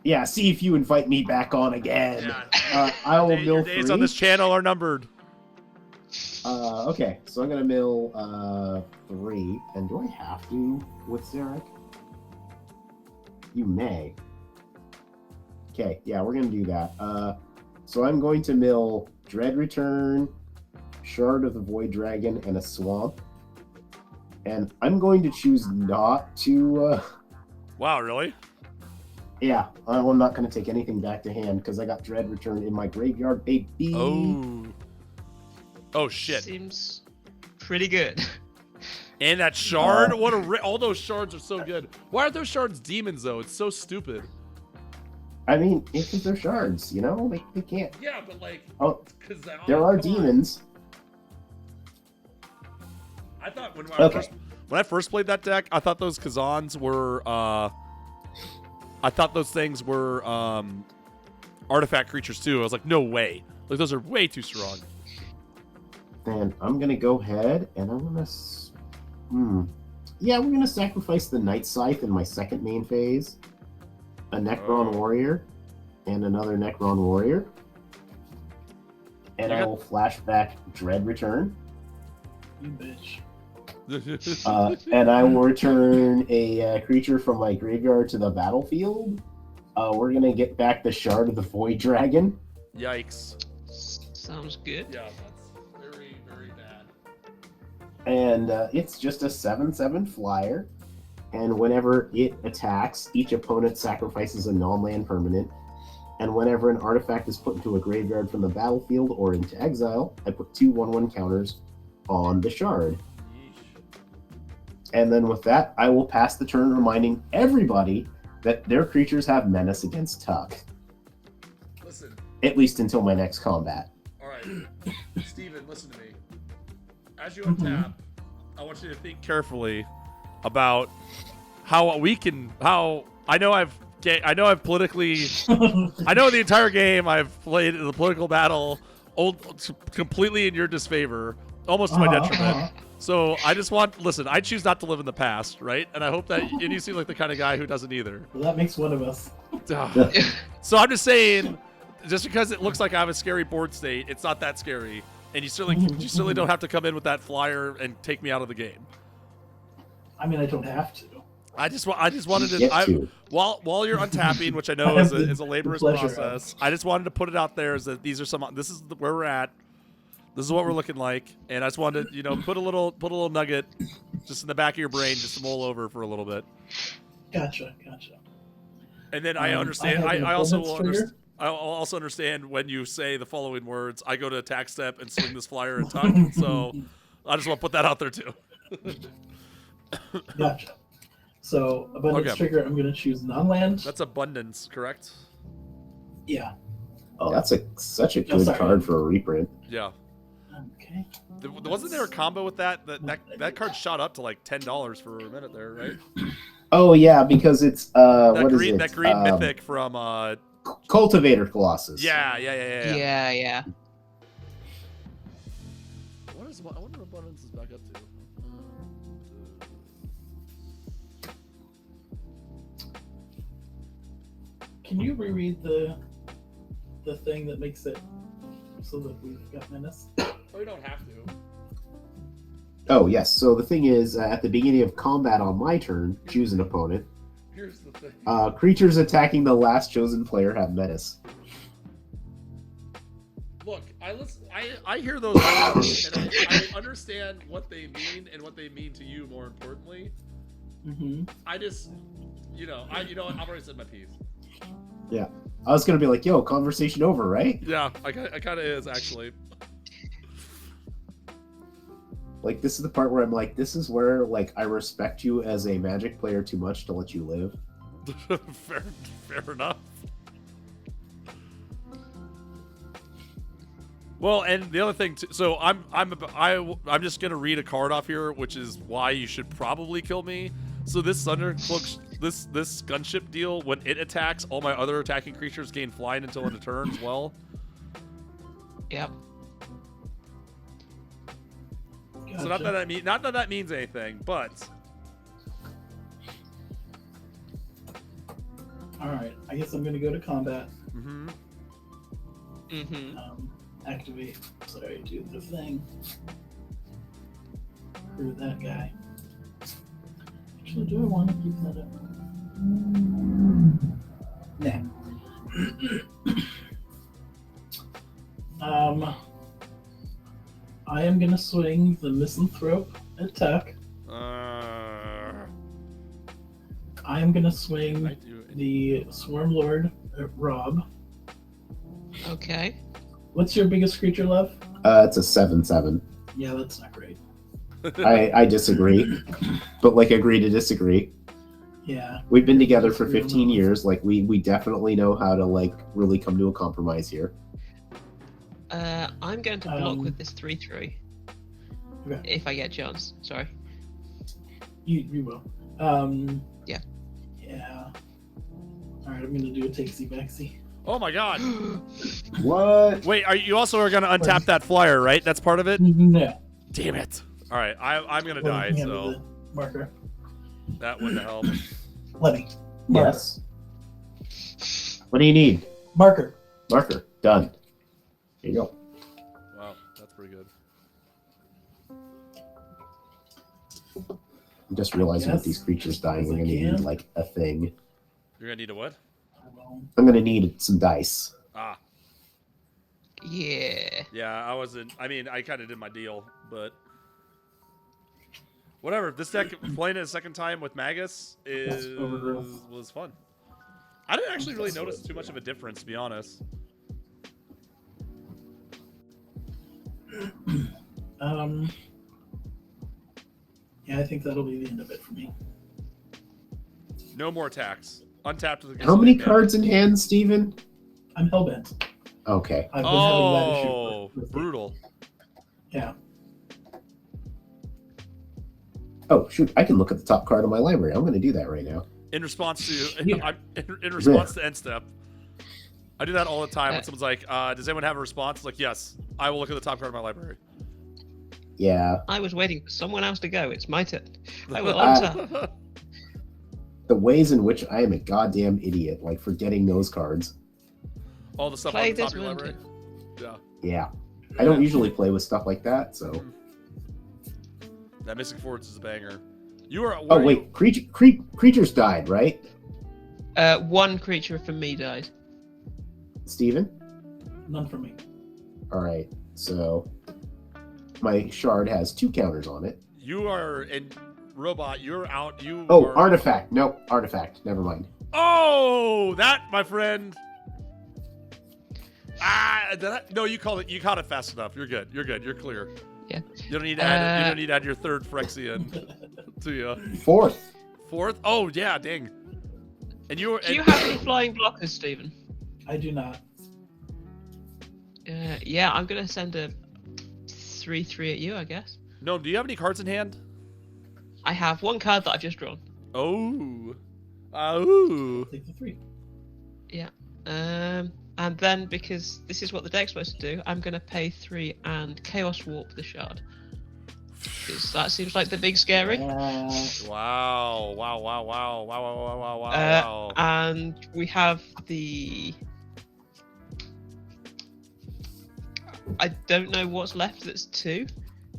Yeah, see if you invite me back on again. Yeah. I will Your mill days 3. on this channel are numbered. Okay, so I'm gonna mill 3. And do I have to with Zarek? You may. Okay, yeah, we're gonna do that. So I'm going to mill Dread Return, Shard of the Void Dragon, and a Swamp. And I'm going to choose not to. Wow, really? Yeah, I'm not going to take anything back to hand because I got Dread Return in my graveyard, baby. Oh shit! Seems pretty good. And that shard, all those shards are so good. Why aren't those shards demons though? It's so stupid. I mean, it's because they're shards, you know? They can't. Yeah, but like, Oh, because there are demons. I thought when Okay. I first played that deck, I thought those Kazans were. I thought those things were artifact creatures too. I was like, no way. Like those are way too strong. Then I'm gonna go ahead and I'm gonna. Yeah, we're gonna sacrifice the Night Scythe in my second main phase, a Necron Warrior, and another Necron Warrior, and I will flashback Dread Return. You bitch. And I will return a creature from my graveyard to the battlefield. We're gonna get back the Shard of the Void Dragon. Yikes. Sounds good. Yeah, that's very, very bad. And it's just a 7/7 flyer. And whenever it attacks, each opponent sacrifices a non-land permanent. And whenever an artifact is put into a graveyard from the battlefield or into exile, I put 2 1/1 counters on the Shard. And then with that, I will pass the turn reminding everybody that their creatures have menace against Tuck. Listen. At least until my next combat. All right, Steven, listen to me. As you untap, I want you to think carefully about how I know I've politically, I know the entire game I've played the political battle completely in your disfavor, almost to my detriment. So I choose not to live in the past, right? And I hope that, and you seem like the kind of guy who doesn't either. Well, that makes one of us. So I'm just saying, just because it looks like I have a scary board state, it's not that scary. And you certainly don't have to come in with that flyer and take me out of the game. I mean, I don't have to. I just wanted to. While you're untapping, which I know is a laborious process, I just wanted to put it out there as that this is where we're at. This is what we're looking like, and I just wanted to, put a little nugget just in the back of your brain, just to mull over for a little bit. Gotcha. And then I understand. have an I also opponent's will trigger. understand. I'll also understand when you say the following words. I go to attack step and swing this flyer and tuck. So I just want to put that out there too. Gotcha. So abundance Okay. trigger, I'm going to choose non-land. That's abundance, correct? Yeah. Oh, that's such a Oh, good sorry. card for a reprint. Yeah. Okay. Wasn't there a combo with that? That card shot up to like $10 for a minute there, right? Oh yeah, because it's That what green, is it? that green mythic from Cultivator Colossus. yeah. Yeah. I wonder what abundance is back up to. Can you reread the thing that makes it so that we've got menace? Oh, you don't have to. Oh yes. So the thing is, at the beginning of combat on my turn, choose an opponent. Here's the thing. Creatures attacking the last chosen player have menace. Look, I hear those words, and I understand what they mean and what they mean to you. More importantly, Mm-hmm. I just, I've already said my piece. Yeah. I was gonna be like, "Yo, conversation over, right?" Yeah, I kind of is actually. Like this is the part where I'm like, "This is where like I respect you as a Magic player too much to let you live." fair enough. Well, and the other thing, so I'm just gonna read a card off here, which is why you should probably kill me. So this Thundercloak, this gunship deal, when it attacks, all my other attacking creatures gain flying until end of turn as well. Yep. Gotcha. So not that that means anything, but All right. I guess I'm going to go to combat. mm-hmm. Activate. Sorry, do the thing. Screw that guy. Actually, do I want to keep that up? Nah. I am gonna swing the misanthrope attack. I am gonna swing the swarm lord at Rob. Okay. What's your biggest creature, Love? It's a 7/7. Yeah, that's not great. I disagree, but like agree to disagree. Yeah. We've been together for 15 years. Like we definitely know how to like really come to a compromise here. I'm going to block with this 3/3. Okay. If I get a chance. Sorry. You will. Yeah. Yeah. Alright, I'm gonna do a takesy backsy. Oh my god! What? Wait, you also are gonna untap that flyer, right? That's part of it. No. Damn it! All right, I'm gonna die, Hand me so the marker. that wouldn't help. Let me. Marker. Yes. What do you need? Marker. Marker. Done. Here you go. Wow, that's pretty good. I'm just realizing with these creatures dying, we're gonna need like a thing. You're gonna need a what? I'm gonna need some dice. Ah, Yeah. yeah. I mean, I kind of did my deal, but whatever. This deck, playing it a second time with Magus was fun. I didn't actually really notice too much of a difference, to be honest. Yeah, I think that'll be the end of it for me. No more attacks. Untapped with a How many cards in hand, Steven? I'm hellbent. Okay. I've been having that issue. Oh, brutal. Yeah. Oh shoot! I can look at the top card of my library. I'm gonna do that right now. In response to Yeah. in response to end step, I do that all the time when someone's like, "Does anyone have a response?" It's like, yes, I will look at the top card of my library. Yeah. I was waiting for someone else to go. It's my turn. I will untap. The ways in which I am a goddamn idiot, like forgetting those cards. All the stuff Play on the top this of your one library. Yeah. Yeah. I don't usually play with stuff like that, so. That Missing Forwards is a banger. You are. Oh wait, creatures died, right? One creature from me died. Steven? None for me. All right. So my shard has 2 counters on it. You are in. robot, you're out. You. Oh, are... artifact. Nope, artifact. Never mind. Oh, that, my friend. No, you called it. You caught it fast enough. You're good. You're good. You're clear. Yeah. You don't need to add. You don't need to add your third Phyrexian to you. Fourth. Fourth. Oh yeah, dang. And you. Do you have any flying blockers, Stephen? I do not. Yeah, I'm gonna send a 3/3 at you, I guess. No, do you have any cards in hand? I have one card that I've just drawn. Oh. Oh. Take the 3. Yeah. And then because this is what the deck's supposed to do, I'm gonna pay 3 and Chaos Warp the shard. Because that seems like the big scary. Wow. Wow. Wow. Wow. Wow. Wow. Wow. Wow. And we have the. I don't know what's left. That's 2.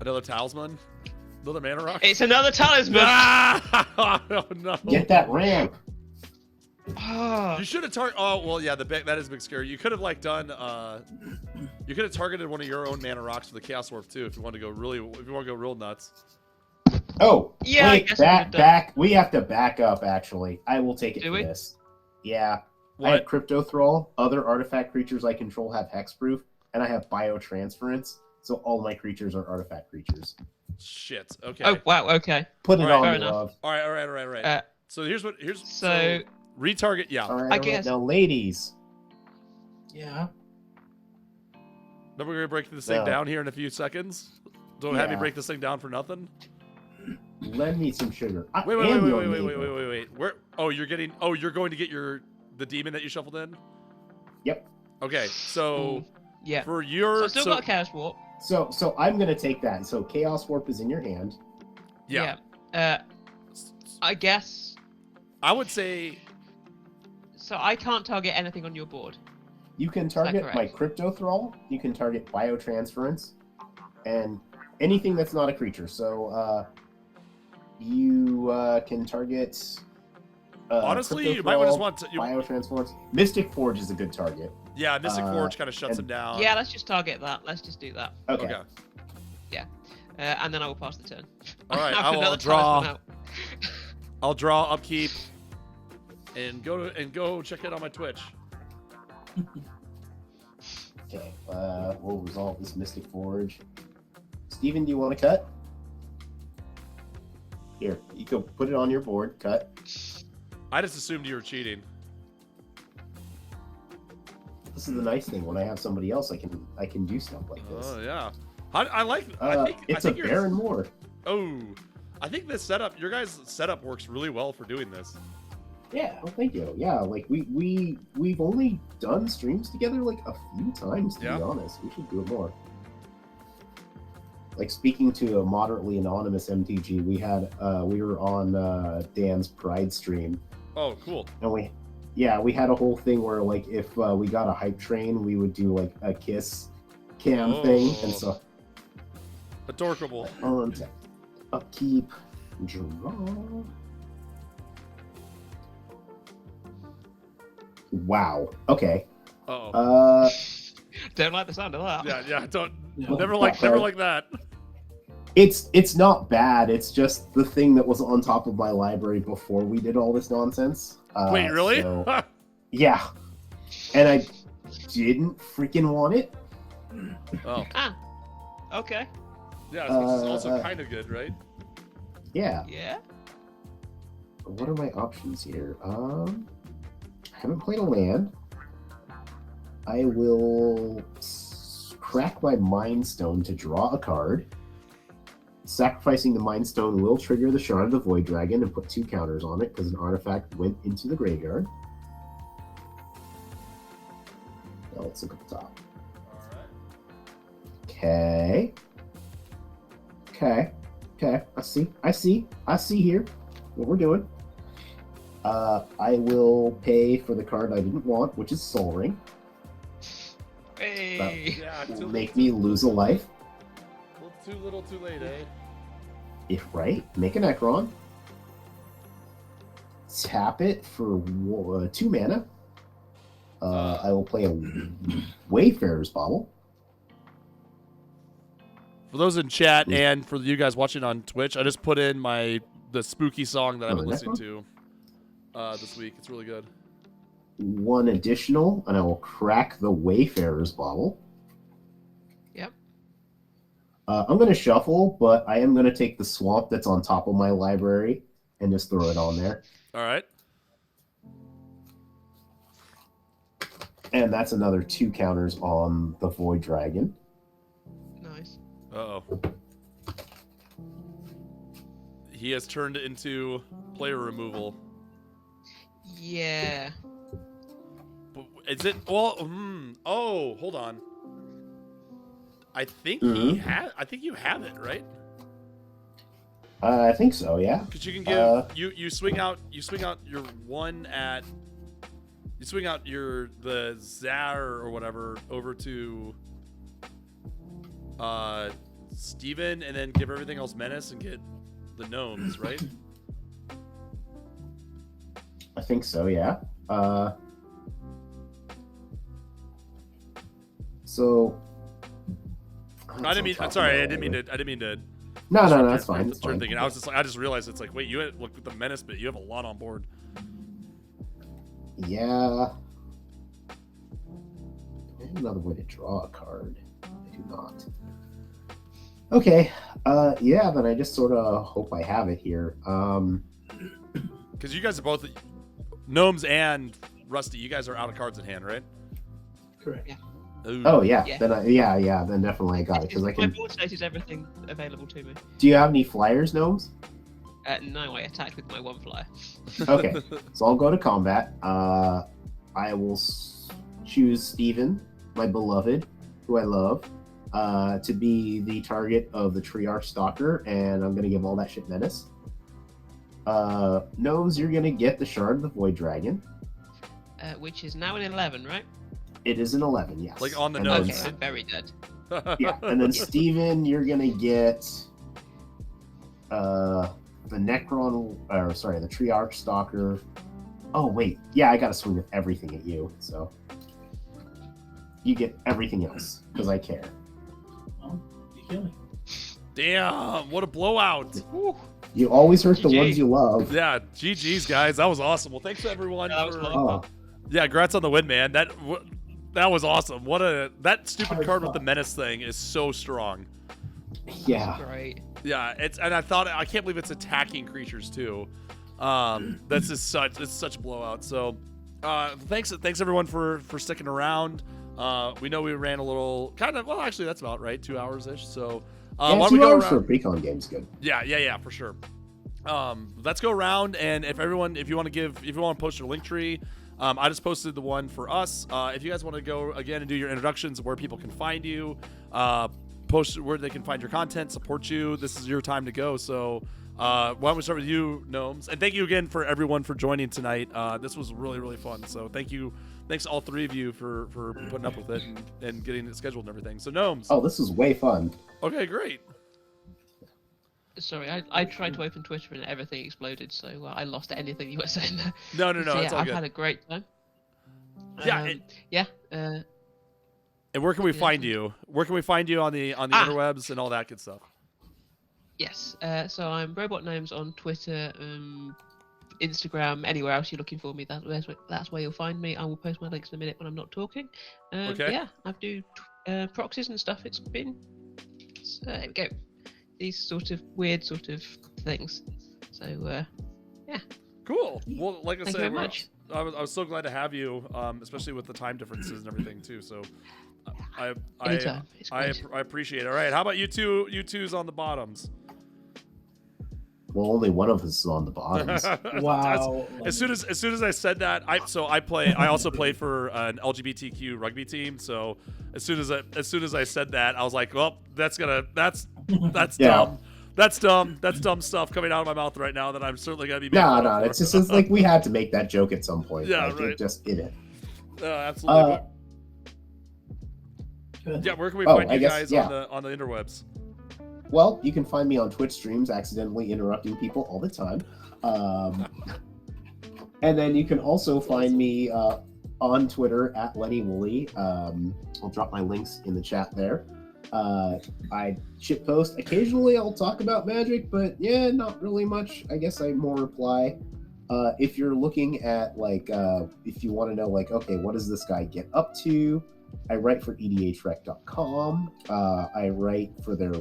Another talisman. Another mana rock. It's another talisman. Ah! Oh no. Get that ramp. Ah. You should have targeted. Oh well, yeah. That is a big scary. You could have like done. You could have targeted one of your own mana rocks with the Chaos Warp too, if you want to go really. If you want to go real nuts. Oh, Yeah, I wait, guess I would've done. back. We have to back up. Actually, I will take it Do for we? this. Yeah, What? I have Crypto Thrall. Other artifact creatures I control have hexproof, and I have biotransference. So all my creatures are artifact creatures. Shit. Okay. Oh wow. Okay. Put it All right, on, fair me, enough. love. All right. All right. All right. All right. Uh, So here's So retarget. Yeah. All right, I all right. guess- Now, ladies. Yeah. Then we're gonna break this thing No. down here in a few seconds. Don't have me Yeah. break this thing down for nothing. Lend me some sugar. I Wait. am your Wait. neighbor. Where? Oh, you're getting. Oh, you're going to get the demon that you shuffled in. Yep. Okay. So yeah. for So your. I've still got Chaos Warp. So I'm gonna take that. So Chaos Warp is in your hand. Yeah. I guess. I would say. So I can't target anything on your board. You can that target my correct? Crypto Thrall. You can target biotransference, and anything that's not a creature. So you can target. Honestly, Crypto you might just Thrall, want to. biotransforms. Mystic Forge is a good target. Yeah, Mystic Forge kind of shuts him and- down. Yeah, let's just target that. Let's just do that. Okay. Okay. And then I will pass the turn. All right, After I will another draw. talisman out. I'll draw upkeep, and go check it on my Twitch. Okay. We'll resolve this Mystic Forge. Steven, do you want to cut? Here, you can put it on your board. Cut. I just assumed you were cheating. This is the nice thing. When I have somebody else, I can do stuff like this. Oh yeah. I like. I think It's I think a you're- Baron Moore. Oh, I think this setup, your guys' setup works really well for doing this. Yeah, well, thank you. Yeah, like we've only done streams together like a few times, to Yeah. be honest. We should do it more. Like speaking to a moderately anonymous MTG, we were on Dan's Pride stream, Oh, cool. and we had a whole thing where like if we got a hype train, we would do like a kiss cam thing, and so Adorable. on to upkeep, draw. Wow. Okay. Oh. Don't like the sound of that. Yeah. Don't. Yeah. Never like that. It's not bad. It's just the thing that was on top of my library before we did all this nonsense. Wait, really? so- yeah. And I didn't freaking want it. Oh. Ah. Okay. Yeah. This is also kind of good, right? Yeah. Yeah. What are my options here? I haven't played a land. I will crack my Mind Stone to draw a card. Sacrificing the Mind Stone will trigger the Shard of the Void Dragon and put 2 counters on it because an artifact went into the graveyard. Now let's look at the top. Okay. I see here what we're doing. I will pay for the card I didn't want, which is Soul Ring. Hey. Yeah. Will make me lose a life. Too little, too late, eh? If right, make a Necron. Tap it for 2 mana. I will play a Wayfarer's Bauble. For those in chat and for you guys watching on Twitch, I just put in my the spooky song that I've Oh, been the next listening to this week. It's really good. One additional, and I will crack the Wayfarer's bottle. Yep. I'm going to shuffle, but I am going to take the swamp that's on top of my library and just throw it on there. All right. And that's another 2 counters on the Void Dragon. Nice. Uh-oh. He has turned into player removal. Yeah. Is it? Well, oh, hold on. I think I think you have it, right? I think so, yeah. Because you can give you swing out your one at the Zar or whatever over to Steven, and then give everything else menace and get the gnomes, right? I think so, yeah. So I didn't mean. Sorry, I didn't mean to. No, that's fine. It's fine. Thinking, I just realized it's like, wait, look with the menace bit, you have a lot on board. Yeah. There's another way to draw a card. I do not. Okay. Yeah, then I just sort of hope I have it here. Because you guys are both gnomes and Rusty. You guys are out of cards in hand, right? Correct. Yeah. Ooh. Oh yeah. Yeah. Then then definitely I got it because I My can. board state is everything available to me. Do you have any flyers, gnomes? No, I attacked with my 1 flyer. Okay, so I'll go to combat. I will choose Steven, my beloved, who I love, to be the target of the Triarch Stalker, and I'm gonna give all that shit menace. Gnomes, you're gonna get the Shard of the Void Dragon. Which is now an 11, right? It is an 11, yes. Like on the And nose. then- Okay, I'm very dead. yeah, and then Steven, you're gonna get the Necron, or sorry, the Triarch Stalker. Oh wait, yeah, I gotta swing with everything at you, so you get everything else because I care. Oh, you kill me. Damn, what a blowout. Woo. You always hurt the GG. ones you love. Yeah, GG's guys, that was awesome. Well, thanks everyone That was for. fun. Oh, Yeah, congrats on the win, man. That was awesome. That stupid Hard card with the fought. menace thing is so strong. yeah. Great. Yeah, I can't believe it's attacking creatures too. That's just such a blowout. So, thanks everyone for sticking around. We know we ran a little well, actually that's about right, 2 hours ish. So, why Yeah, don't 2 we go hours around? for a Precon game's good. Yeah, for sure. Let's go around, and if you want to post your link tree, I just posted the one for us. If you guys want to go again and do your introductions, where people can find you, post where they can find your content, support you. This is your time to go. So why don't we start with you, Gnomes? And thank you again for everyone for joining tonight. This was really, really fun. So thanks to all 3 of you for putting up with it and getting it scheduled and everything. So Gnomes. Oh, this was way fun. Okay, great. Sorry, I tried to open Twitter and everything exploded, so I lost anything you were saying there. No, So, it's yeah, all I've good. had a great time. Yeah, and where can we Yeah. find you? Where can we find you on the interwebs and all that good stuff? Yes, so I'm Robot Gnomes on Twitter, Instagram, anywhere else you're looking for me. That's where you'll find me. I will post my links in a minute when I'm not talking. Okay. Yeah, I do proxies and stuff. It's been there we go. These sort of weird sort of things. So yeah. Cool. Well, like I Thank you said, very much. I was so glad to have you, especially with the time differences and everything too. So, Anytime. It's I great. appreciate it. All right, how about you two? You two's on the bottoms. Well, only one of us is on the bottoms. Wow. As soon as I said that, I also play for an LGBTQ rugby team. So as soon as I said that, I was like, well, that's Yeah. dumb. That's dumb stuff coming out of my mouth right now that I'm certainly gonna be making No, fun no, of it's for. just like we had to make that joke at some point. Yeah, like, right. It just in it. Absolutely. Yeah, where can we Oh, find I you guess, guys yeah. on the interwebs? Well, you can find me on Twitch streams, accidentally interrupting people all the time. And then you can also find me on Twitter at Lenny Woolley. I'll drop my links in the chat there. I shitpost. Occasionally I'll talk about Magic, but yeah, not really much. I guess I more reply. If you're looking at like, if you want to know like, okay, what does this guy get up to? I write for edhrec.com. I write for their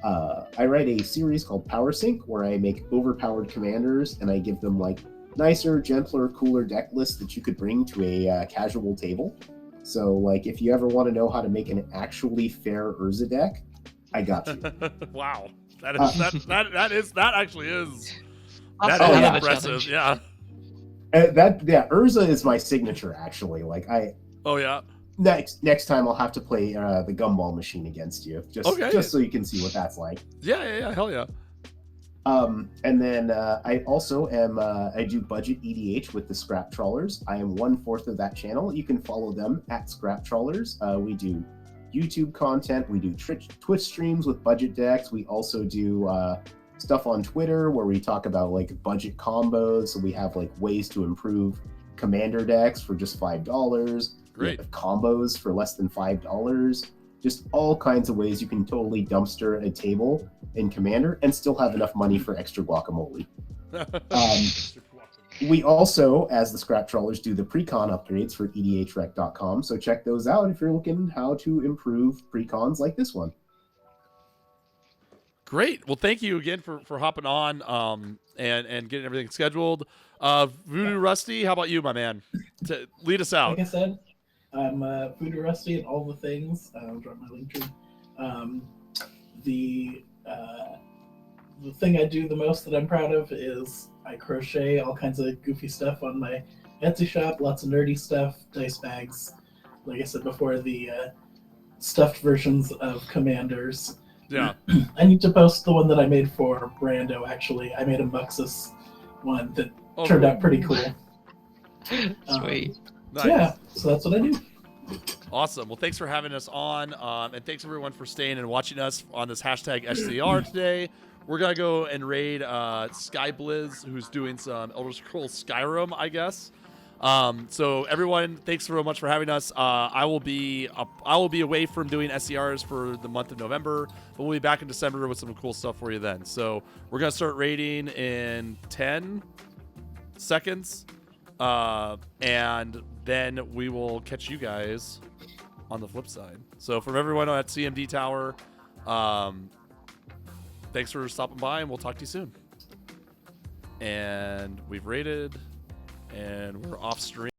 I write a series called Power Sync where I make overpowered commanders and I give them like nicer, gentler, cooler deck lists that you could bring to a casual table. So like if you ever want to know how to make an actually fair Urza deck, I got you. Wow. That actually is That's that a is hell of a impressive. challenge. Yeah. Urza is my signature actually. Like Oh yeah. next time I'll have to play the gumball machine against you, just so you can see what that's like. Yeah. Hell yeah. And then I also am I do budget EDH with the Scrap Trawlers. I am 1/4 of that channel. You can follow them at Scrap Trawlers. We do YouTube content. We do Twitch streams with budget decks. We also do stuff on Twitter where we talk about like budget combos. So we have like ways to improve commander decks for just $5. Great. We have combos for less than $5. Just all kinds of ways you can totally dumpster a table in Commander and still have enough money for extra guacamole. We also, as the Scrap Trawlers, do the Precon upgrades for edhrec.com, so check those out if you're looking how to improve Precons like this one. Great. Well, thank you again for hopping on and getting everything scheduled. Voodoo Rusty, how about you, my man? To lead us out. Like I said, I'm Voodoo Rusty and all the things. I'll drop my link tree. The thing I do the most that I'm proud of is I crochet all kinds of goofy stuff on my Etsy shop, lots of nerdy stuff, dice bags. Like I said before, the stuffed versions of commanders. Yeah. I need to post the one that I made for Brando, actually. I made a Muxus one that turned out pretty cool. Sweet. Nice. Yeah, so that's what I do. Awesome. Well, thanks for having us on, and thanks everyone for staying and watching us on this hashtag SCR today. We're gonna go and raid Sky Blizz, who's doing some Elder Scrolls Skyrim, I guess. So everyone, thanks so much for having us. I will be away from doing SCRs for the month of November, but we'll be back in December with some cool stuff for you then. So we're gonna start raiding in 10 seconds, and then we will catch you guys on the flip side. So from everyone at CMD Tower, thanks for stopping by, and we'll talk to you soon. And we've raided, and we're off stream.